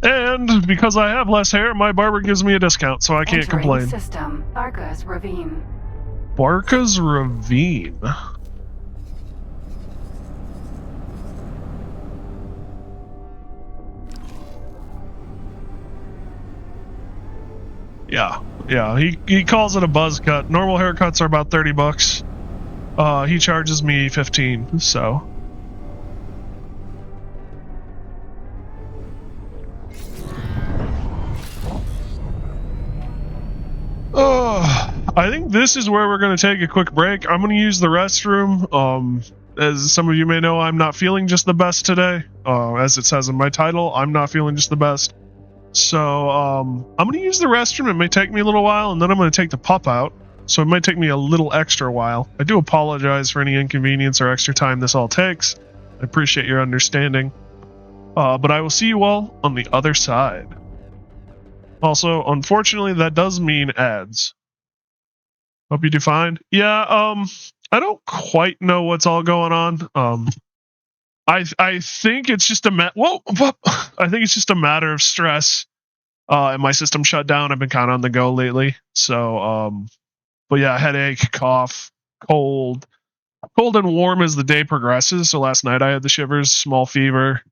And because I have less hair, my barber gives me a discount, so I can't complain. System, Barca's Ravine. Barca's Ravine? Yeah, he calls it a buzz cut. Normal haircuts are about $30. He charges me 15, so. I think this is where we're going to take a quick break. I'm going to use the restroom. As some of you may know, I'm not feeling just the best today. As it says in my title, I'm not feeling just the best. So I'm going to use the restroom. It may take me a little while, and then I'm going to take the pup out. So it might take me a little extra while. I do apologize for any inconvenience or extra time this all takes. I appreciate your understanding. But I will see you all on the other side. Also, unfortunately, that does mean ads. Hope you do fine. Yeah, I don't quite know what's all going on. I think it's just a I think it's just a matter of stress. And my system shut down. I've been kind of on the go lately. So, but yeah, headache, cough, cold and warm as the day progresses. So last night I had the shivers, small fever.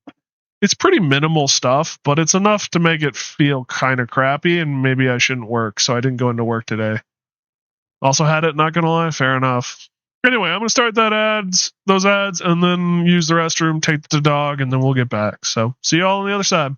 It's pretty minimal stuff, but it's enough to make it feel kind of crappy, and maybe I shouldn't work. So I didn't go into work today. Also had it, not gonna lie, fair enough. Anyway, I'm gonna start those ads, and then use the restroom, take the dog, and then we'll get back. So see you all on the other side.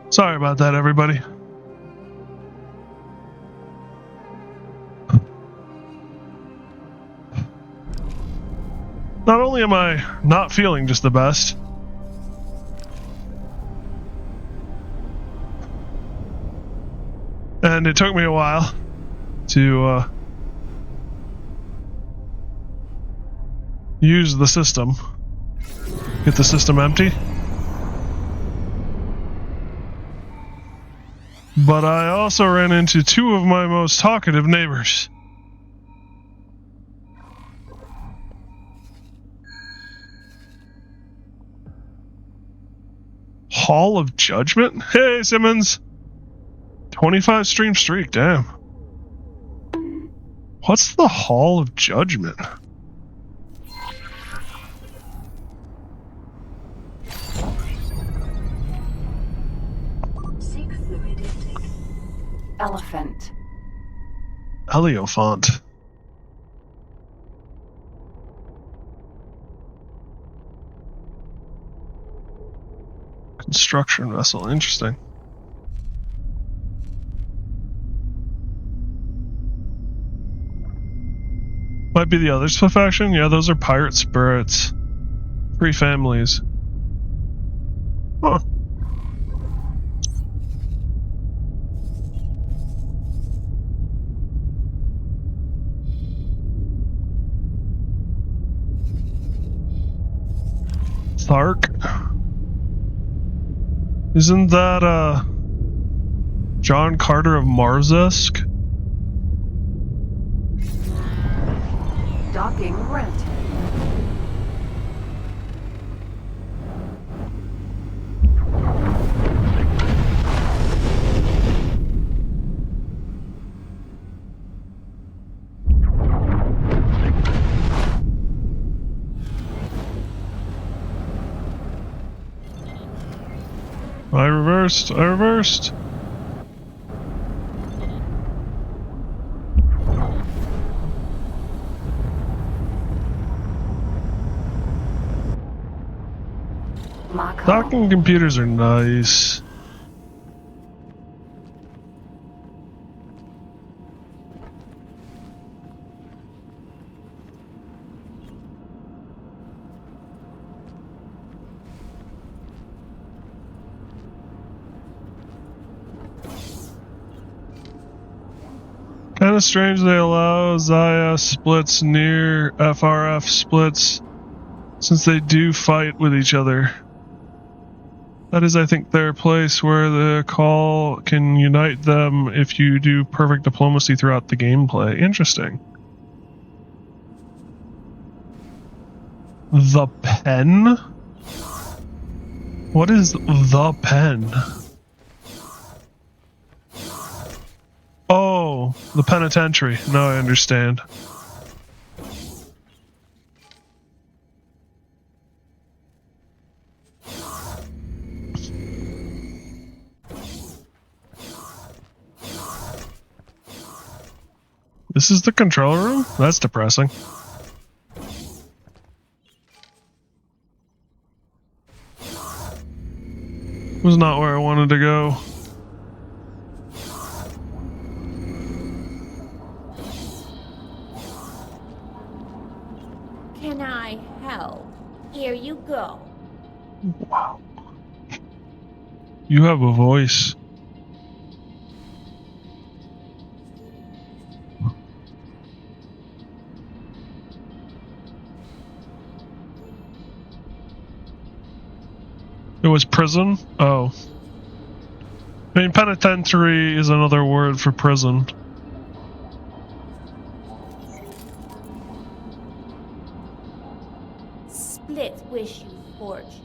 Sorry about that, everybody. Not only am I not feeling just the best, and it took me a while to use the system, get the system empty, but I also ran into two of my most talkative neighbors. Hall of Judgment? Hey, Simmons! 25 stream streak, damn. What's the Hall of Judgment? Elephant. Elephant. Construction vessel, interesting. Might be the other faction? Yeah, those are pirate spirits. 3 families. Huh. Thark? Isn't that, John Carter of Marzesk? Docking granted. I reversed. Docking computers are nice. Kind of strange they allow Zaya splits near FRF splits, since they do fight with each other. That is, I think, their place where the call can unite them if you do perfect diplomacy throughout the gameplay. Interesting. The Pen? What is the Pen? Oh, the penitentiary. Now I understand. This is the control room? That's depressing. Was not where I wanted to go. Can I help? Here you go. Wow. You have a voice. It was prison? Oh. I mean, penitentiary is another word for prison. Split wish you fortune.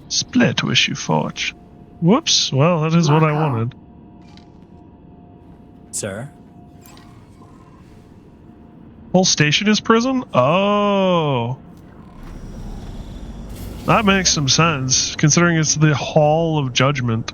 Split wish you fortune. Whoops. Well, that is what I wanted. Sir? Whole station is prison? Oh. That makes some sense, considering it's the Hall of Judgment.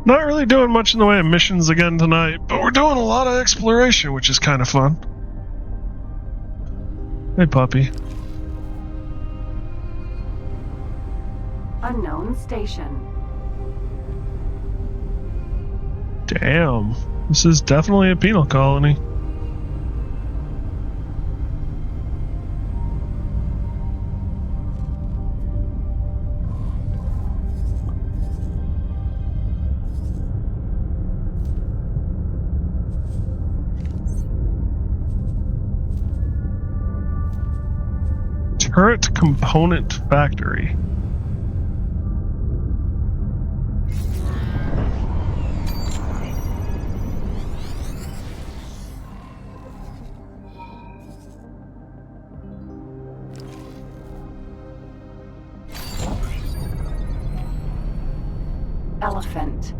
Not really doing much in the way of missions again tonight, but we're doing a lot of exploration, which is kind of fun. Hey, puppy. Unknown station. Damn. This is definitely a penal colony. Turret Component Factory. Elephant.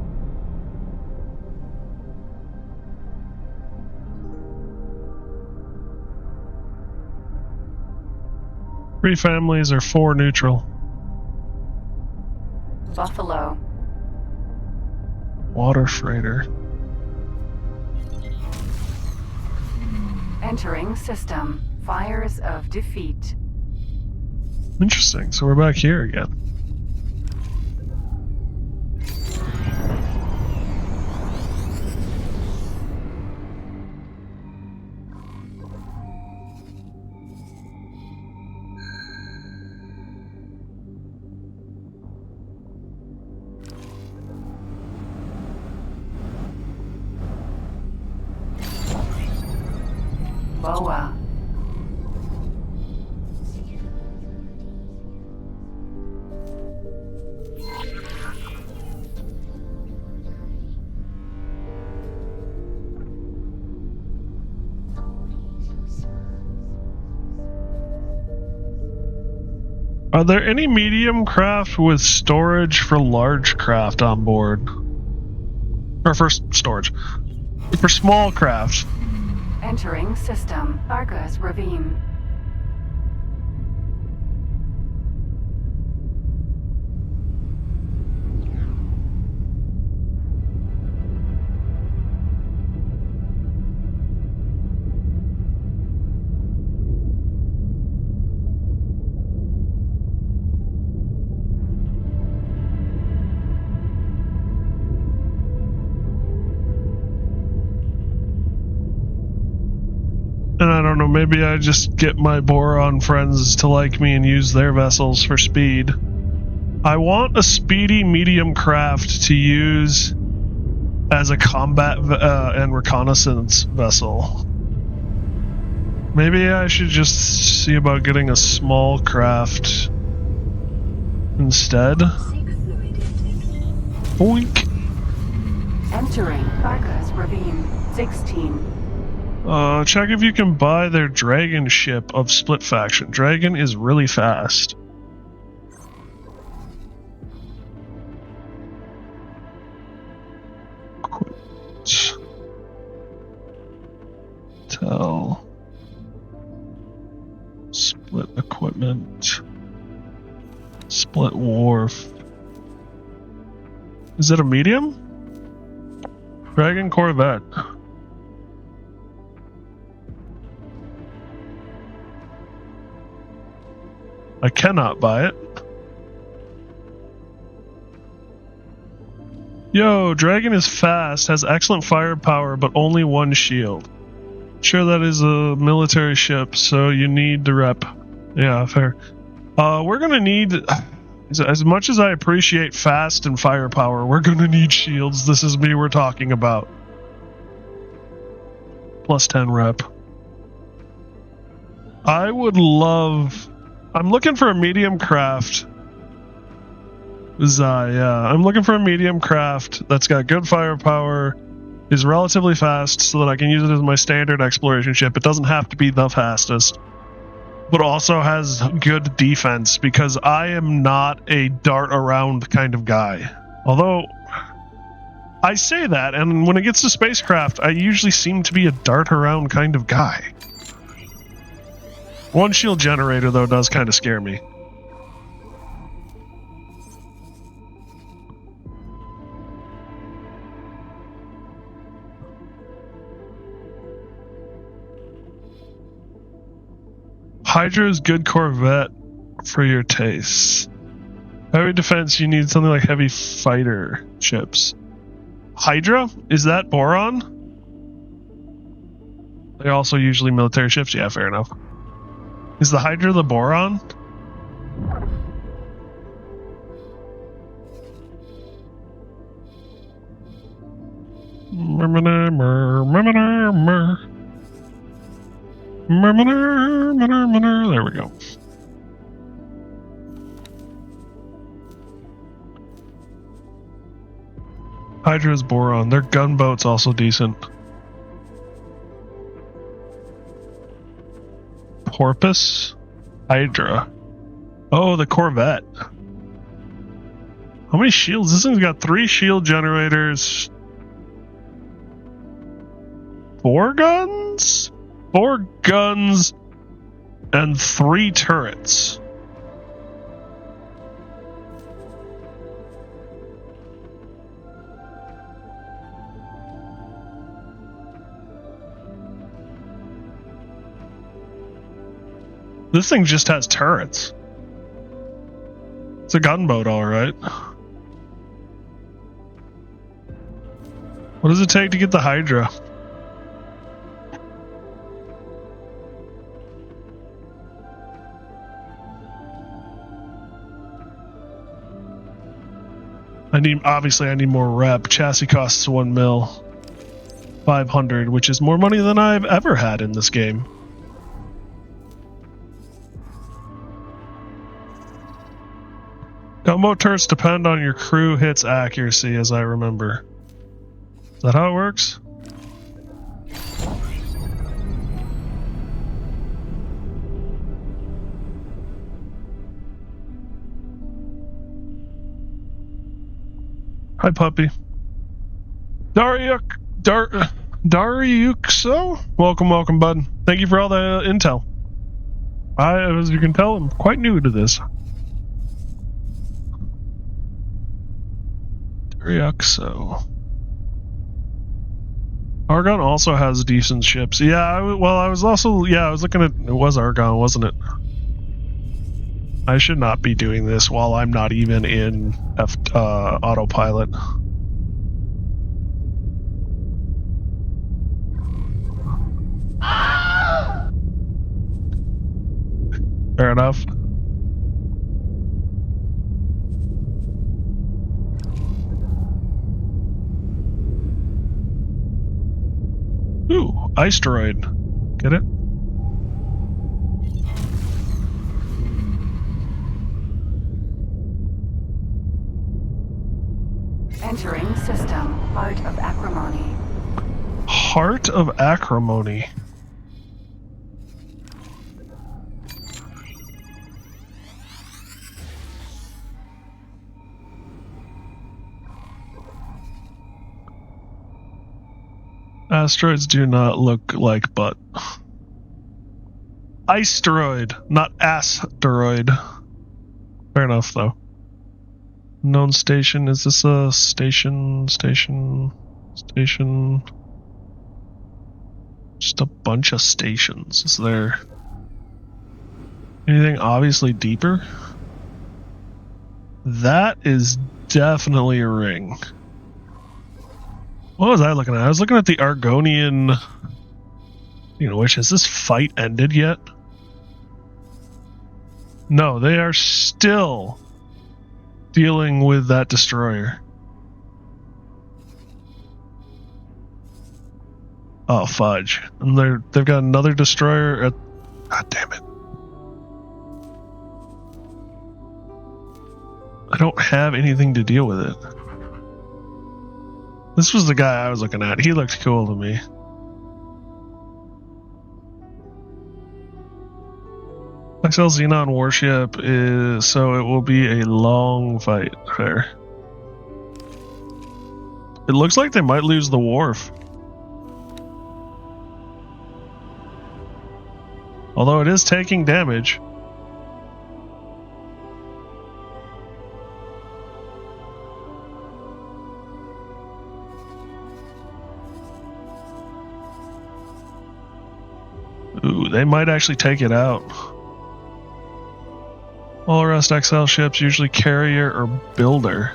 Three families or 4 neutral. Buffalo. Water freighter. Entering system. Fires of defeat. Interesting. So we're back here again. Boa. Are there any medium craft with storage for large craft on board? Or for storage. For small craft. Entering system. Vargas Ravine. And I don't know, maybe I just get my Boron friends to like me and use their vessels for speed. I want a speedy medium craft to use as a combat and reconnaissance vessel. Maybe I should just see about getting a small craft instead. Boink. Entering Vargas Ravine. 16. Check if you can buy their dragon ship of Split Faction. Dragon is really fast. Quit. Tell. Split equipment. Split wharf. Is it a medium? Dragon Corvette. I cannot buy it. Yo, Dragon is fast, has excellent firepower, but only 1 shield. Sure, that is a military ship, so you need the rep. Yeah, fair. We're gonna need, as much as I appreciate fast and firepower, we're gonna need shields. This is me we're talking about. Plus 10 rep. I would love... I'm looking for a medium craft. Yeah. I'm looking for a medium craft that's got good firepower, is relatively fast, so that I can use it as my standard exploration ship. It doesn't have to be the fastest, but also has good defense, because I am not a dart around kind of guy. Although, I say that, and when it gets to spacecraft, I usually seem to be a dart around kind of guy. 1 shield generator, though, does kind of scare me. Hydra's good Corvette for your tastes. Heavy defense, you need something like heavy fighter ships. Hydra? Is that Boron? They're also usually military ships. Yeah, fair enough. Is the Hydra the Boron? There we go. Hydra's Boron. Their gunboat's also decent. Porpoise? Hydra. Oh, the Corvette. How many shields? This thing's got 3 shield generators. 4 guns? 4 guns and 3 turrets. This thing just has turrets. It's a gunboat, alright. What does it take to get the Hydra? I need more rep. Chassis costs 1 mil. 500, which is more money than I've ever had in this game. Gunboat turrets depend on your crew hits accuracy, as I remember. Is that how it works? Hi, puppy. Dariukso? Welcome, bud. Thank you for all the intel. As you can tell, I'm quite new to this. Dariukso. Argon also has decent ships. Yeah, I was looking at... It was Argon, wasn't it? I should not be doing this while I'm not even in autopilot. Fair enough. Ooh, Iceroid. Get it? Entering system. Heart of Acrimony. Heart of Acrimony. Asteroids do not look like butt. Iceroid, not asteroid. Fair enough, though. Known station. Is this a station? Station. Just a bunch of stations. Is there anything obviously deeper? That is definitely a ring. What was I looking at? I was looking at the Argonian... which, has this fight ended yet? No, they are still dealing with that destroyer. Oh, fudge. And they've got another destroyer at... God damn it. I don't have anything to deal with it. This was the guy I was looking at. He looked cool to me. XL Xenon warship is... So it will be a long fight. Fair. It looks like they might lose the wharf. Although it is taking damage. Ooh, they might actually take it out. All rest XL ships, usually carrier or builder.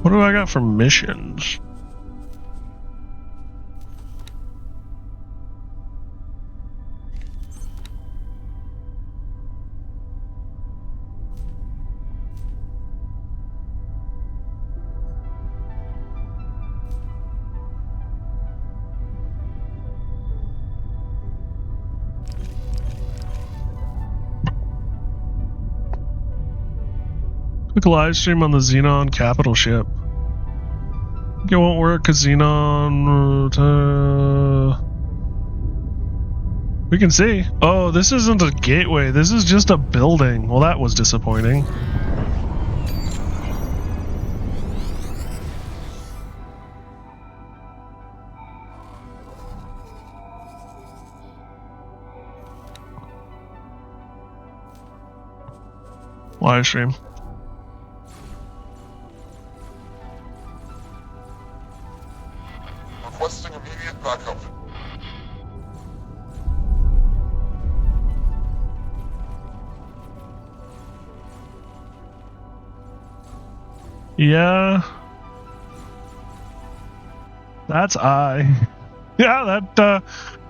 What do I got for missions? Quick live stream on the Xenon capital ship. It won't work because Xenon. We can see. Oh, this isn't a gateway. This is just a building. Well, that was disappointing. Live stream. Requesting immediate backup. Yeah. That's I. Yeah,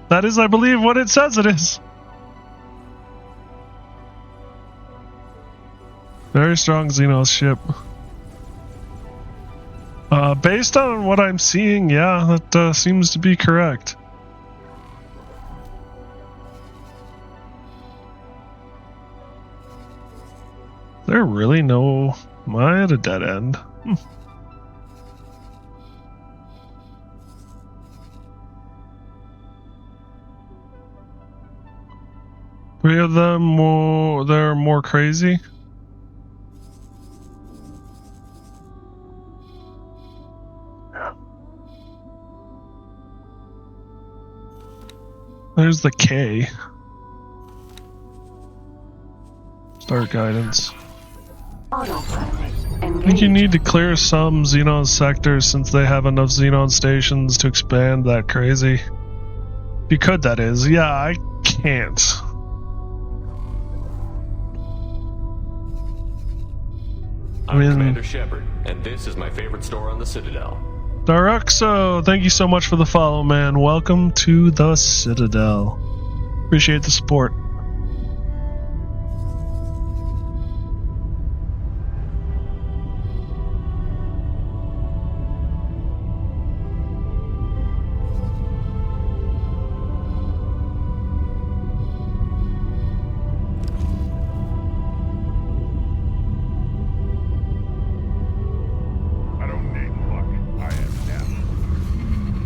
that is, I believe, what it says it is. Very strong Xenos ship. Based on what I'm seeing, yeah, that seems to be correct. There really no... Am I at a dead end? Three of them they're more crazy. There's the K. Start guidance. I think you need to clear some Xenon sectors since they have enough Xenon stations to expand that crazy. If you could, that is. Yeah, I can't. I'm Commander Shepard, and this is my favorite store on the Citadel. Daruxo, thank you so much for the follow, man. Welcome to the Citadel. Appreciate the support.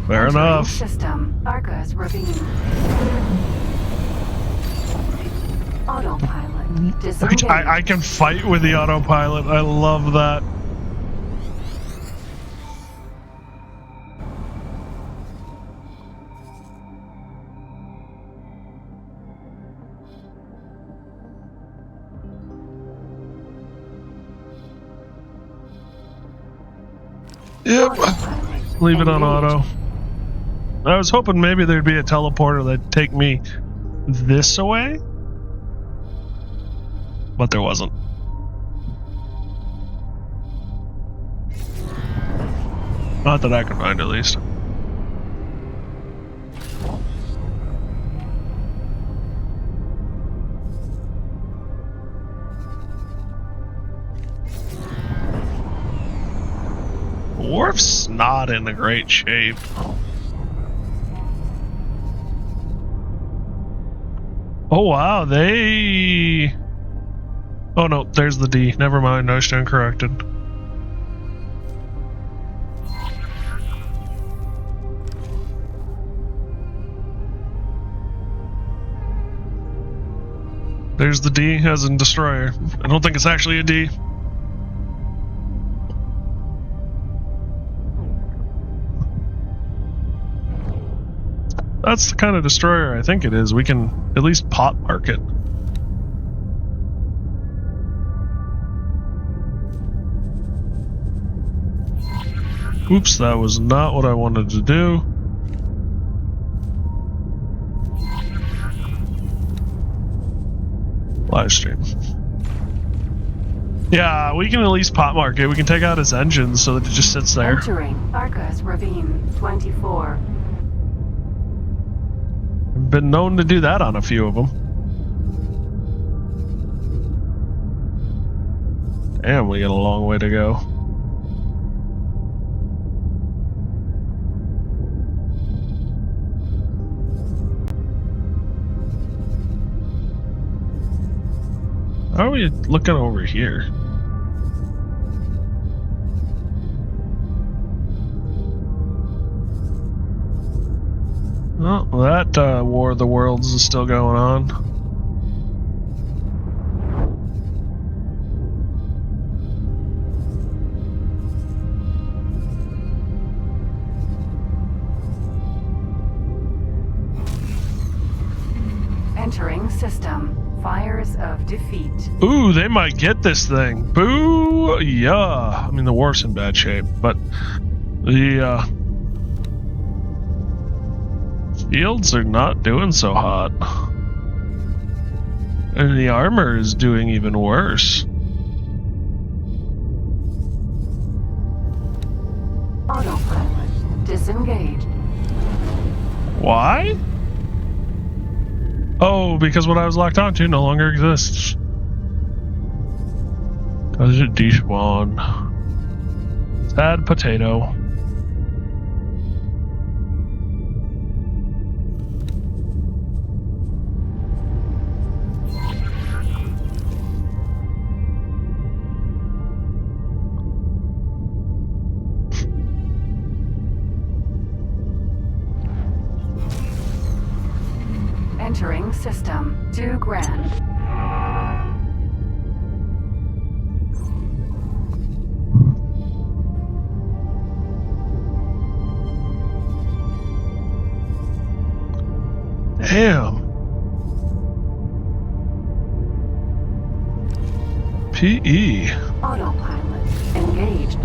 Fair enough. System markers revealed. Autopilot disengaged. I can fight with the autopilot. I love that. Yep. Leave it on auto. I was hoping maybe there'd be a teleporter that'd take me this away, but there wasn't. Not that I can find, at least. Worf's not in a great shape. Oh wow, they... Oh no, there's the D. Never mind, I stand corrected. There's the D as in destroyer. I don't think it's actually a D. That's the kind of destroyer I think it is. We can at least pot mark it. Oops, that was not what I wanted to do. Live stream. Yeah, we can at least pot mark it. We can take out his engine so that it just sits there. Entering Arcus Ravine 24. I've been known to do that on a few of them. Damn, we got a long way to go. How are we looking over here? Oh, that War of the Worlds is still going on. Entering system. Fires of defeat. Ooh, they might get this thing. Boo! Yeah. I mean, the wharf's in bad shape, but the fields are not doing so hot. And the armor is doing even worse. Autopilot. Disengaged. Why? Oh, because what I was locked onto no longer exists. Does it despawn? Sad potato. Entering system. 2 grand. Damn. PE. Autopilot engaged.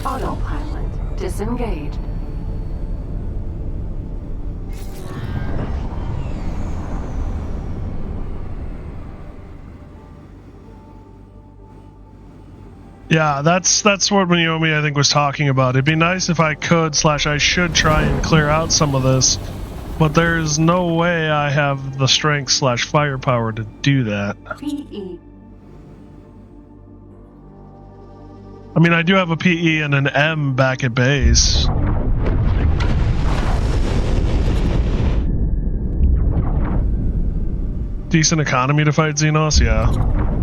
Autopilot disengaged. Yeah, that's what Miyomi I think was talking about. It'd be nice if I could / I should try and clear out some of this, but there's no way I have the strength / firepower to do that. PE. I mean, I do have a PE and an M back at base. Decent economy to fight Xenos, yeah.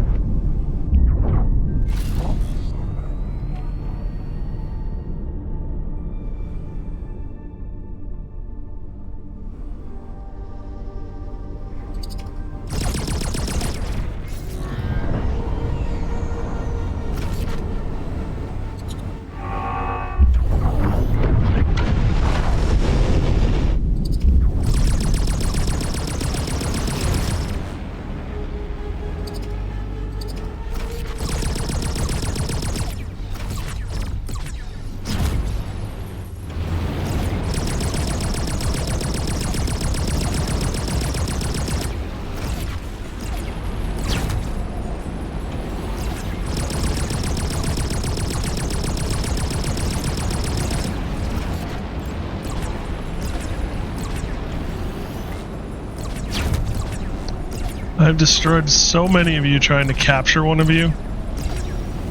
I've destroyed so many of you trying to capture one of you.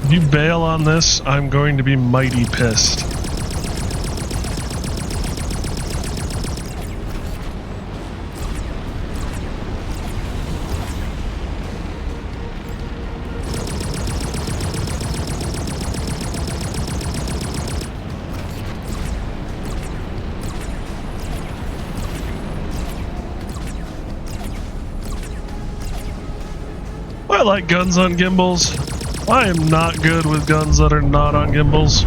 If you bail on this, I'm going to be mighty pissed. I like guns on gimbals. I am not good with guns that are not on gimbals.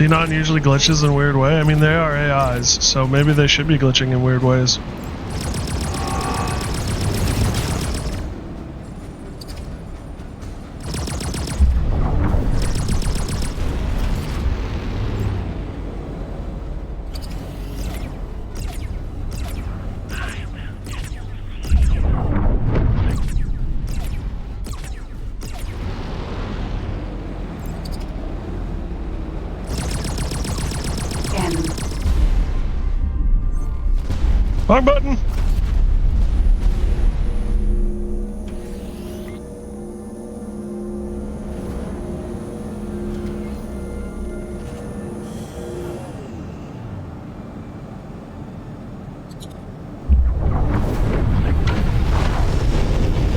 Xenon usually glitches in a weird way. I mean, they are AIs, so maybe they should be glitching in weird ways. Wrong button.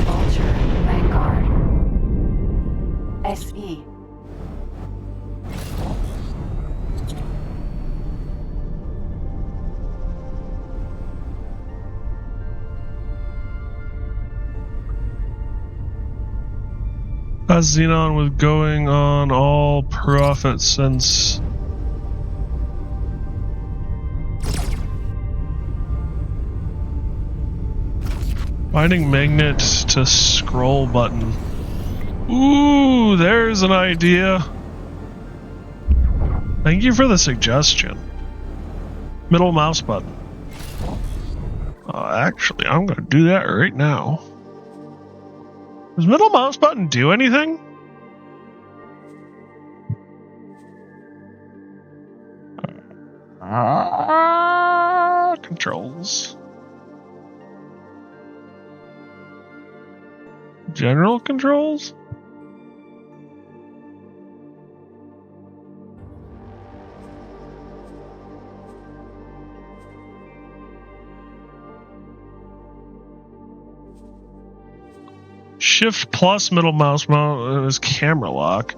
Vulture, Vanguard. SE. As Xenon was going on all profit since finding magnet to scroll button. Ooh, there's an idea. Thank you for the suggestion. Middle mouse button. Actually, I'm gonna do that right now. Does middle mouse button do anything? Controls. General controls? Shift plus middle mouse is camera lock.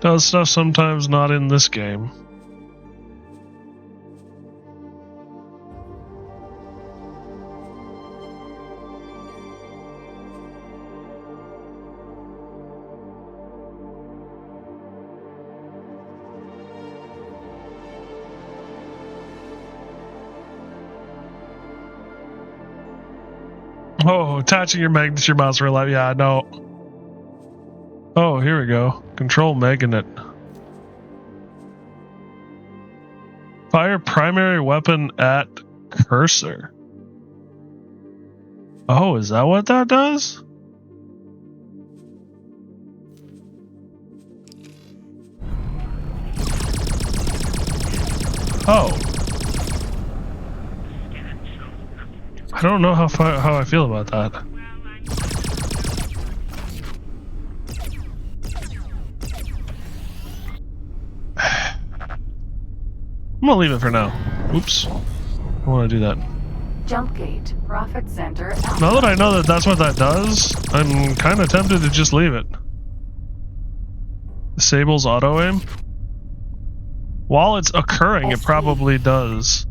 Does stuff sometimes not in this game. Oh, attaching your magnet to your mouse for life. Yeah, I know. Oh, here we go. Control magnet. Fire primary weapon at cursor. Oh, is that what that does? Oh. I don't know how I feel about that. I'm gonna leave it for now. Oops. I want to do that. Jump gate, profit center. Now that I know that that's what that does, I'm kind of tempted to just leave it. Disables auto aim. While it's occurring, it probably does.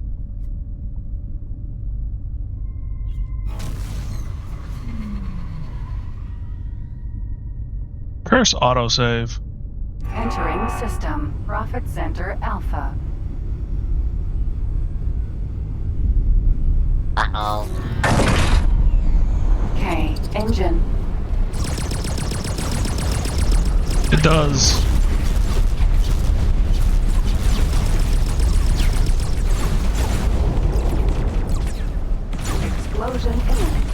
Curse autosave. Entering system, profit center alpha. Uh-oh. K, engine. It does. Explosion imminent.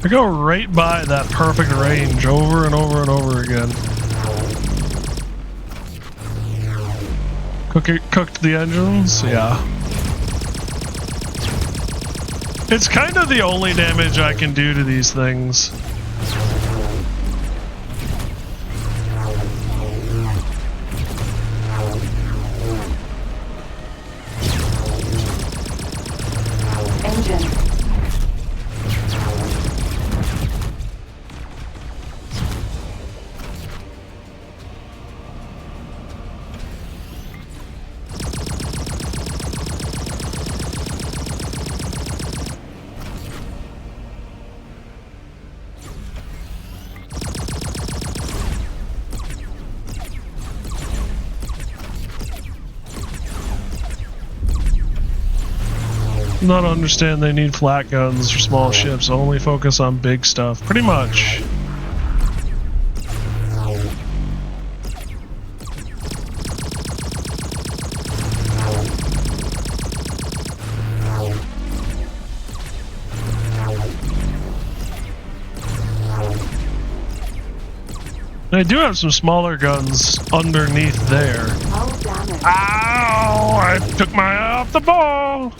I go right by that perfect range over and over and over again. Cooked the engines? Yeah. It's kind of the only damage I can do to these things. Engine. Not understand they need flat guns for small ships, only focus on big stuff. Pretty much. They do have some smaller guns underneath there. Oh, damn it. Ow! I took my eye off the ball!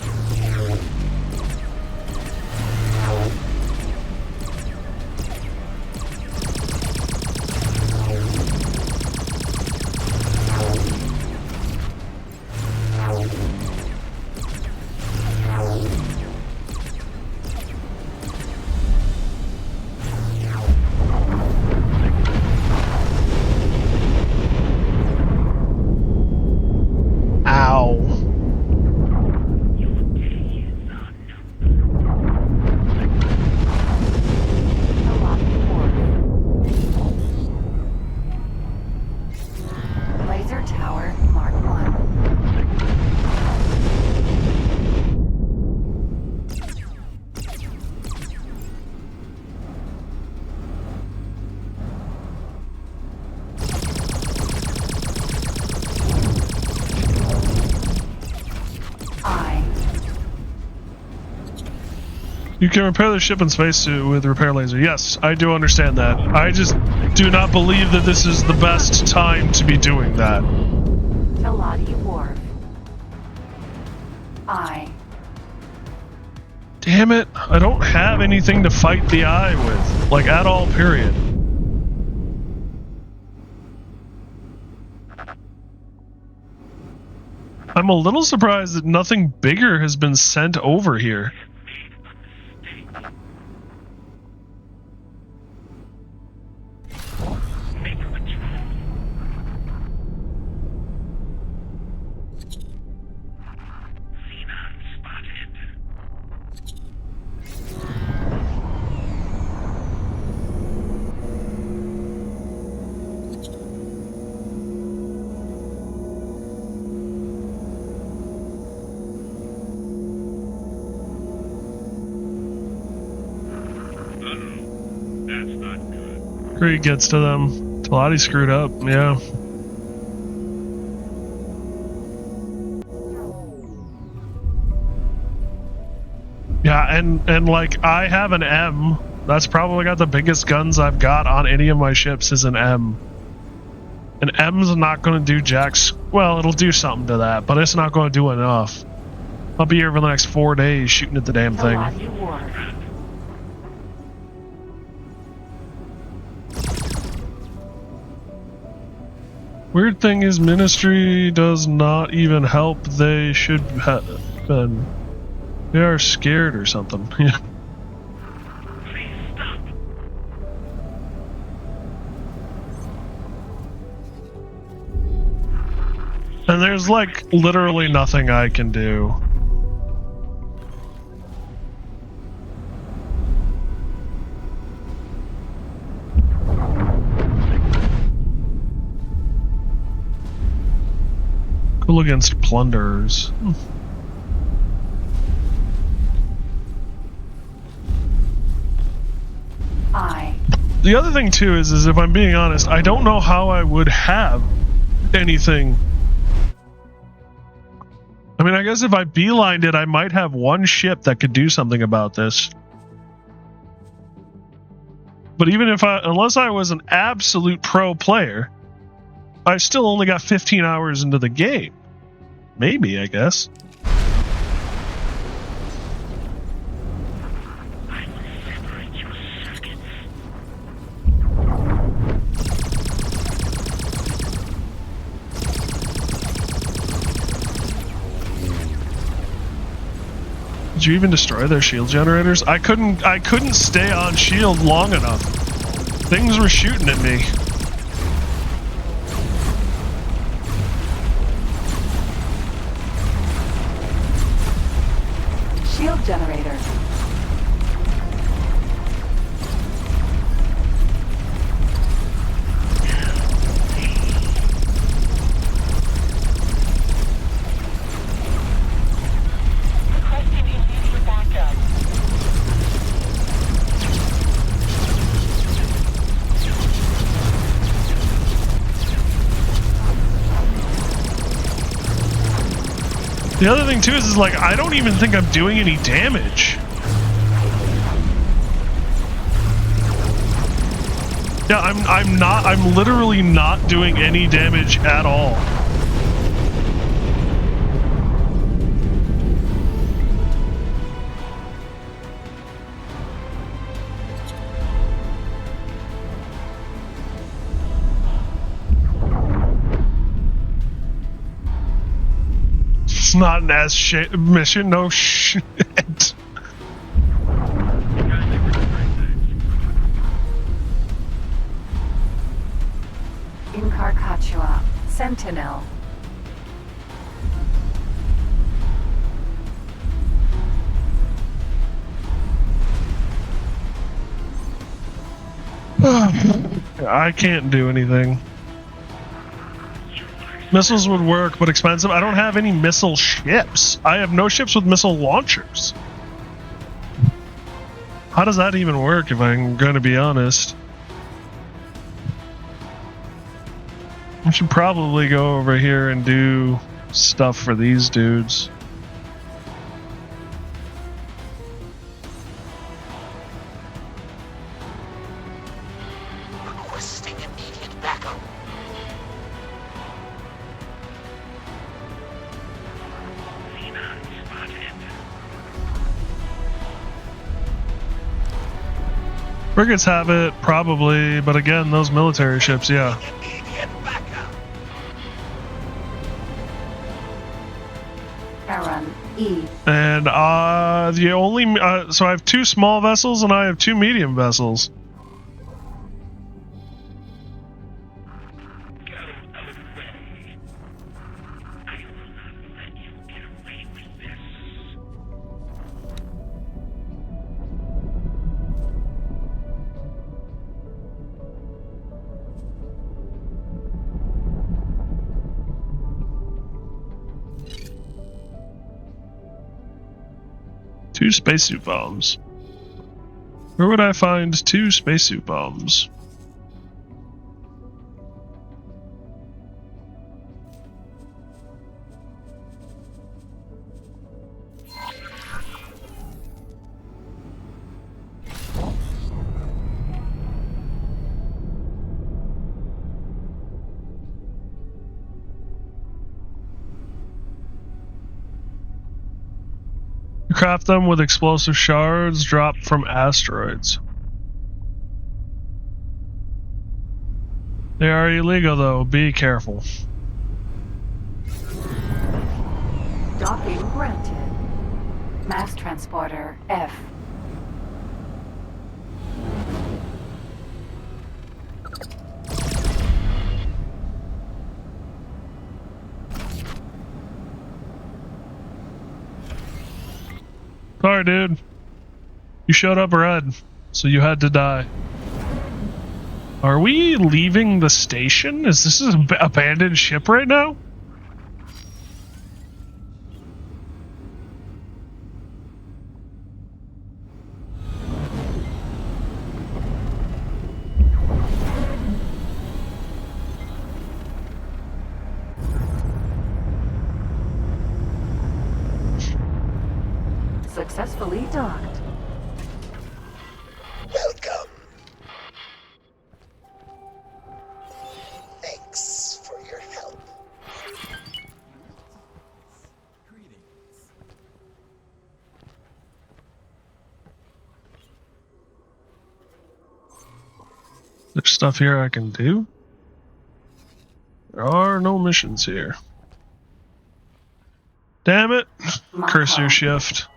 Laser Tower Mark 1. You can repair the ship and spacesuit with repair laser. Yes, I do understand that. I just do not believe that this is the best time to be doing that. Teladi Wharf. I. Damn it, I don't have anything to fight the eye with. Like, at all, period. I'm a little surprised that nothing bigger has been sent over here. Krieg gets to them. Teladi screwed up, yeah. Yeah, and like, I have an M. That's probably got the biggest guns I've got on any of my ships is an M. An M's not going to do jacks. Well, it'll do something to that, but it's not going to do enough. I'll be here for the next 4 days shooting at the damn thing. Weird thing is, Ministry does not even help. They should have been. They are scared or something. Yeah. And there's like literally nothing I can do. Cool against plunderers. The other thing too is if I'm being honest, I don't know how I would have anything. I mean, I guess if I beelined it, I might have one ship that could do something about this. But even if unless I was an absolute pro player, I still only got 15 hours into the game. Maybe, I guess. Did you even destroy their shield generators? I couldn't stay on shield long enough. Things were shooting at me. Shield generator. The other thing too is like I don't even think I'm doing any damage. Yeah, I'm literally not doing any damage at all. It's not an ass mission, no shit. In Carcachua, Sentinel. I can't do anything. Missiles would work, but expensive. I don't have any missile ships. I have no ships with missile launchers. How does that even work, if I'm going to be honest? I should probably go over here and do stuff for these dudes. Requesting immediate backup. Frigates have it, probably, but again, those military ships, yeah. Aaron E. And the only so I have 2 small vessels and I have 2 medium vessels. Two spacesuit bombs. Where would I find 2 spacesuit bombs? Craft them with explosive shards dropped from asteroids. They are illegal though, be careful. Docking granted. Mass transporter F. Sorry, dude. You showed up red, so you had to die. Are we leaving the station? Is this an abandoned ship right now? Successfully docked. Welcome. There's stuff here I can do. There are no missions here. Damn it! Curse your shift.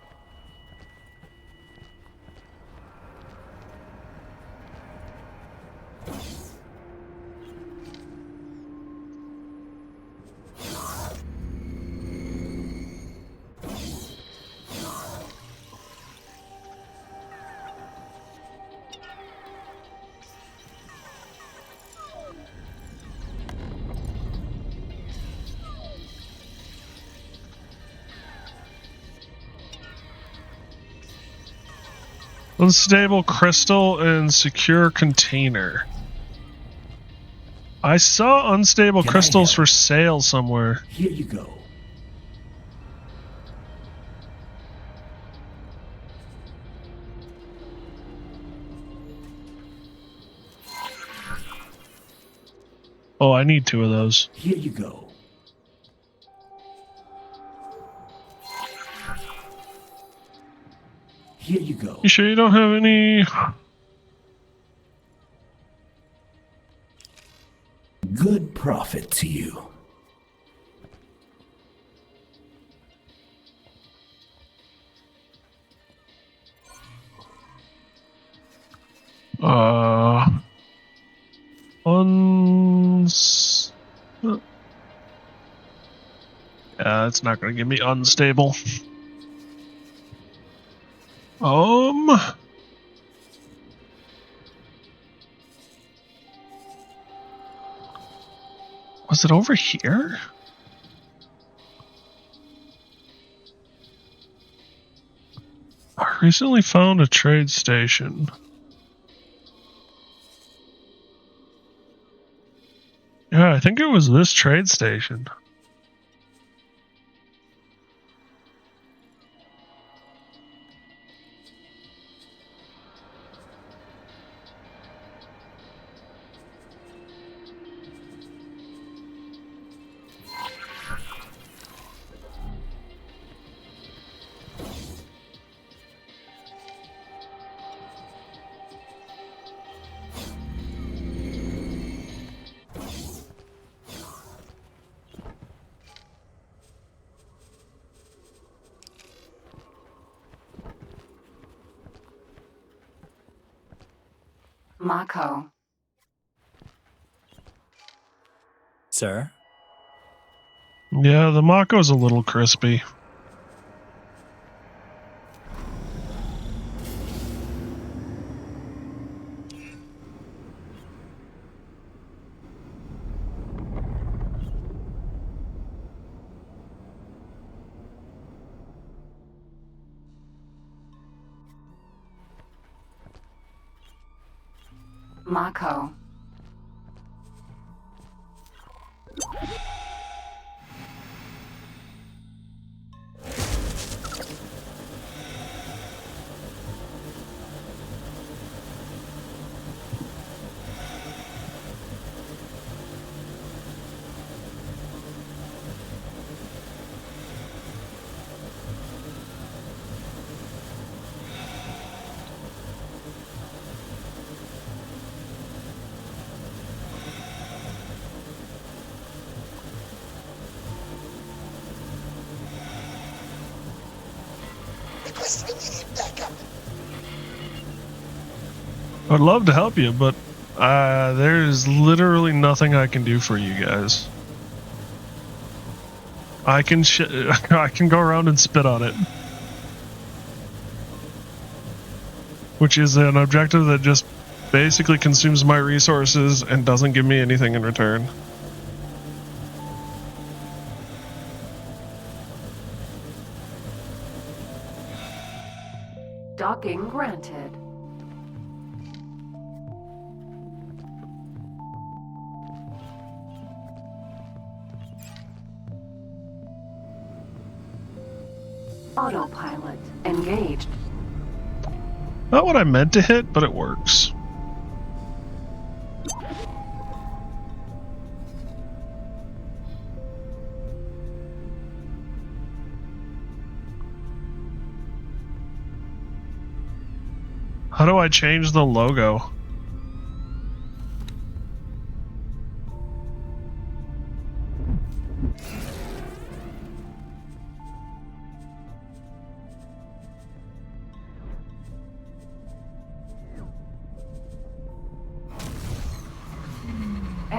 Unstable crystal and secure container. I saw unstable crystals for sale somewhere. Here you go. Oh, I need 2 of those. Here you go. Here you go. You sure you don't have any? Good profit to you. Yeah, it's not going to give me unstable. Was it over here? I recently found a trade station. Yeah, I think it was this trade station. Mako. Sir? Yeah, the Mako's a little crispy. Mako. I'd love to help you, but there's literally nothing I can do for you guys. I can I can go around and spit on it, which is an objective that just basically consumes my resources and doesn't give me anything in return. Docking granted. Autopilot engaged. Not what I meant to hit, but it works. How do I change the logo?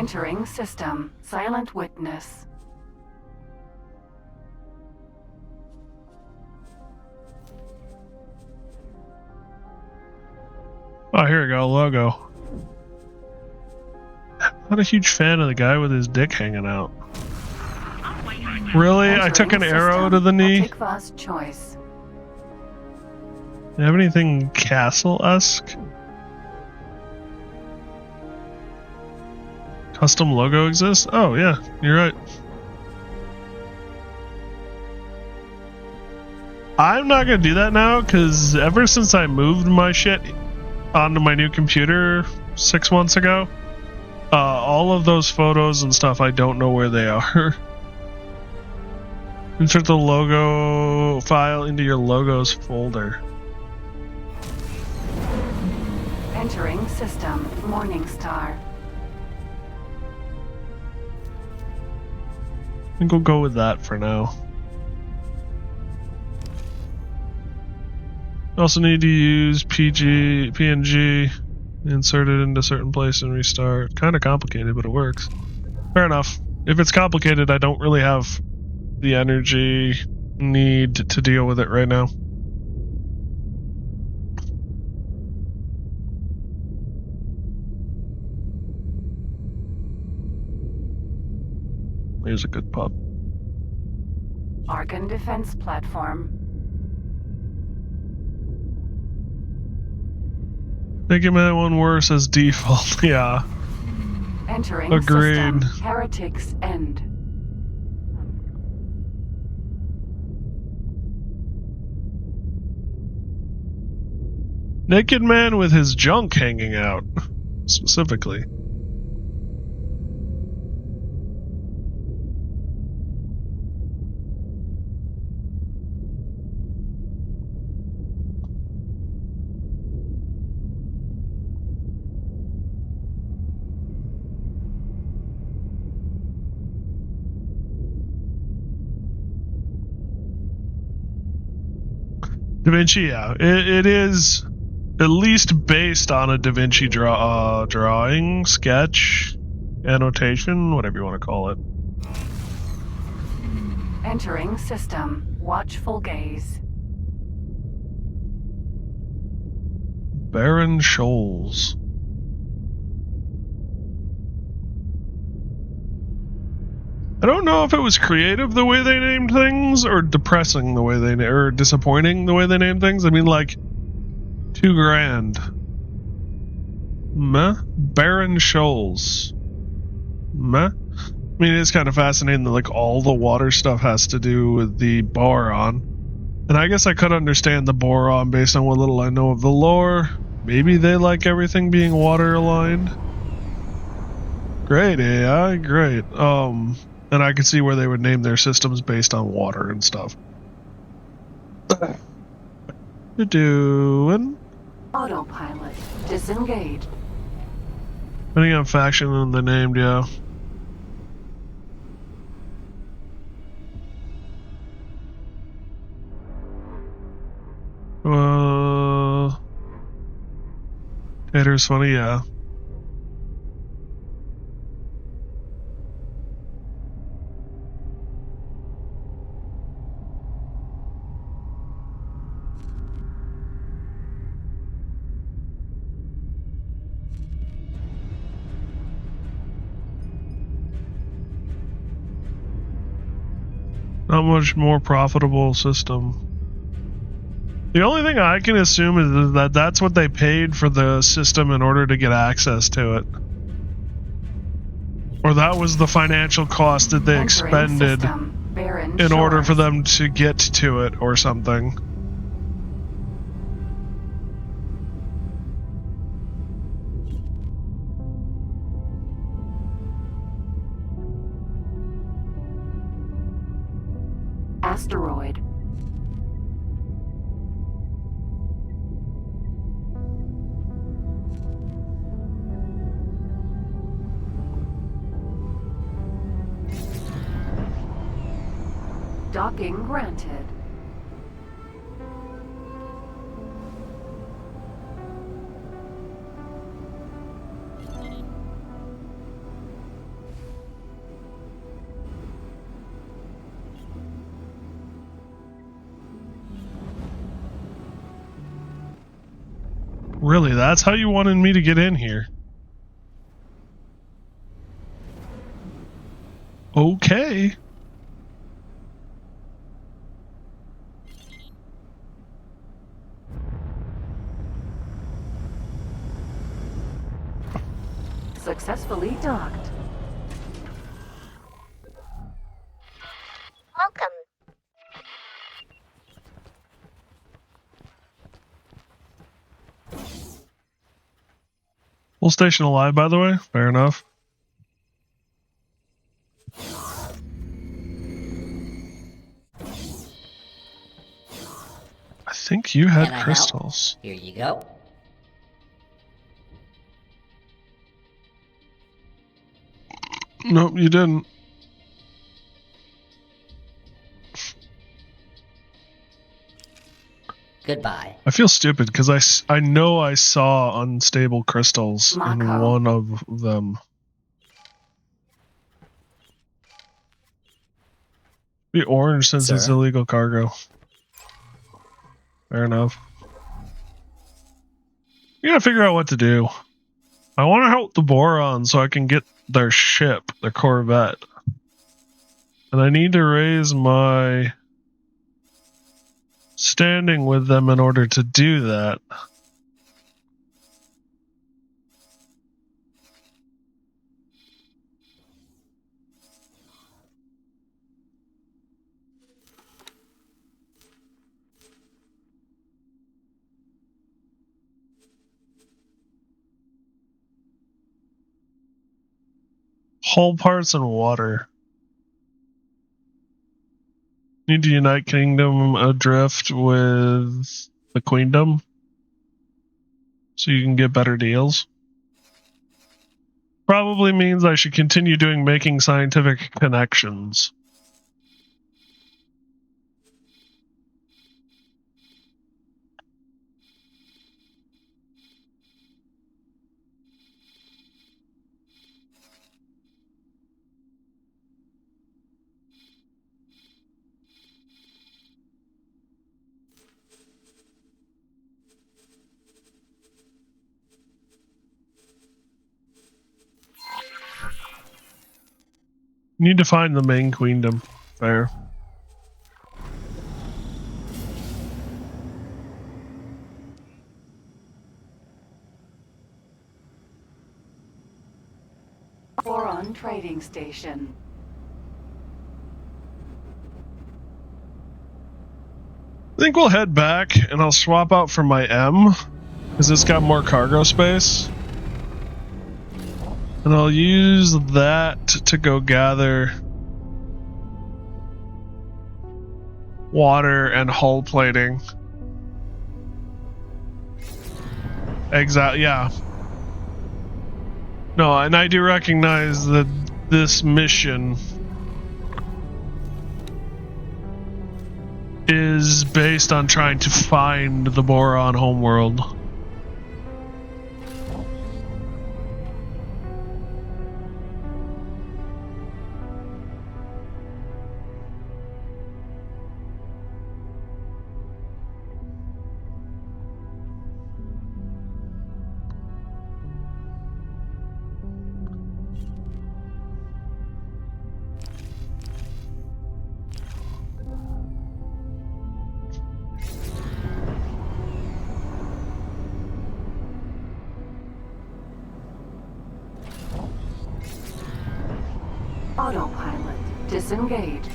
Entering system. Silent witness. Oh, here we go, logo. Not a huge fan of the guy with his dick hanging out. Really? I took an arrow to the knee? Choice. You have anything castle-esque? Custom logo exists? Oh, yeah, you're right. I'm not gonna do that now, because ever since I moved my shit onto my new computer 6 months ago, all of those photos and stuff, I don't know where they are. Insert the logo file into your logos folder. Entering system. Morningstar. I think we'll go with that for now. Also need to use PNG, insert it into a certain place and restart. Kind of complicated, but it works. Fair enough. If it's complicated, I don't really have the energy need to deal with it right now. Here's a good pub. Arkan defense platform. Making that one worse as default. Yeah. Entering agreed. System. Heretics end. Naked man with his junk hanging out, specifically. Da Vinci, yeah, it is at least based on a Da Vinci drawing, sketch, annotation, whatever you want to call it. Entering system. Watchful gaze. Barren Shoals. I don't know if it was creative the way they named things, or depressing the way they or disappointing the way they named things. I mean, like, $2,000. Meh. Barren Shoals. Meh. I mean, it's kind of fascinating that like all the water stuff has to do with the boron, and I guess I could understand the boron based on what little I know of the lore. Maybe they like everything being water aligned. Great AI, great. And I could see where they would name their systems based on water and stuff. You're doing? Autopilot. Disengaged. Depending on faction and the named, yeah. Tater's funny, yeah. Not much more profitable system. The only thing I can assume is that that's what they paid for the system in order to get access to it. Or that was the financial cost that they expended in order for them to get to it or something. Asteroid. Docking granted. Really, that's how you wanted me to get in here? Okay. Successfully docked. Welcome. Full station alive, by the way. Fair enough. I think you had crystals. Here you go. Nope, you didn't. Goodbye. I feel stupid because I know I saw unstable crystals in one of them. Be orange since it's illegal cargo. Fair enough. You gotta figure out what to do. I want to help the Boron so I can get their ship, their Corvette. And I need to raise my standing with them in order to do that. Hull parts and water. Need to unite Kingdom Adrift with the Queendom so you can get better deals. Probably means I should continue making scientific connections. Need to find the main Queendom. Fair. Boron trading station. I think we'll head back and I'll swap out for my M because it's got more cargo space. And I'll use that to go gather water and hull plating. Exactly, yeah. No, and I do recognize that this mission is based on trying to find the Boron homeworld. Autopilot disengaged.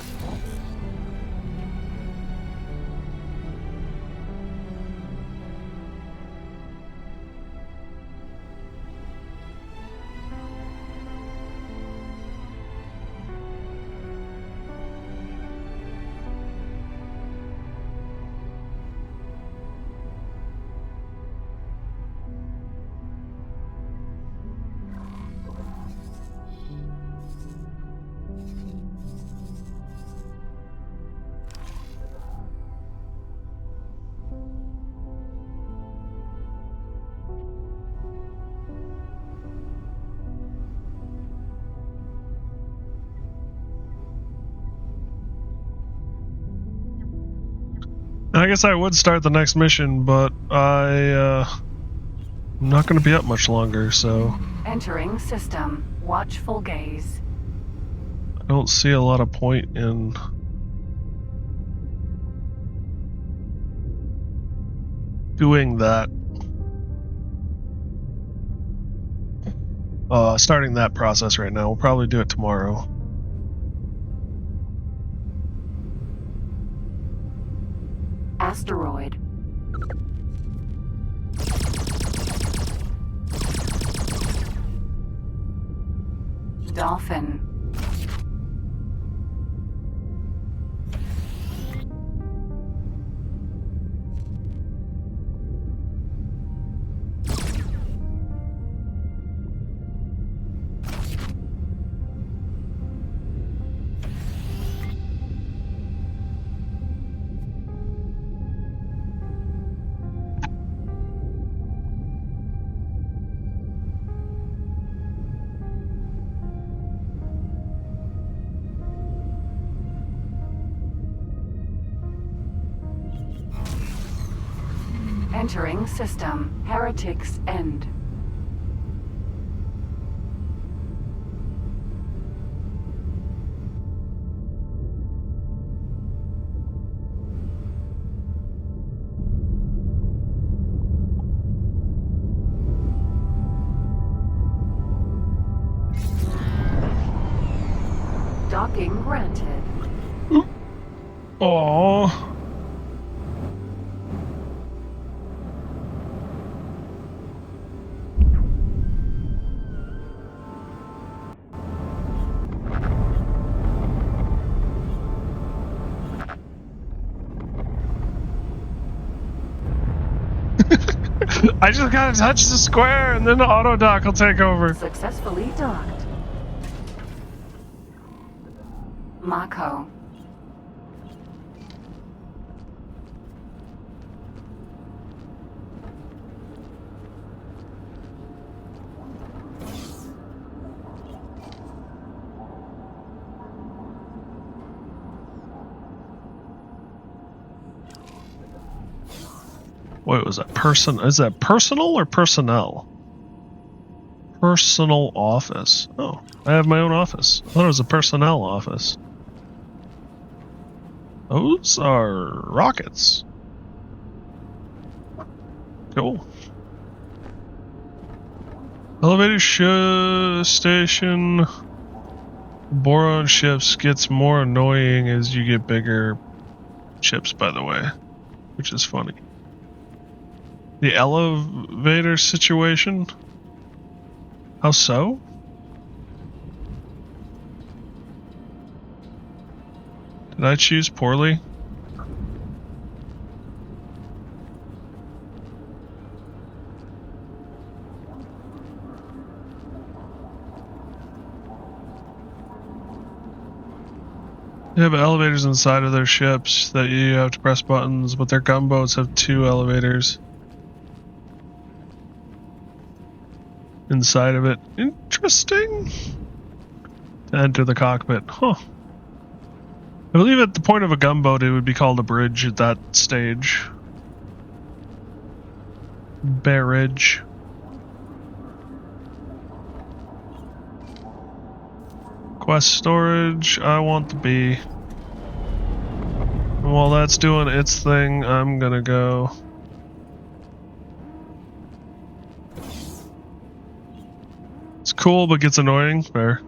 I guess I would start the next mission, but I I'm not going to be up much longer, so Entering system. Watchful gaze. I don't see a lot of point in doing that. Starting that process right now. We'll probably do it tomorrow. Asteroid. Dolphin. Entering system. Heretics End. Docking granted. Aww. I just gotta touch the square and then the auto dock will take over. Successfully docked. Mako. Wait, was that person? Is that personal or personnel? Personal office. Oh, I have my own office. I thought it was a personnel office. Those are rockets. Cool. Elevator station. Boron ships gets more annoying as you get bigger ships, by the way, which is funny. The elevator situation? How so? Did I choose poorly? They have elevators inside of their ships that you have to press buttons, but their gunboats have 2 elevators inside of it. Interesting. To enter the cockpit. Huh. I believe at the point of a gunboat it would be called a bridge at that stage. Barrage. Quest storage, I want the B. And while that's doing its thing, I'm gonna go. It's cool, but gets annoying. Fair.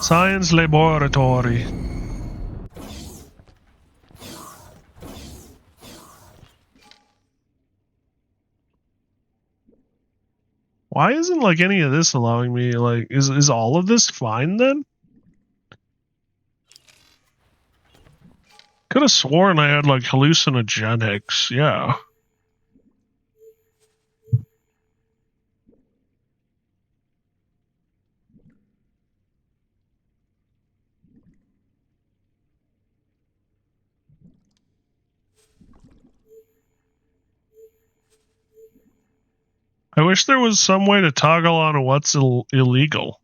Science laboratory. Why isn't like any of this allowing me? Like, is all of this fine then? Could have sworn I had like hallucinogenics. Yeah. I wish there was some way to toggle on what's illegal.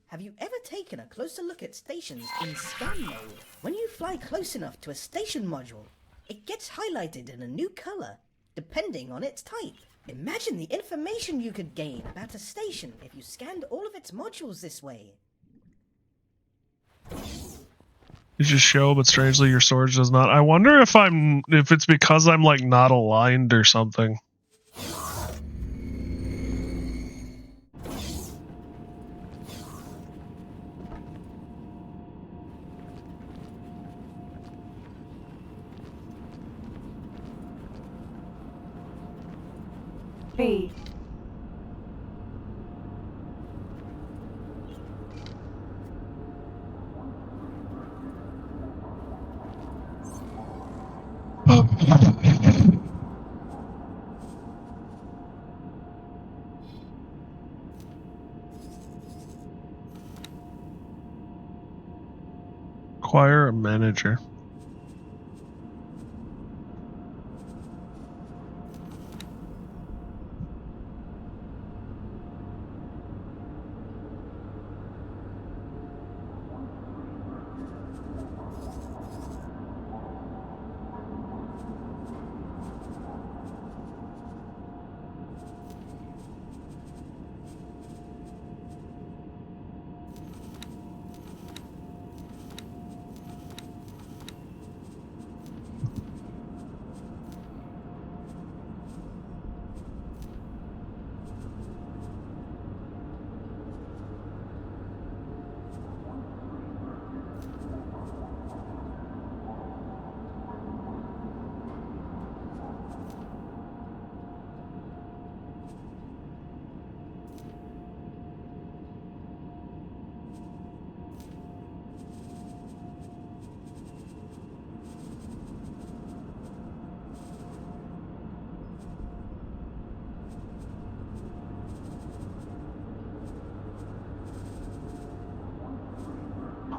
Have you ever taken a closer look at stations in scan mode? When you fly close enough to a station module, it gets highlighted in a new color, depending on its type. Imagine the information you could gain about a station if you scanned all of its modules this way. You just show, but strangely your storage does not. I wonder if it's because I'm like not aligned or something. B. Acquire a manager.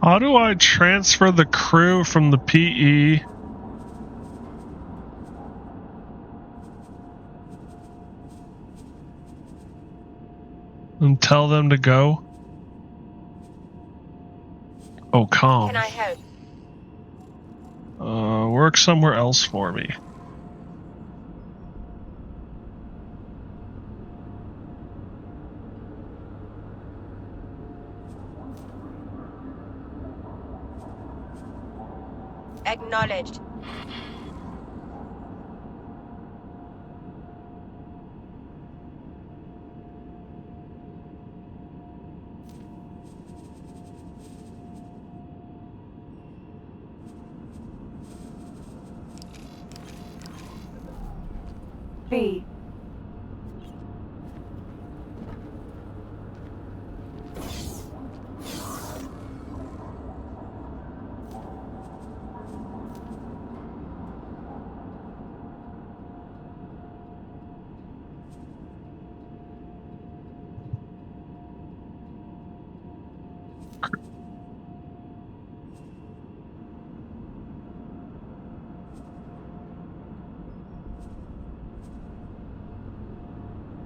How do I transfer the crew from the PE? And tell them to go? Oh, calm. Can I help? Work somewhere else for me. Acknowledged. B.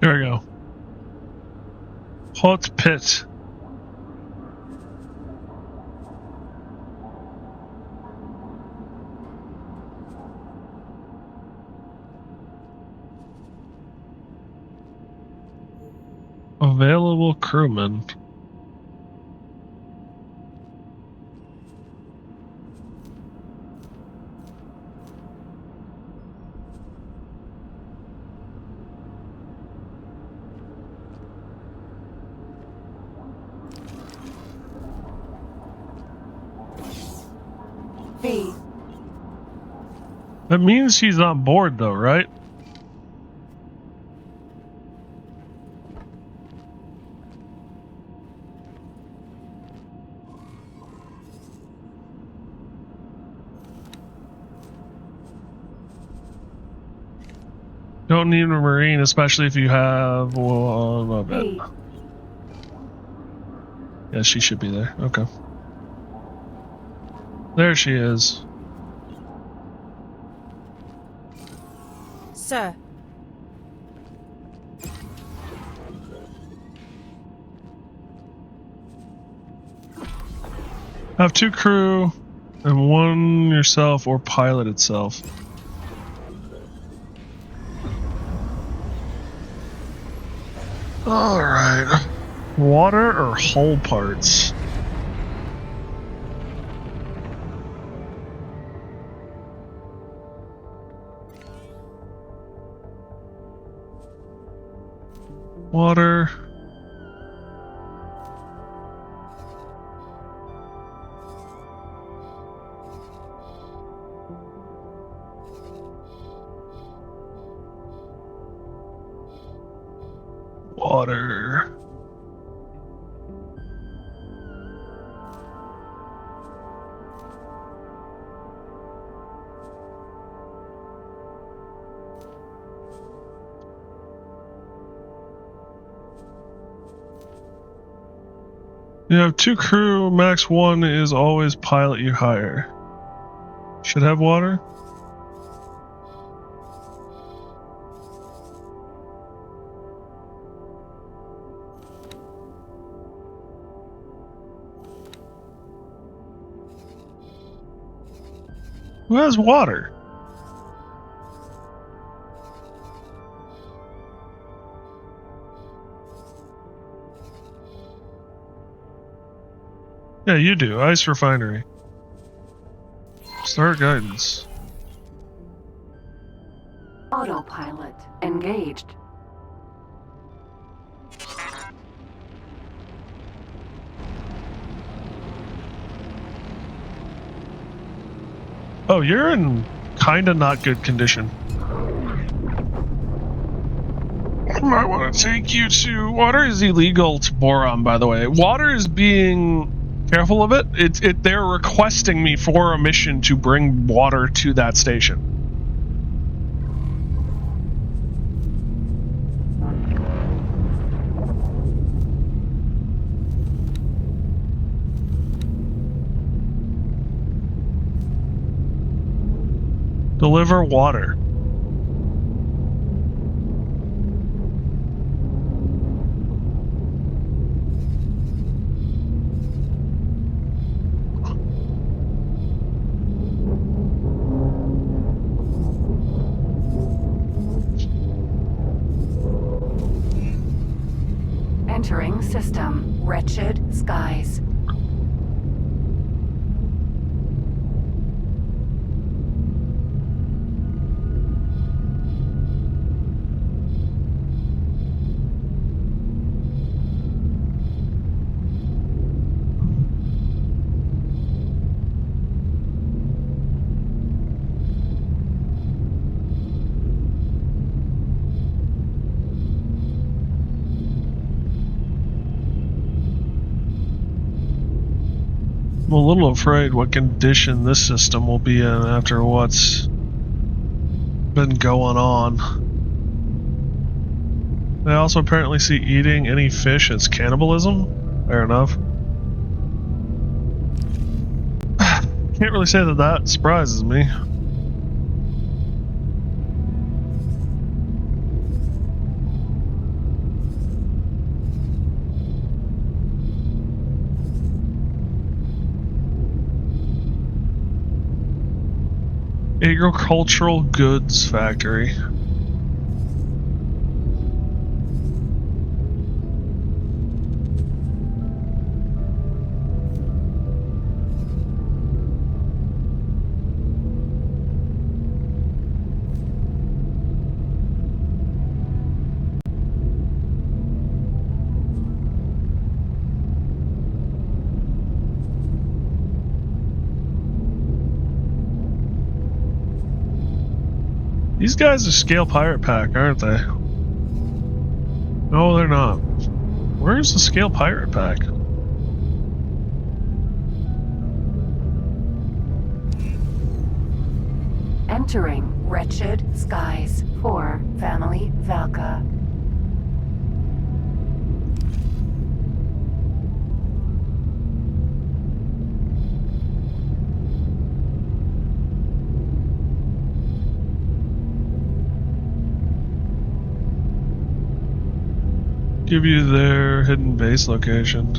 There we go. Hot pit. Available crewmen. B. That means he's on board though, right? Don't need a Marine, especially if you have one of it. Yeah, she should be there. Okay. There she is. Sir. Have 2 crew and 1 yourself or pilot itself. Alright. Water or hull parts? Water. Water. You have 2 crew, max 1 is always pilot you hire. Should have water? Who has water? Yeah, you do. Ice refinery. Start guidance. Autopilot engaged. Oh, you're in kinda not good condition. I might want to take you to... Water is illegal to boron, by the way. Water is being... Careful of it. They're requesting me for a mission to bring water to that station. Deliver water. Entering system. Wretched skies. I'm a little afraid what condition this system will be in after what's been going on. They also apparently see eating any fish as cannibalism. Fair enough. Can't really say that surprises me. Agricultural goods factory. These guys are Scale Pirate Pack, aren't they? No, they're not. Where's the Scale Pirate Pack? Entering Wretched Skies for Family Valka. Give you their hidden base location.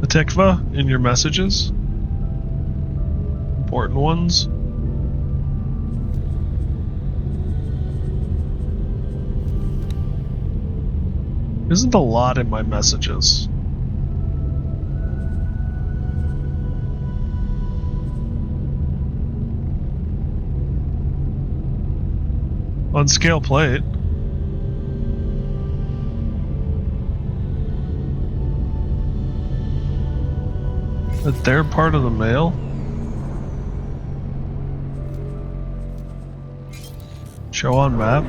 The Tikva in your messages. Important ones. Isn't a lot in my messages. On scale plate. That they're part of the mail? Show on map?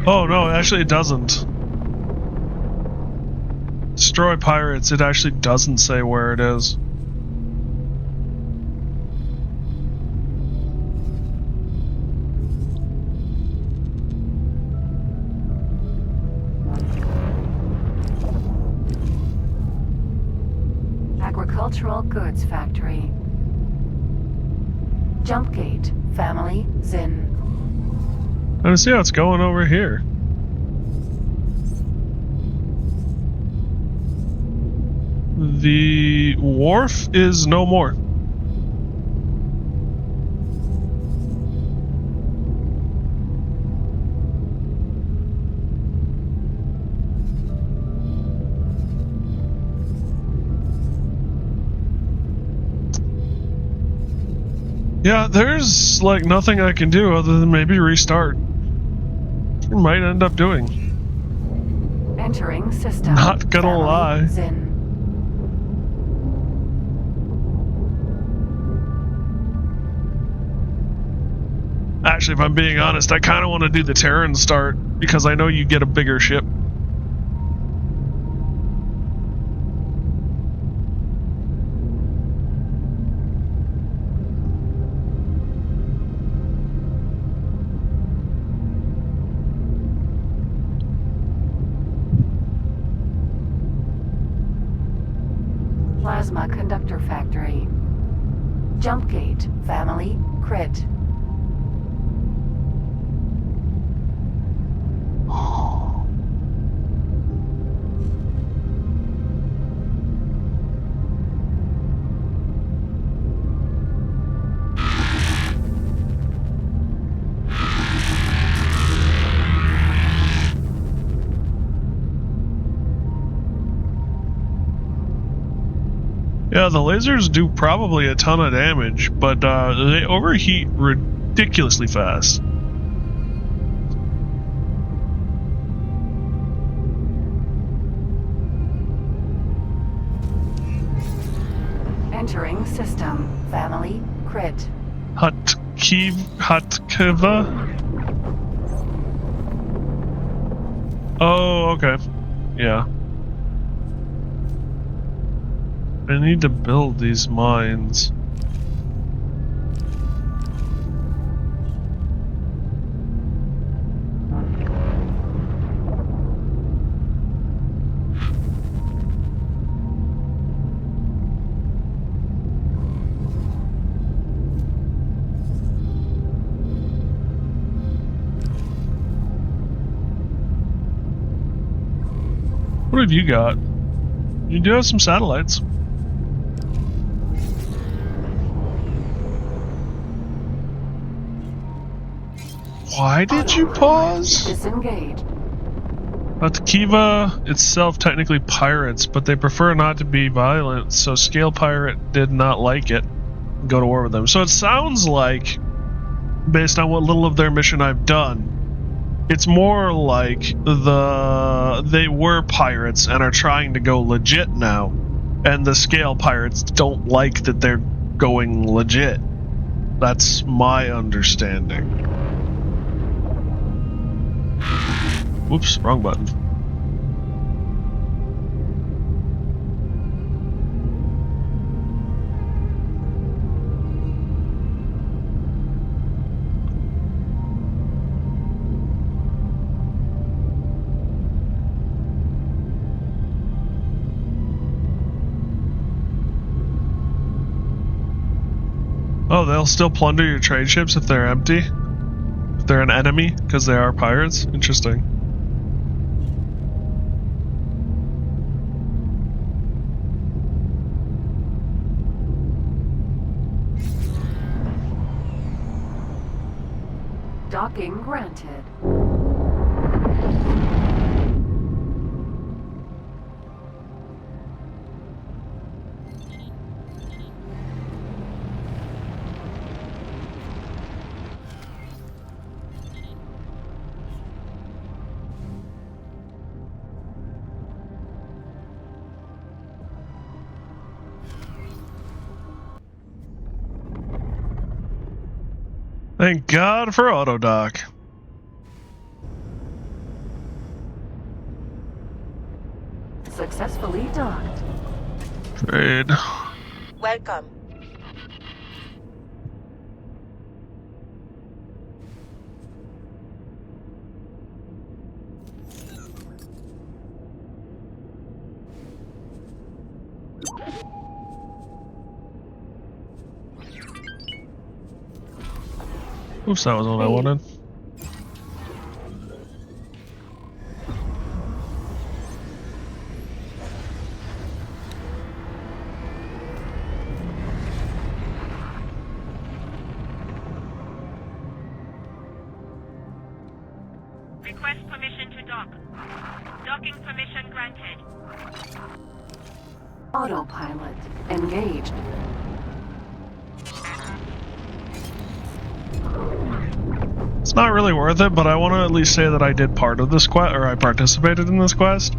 Oh no, actually it doesn't. Destroy pirates, it actually doesn't say where it is. Agricultural Goods Factory. Jumpgate, Family, Zin. I don't see how it's going over here. The wharf is no more. Yeah, there's like nothing I can do other than maybe restart. I might end up doing. Entering system. Not gonna Family, lie. Zin. Actually, if I'm being honest, I kind of want to do the Terran start because I know you get a bigger ship. Plasma Conductor Factory. Jumpgate, Family, Crit. Yeah, the lasers do probably a ton of damage, but they overheat ridiculously fast. Entering system. Family, Crit. Hutkeva? Oh, okay. Yeah. I need to build these mines. What have you got? You do have some satellites. Why did you pause? Disengage. Kiva itself technically pirates, but they prefer not to be violent, so Scale Pirate did not like it. Go to war with them. So it sounds like, based on what little of their mission I've done, it's more like they were pirates and are trying to go legit now, and the Scale Pirates don't like that they're going legit. That's my understanding. Whoops, wrong button. Oh, they'll still plunder your trade ships if they're empty? If they're an enemy, because they are pirates? Interesting. Docking granted. Thank God for autodock. Successfully docked. Trade. Welcome. Oops, that was what I wanted. Request permission to dock. Docking permission granted. Autopilot engaged. It's not really worth it, but I want to at least say that I did part of this quest, or I participated in this quest.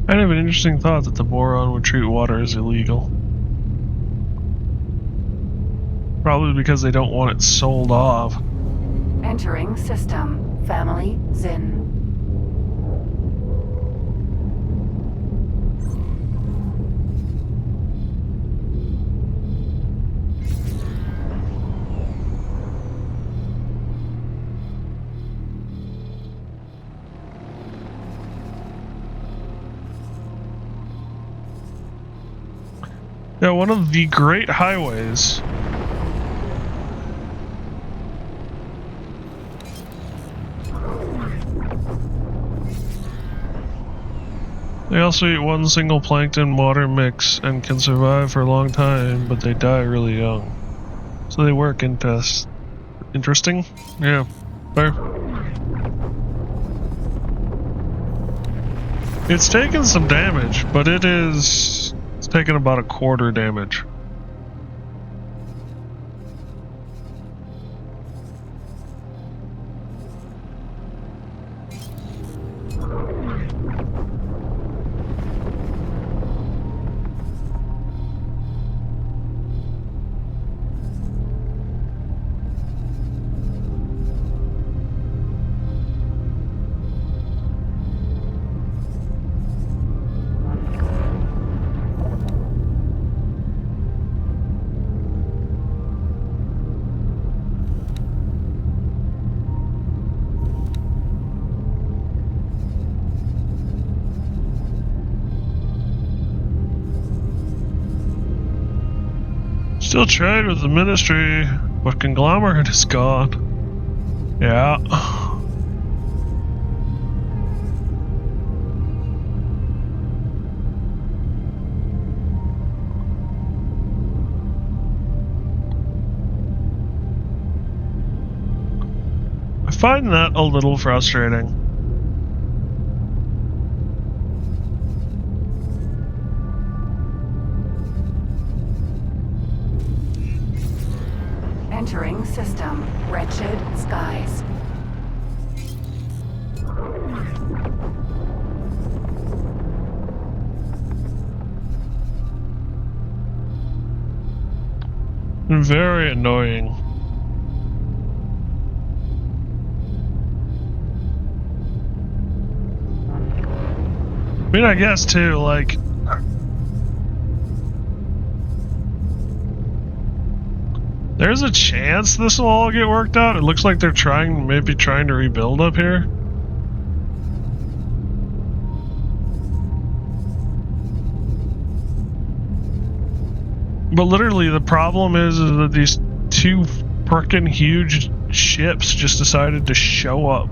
Kind of an interesting thought that the boron would treat water as illegal. Probably because they don't want it sold off. Entering system. Family Zin. Yeah, one of the great highways. They also eat one single plankton water mix and can survive for a long time, but they die really young. So they work in tests. Interesting? Yeah, fair. It's taken some damage, but it's taken about a quarter damage. Still trade with the Ministry, but Conglomerate is gone. Yeah. I find that a little frustrating. Entering system. Wretched skies. Very annoying. I mean, I guess too, like, there's a chance this will all get worked out. It looks like they're maybe trying to rebuild up here. But literally, the problem is that these two frickin' huge ships just decided to show up.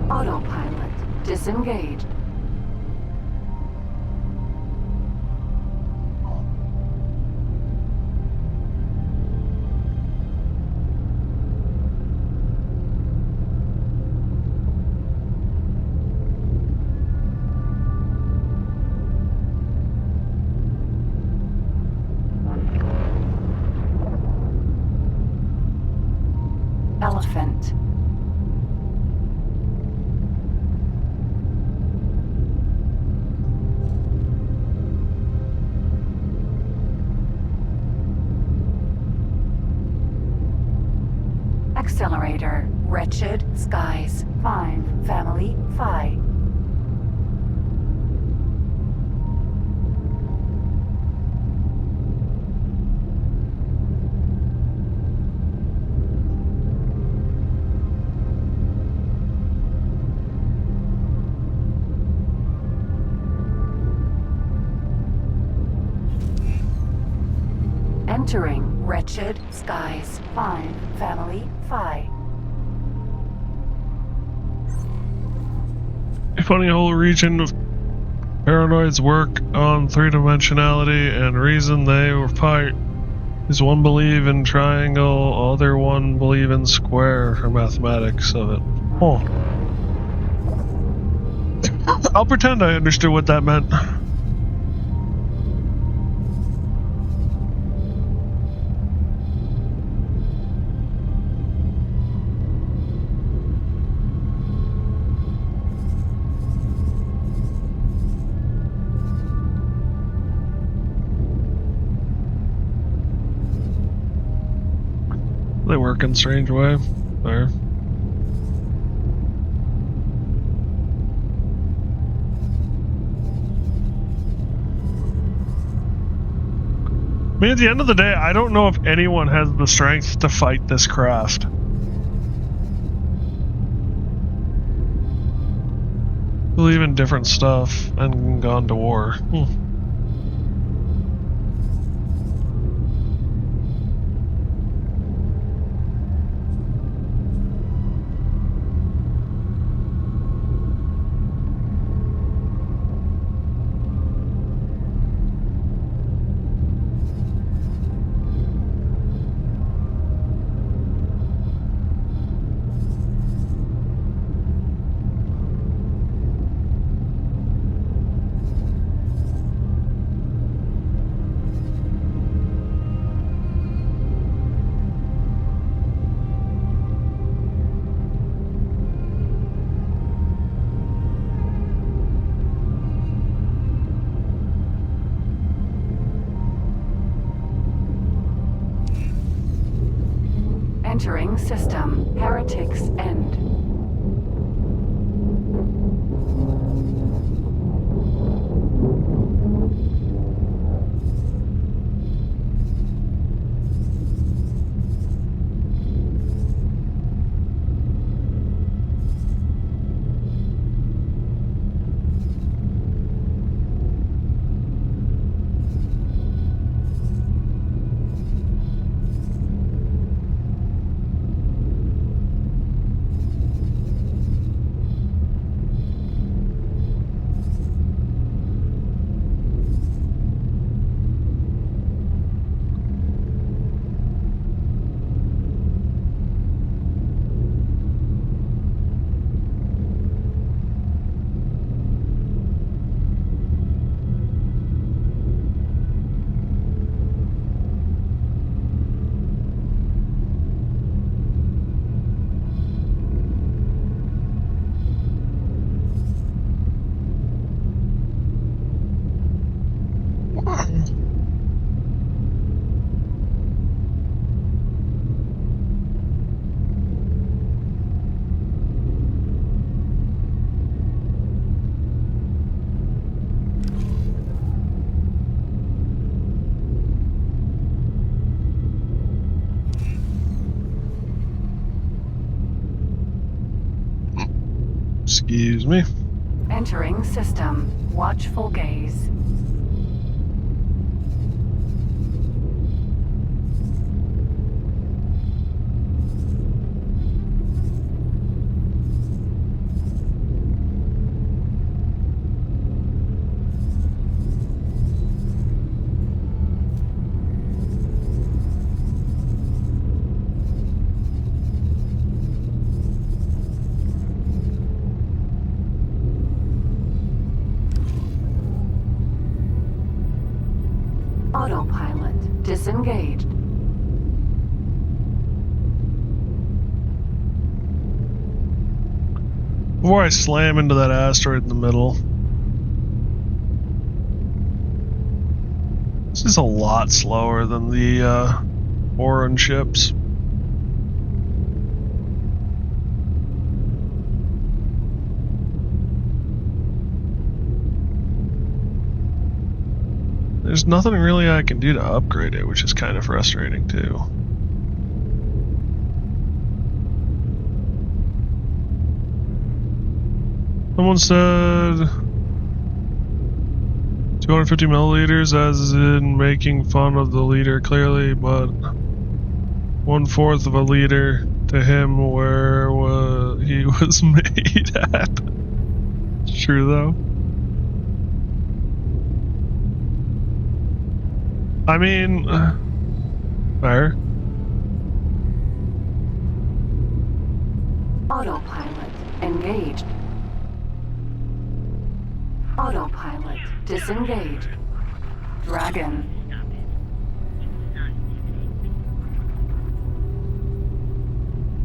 Autopilot disengaged. Elephant. Accelerator. Wretched skies. 5. Family. Phi. Entering wretched skies. 5. Family. Phi. A funny whole region of paranoids work on three-dimensionality, and reason they were fight is one believe in triangle, other one believe in square, or mathematics of it. Oh. I'll pretend I understood what that meant. They work in a strange way. There. I mean, at the end of the day, I don't know if anyone has the strength to fight this craft. Believe in different stuff and gone to war. Entering system. Heretics End. Excuse me. Entering system. Watchful gaze. Autopilot disengaged. Before I slam into that asteroid in the middle. This is a lot slower than the Oran ships. There's nothing really I can do to upgrade it, which is kind of frustrating too. Someone said 250 milliliters, as in making fun of the leader clearly, but 1/4 of a liter to him where he was made at. It's true though. I mean, fair. Autopilot engaged. Autopilot disengaged. Dragon.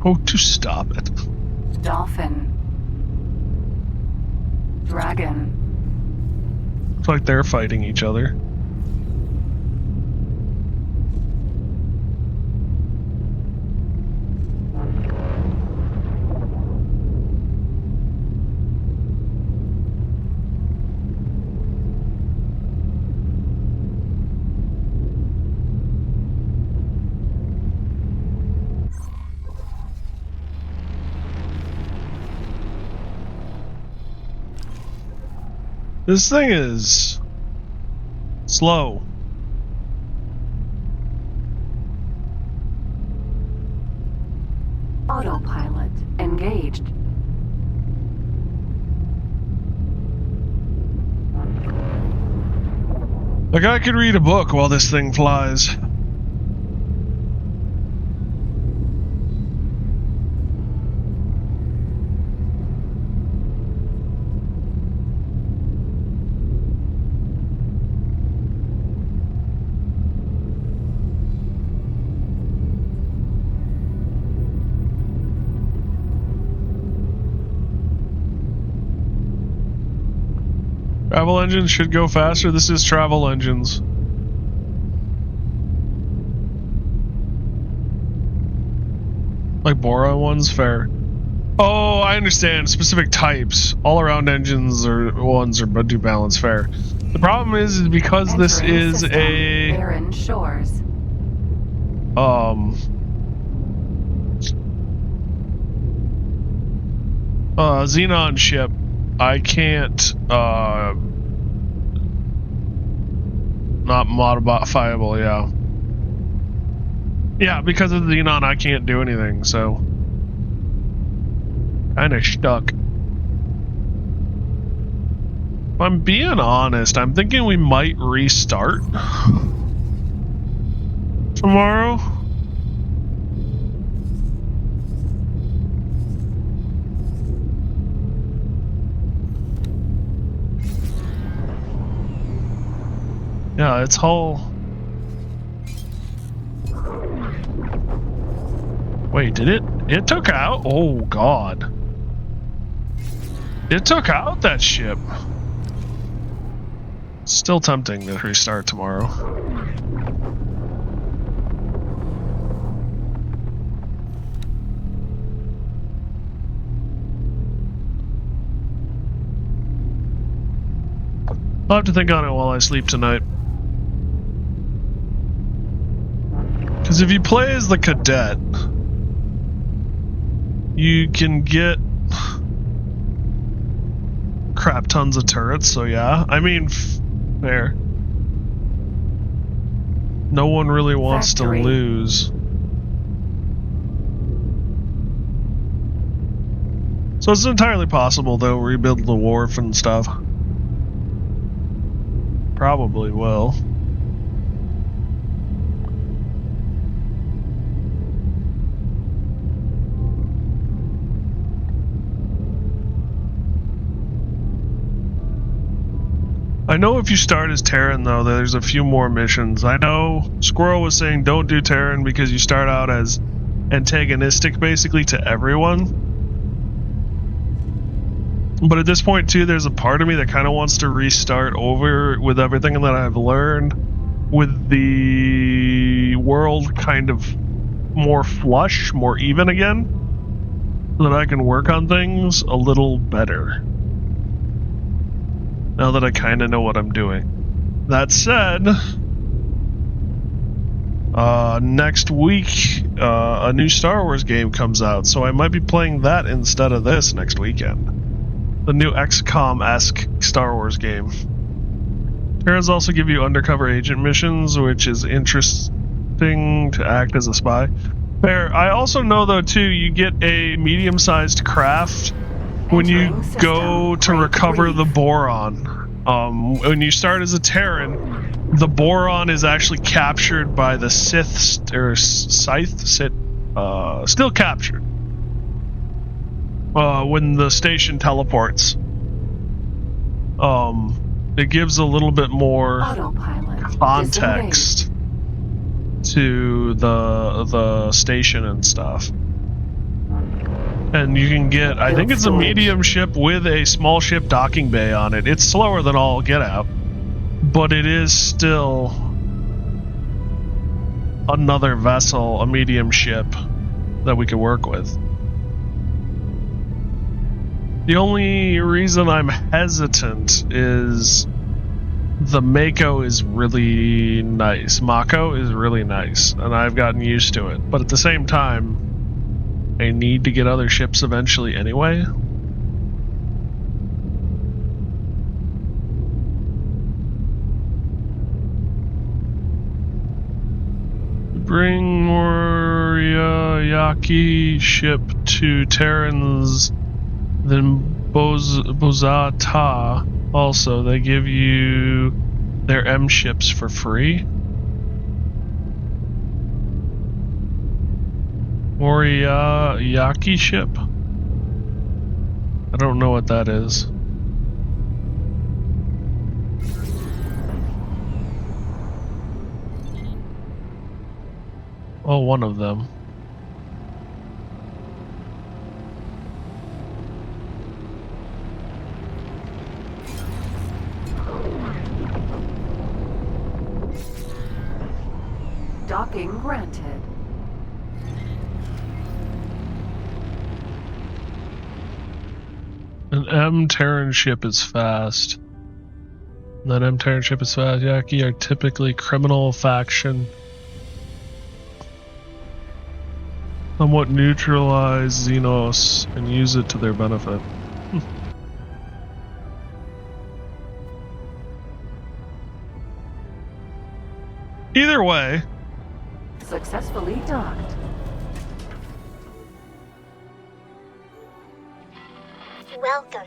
Oh, to stop it. Dolphin. Dragon. Looks like they're fighting each other. This thing is slow. Autopilot engaged. Like I could read a book while this thing flies. Travel engines should go faster. This is travel engines. Like boron ones, fair. Oh, I understand. Specific types. All-around engines or ones are do balance, fair. The problem is because this is a Barren Shores. Xenon ship, I can't not modifiable, yeah. Yeah, because of the Xenon I can't do anything, so kinda stuck. If I'm being honest, I'm thinking we might restart tomorrow. Yeah, it's whole. Wait, did it? It took out? Oh, God. It took out that ship. Still tempting to restart tomorrow. I'll have to think on it while I sleep tonight. Because if you play as the cadet, you can get crap tons of turrets, so yeah. I mean, fair. No one really wants to lose. So it's entirely possible they'll rebuild the wharf and stuff. Probably will. I know if you start as Terran, though, there's a few more missions. I know Squirrel was saying don't do Terran because you start out as antagonistic, basically, to everyone. But at this point, too, there's a part of me that kind of wants to restart over with everything that I've learned, with the world kind of more flush, more even again, so that I can work on things a little better. Now that I kind of know what I'm doing. That said, next week, a new Star Wars game comes out, so I might be playing that instead of this next weekend. The new XCOM-esque Star Wars game. Terrans also give you undercover agent missions, which is interesting to act as a spy. Fair. I also know, though, too, you get a medium-sized craft when you go to recover the boron. When you start as a Terran, the boron is actually captured by the Sith, or Scythe? Still captured. When the station teleports. It gives a little bit more context to the station and stuff. And you can get, I think it's a medium ship with a small ship docking bay on it. It's slower than all get out, but it is still another vessel, a medium ship that we could work with. The only reason I'm hesitant is the Mako is really nice. Mako is really nice, and I've gotten used to it. But at the same time, I need to get other ships eventually anyway. Bring Moriarty ship to Terrans, then Bozata. Also, they give you their M ships for free. Moriarty ship? I don't know what that is. Oh, one of them. Docking granted. M Terran ship is fast. That M Terran ship is fast. Yaki are typically criminal faction. Somewhat neutralize Xenos and use it to their benefit. Either way. Successfully docked. Welcome.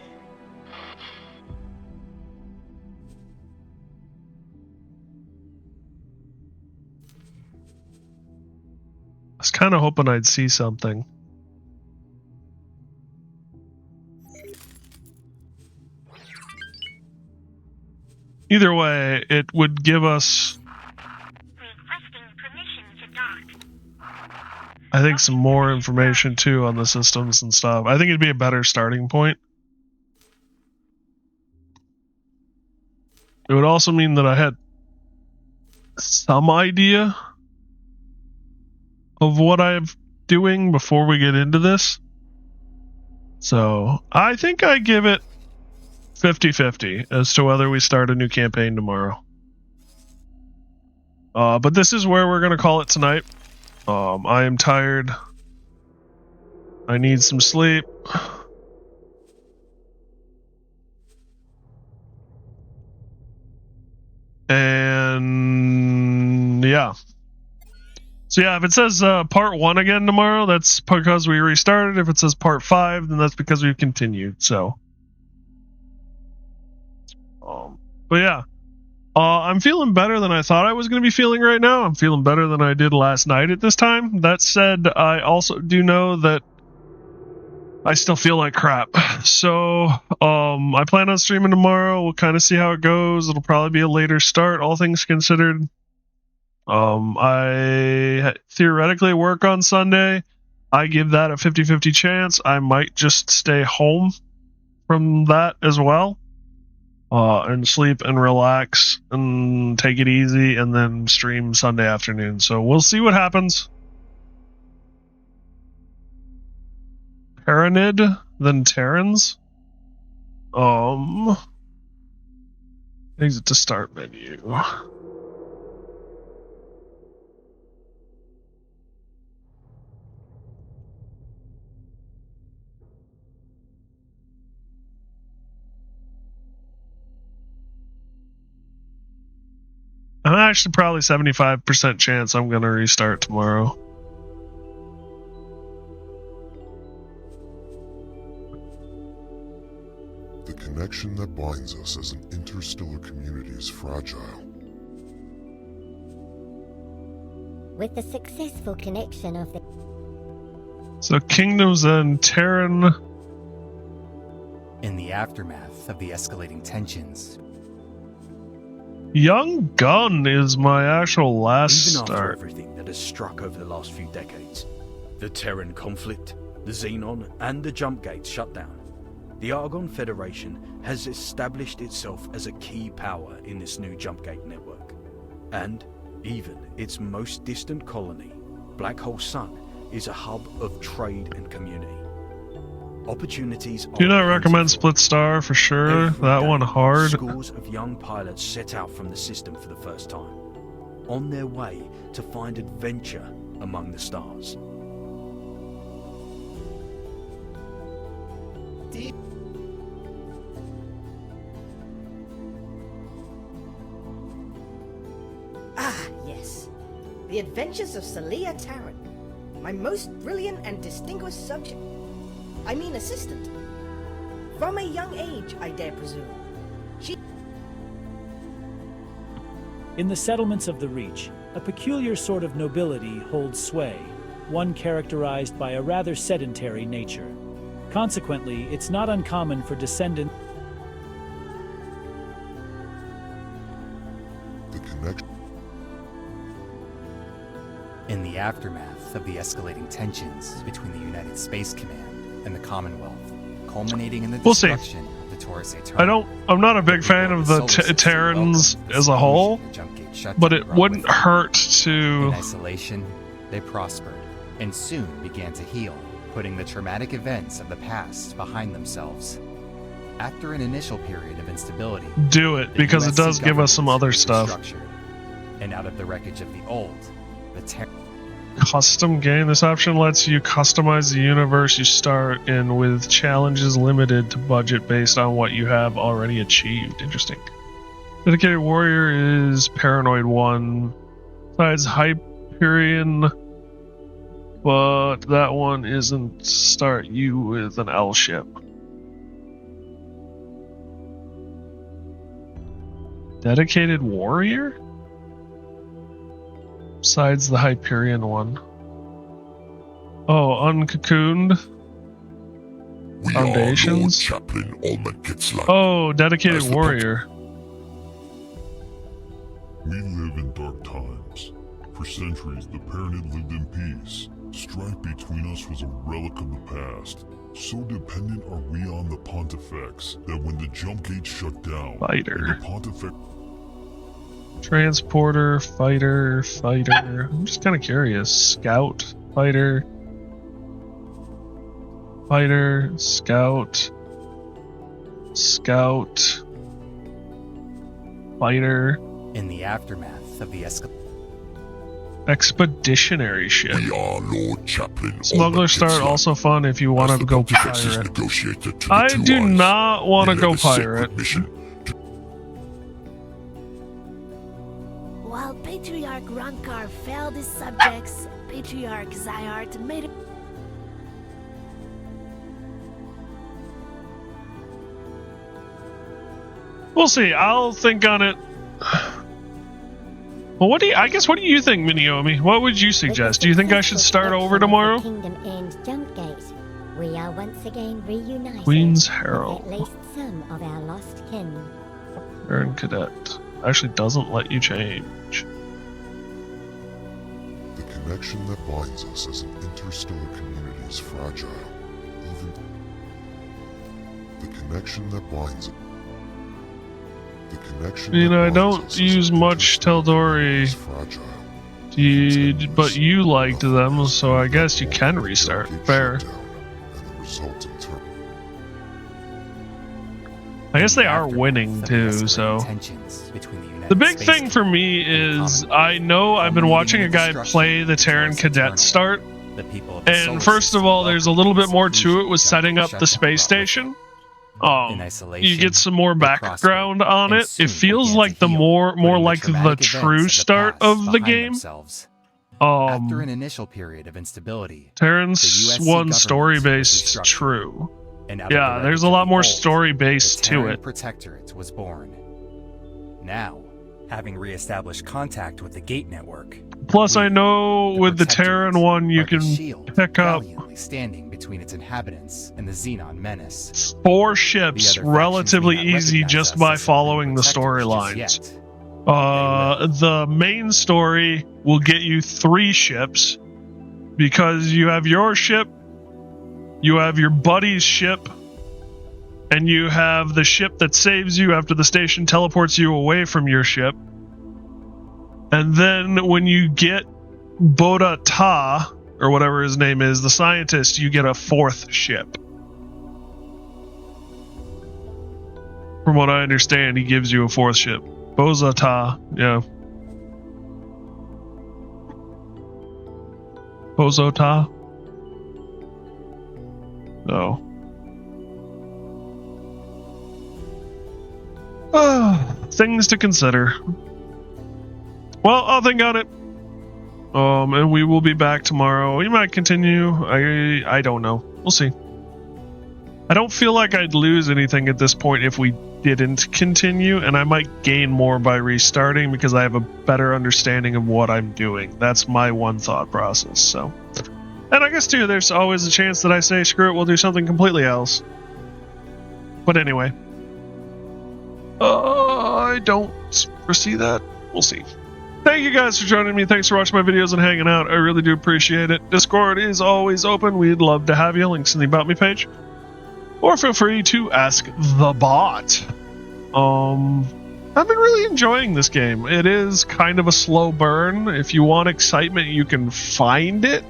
I was kind of hoping I'd see something. Either way, it would give us, I think, some more information too on the systems and stuff. I think it'd be a better starting point. It would also mean that I had some idea of what I'm doing before we get into this. So I think I give it 50-50 as to whether we start a new campaign tomorrow. But this is where we're going to call it tonight. I am tired. I need some sleep. And yeah. So yeah, if it says part 1 again tomorrow, that's because we restarted. If it says part 5, then that's because we've continued. So, but yeah, I'm feeling better than I thought I was going to be feeling right now. I'm feeling better than I did last night at this time. That said, I also do know that I still feel like crap. So, I plan on streaming tomorrow. We'll kind of see how it goes. It'll probably be a later start, all things considered. I theoretically work on Sunday. I give that a 50-50 chance. I might just stay home from that as well. And sleep and relax and take it easy and then stream Sunday afternoon. So we'll see what happens. Terranid, then Terrans. Exit to start menu. I'm actually probably 75% chance I'm going to restart tomorrow. The connection that binds us as an interstellar community is fragile. With the successful connection of the... So Kingdoms and Terran... In the aftermath of the escalating tensions... Young Gun is my actual last Even after start. everything that has struck over the last few decades, the Terran conflict, the Xenon, and the jump gates shut down, the Argon Federation has established itself as a key power in this new jump gate network. And even its most distant colony, Black Hole Sun, is a hub of trade and community. Opportunities Do not recommend Split Star for sure. That one hard. Scores of young pilots set out from the system for the first time, on their way to find adventure among the stars. Ah, yes. The Adventures of Celia Tarrant. My most brilliant and distinguished subject. I mean assistant. From a young age, I dare presume. She... In the settlements of the Reach, a peculiar sort of nobility holds sway, one characterized by a rather sedentary nature. Consequently, it's not uncommon for descendants... In the aftermath of the escalating tensions between the United Space Command and the Commonwealth, culminating in the destruction of the Taurus Aeternal. I'm not a big fan of the Terrans as a whole, but it wouldn't hurt to... In isolation, they prospered, and soon began to heal, putting the traumatic events of the past behind themselves. After an initial period of instability, do it, because it does give us some other stuff. And out of the wreckage of the old, the custom game. This option lets you customize the universe you start in with challenges limited to budget based on what you have already achieved. Interesting. Dedicated Warrior is Paranoid 1. Besides Hyperion, but that one isn't start you with an L ship. Dedicated Warrior? Besides the Hyperion one. Oh, Uncocooned? Foundations? Oh, Dedicated Warrior. We live in dark times. For centuries, the Paranid lived in peace. Strife between us was a relic of the past. So dependent are we on the Pontifex that when the jump gate shut down, Fighter. the Pontifex... Transporter, fighter. I'm just kind of curious. Scout, fighter, scout, fighter. In the aftermath of the expeditionary ship. We are Lord Chaplain. Smuggler Start also fun if you want to go pirate. I do not want to go pirate. While Patriarch Rankar failed his subjects, Patriarch Zyart made it. We'll see. I'll think on it. Well, what do you think, Miniomi? What would you suggest? Do you think I should start over tomorrow? Kingdom and Jumpgate. We are once again reunited. Queen's Herald. At least some of our lost kin. Terran Cadet. Actually doesn't let you change. The connection that binds us as an interstellar community is fragile. Even the connection that binds us. I don't use much Teldori, but you liked them, so I guess you can restart. Fair. I guess they are winning too, so. The big thing for me is I know I've been watching a guy play the Terran Cadet start, and first of all, there's a little bit more to it with setting up the space station. You get some more background on it. It feels like the more like the true start of the game. After an initial period of instability, Terran's one story-based true. Yeah, there's a lot more story-based to it. Protectorate was born. Now, having re-established contact with the Gate Network. Plus, I know with the Terran one, you can pick up standing between its inhabitants and the Xenon menace. 4 ships relatively easy just by following the storylines. The main story will get you 3 ships because you have your ship, you have your buddy's ship, and you have the ship that saves you after the station teleports you away from your ship. And then when you get Boda Ta, or whatever his name is, the scientist, you get a 4th ship. From what I understand, he gives you a 4th ship. Boza Ta, yeah. Bozo Ta? No. Things to consider. Well, I'll think on it. And we will be back tomorrow. We might continue. I don't know. We'll see. I don't feel like I'd lose anything at this point if we didn't continue, and I might gain more by restarting because I have a better understanding of what I'm doing. That's my one thought process. So, and I guess too, there's always a chance that I say, screw it, we'll do something completely else. But anyway, I don't foresee that. We'll see. Thank you guys for joining me. Thanks for watching my videos and hanging out. I really do appreciate it. Discord is always open. We'd love to have you. Links in the About Me page. Or feel free to ask the bot. I've been really enjoying this game. It is kind of a slow burn. If you want excitement, you can find it.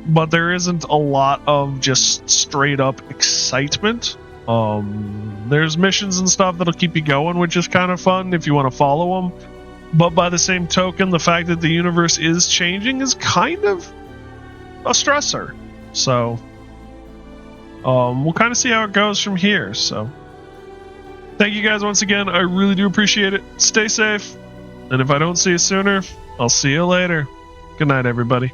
But there isn't a lot of just straight up excitement. There's missions and stuff that'll keep you going, which is kind of fun if you want to follow them. But by the same token, the fact that the universe is changing is kind of a stressor. So, we'll kind of see how it goes from here. So, thank you guys once again. I really do appreciate it. Stay safe. And if I don't see you sooner, I'll see you later. Good night, everybody.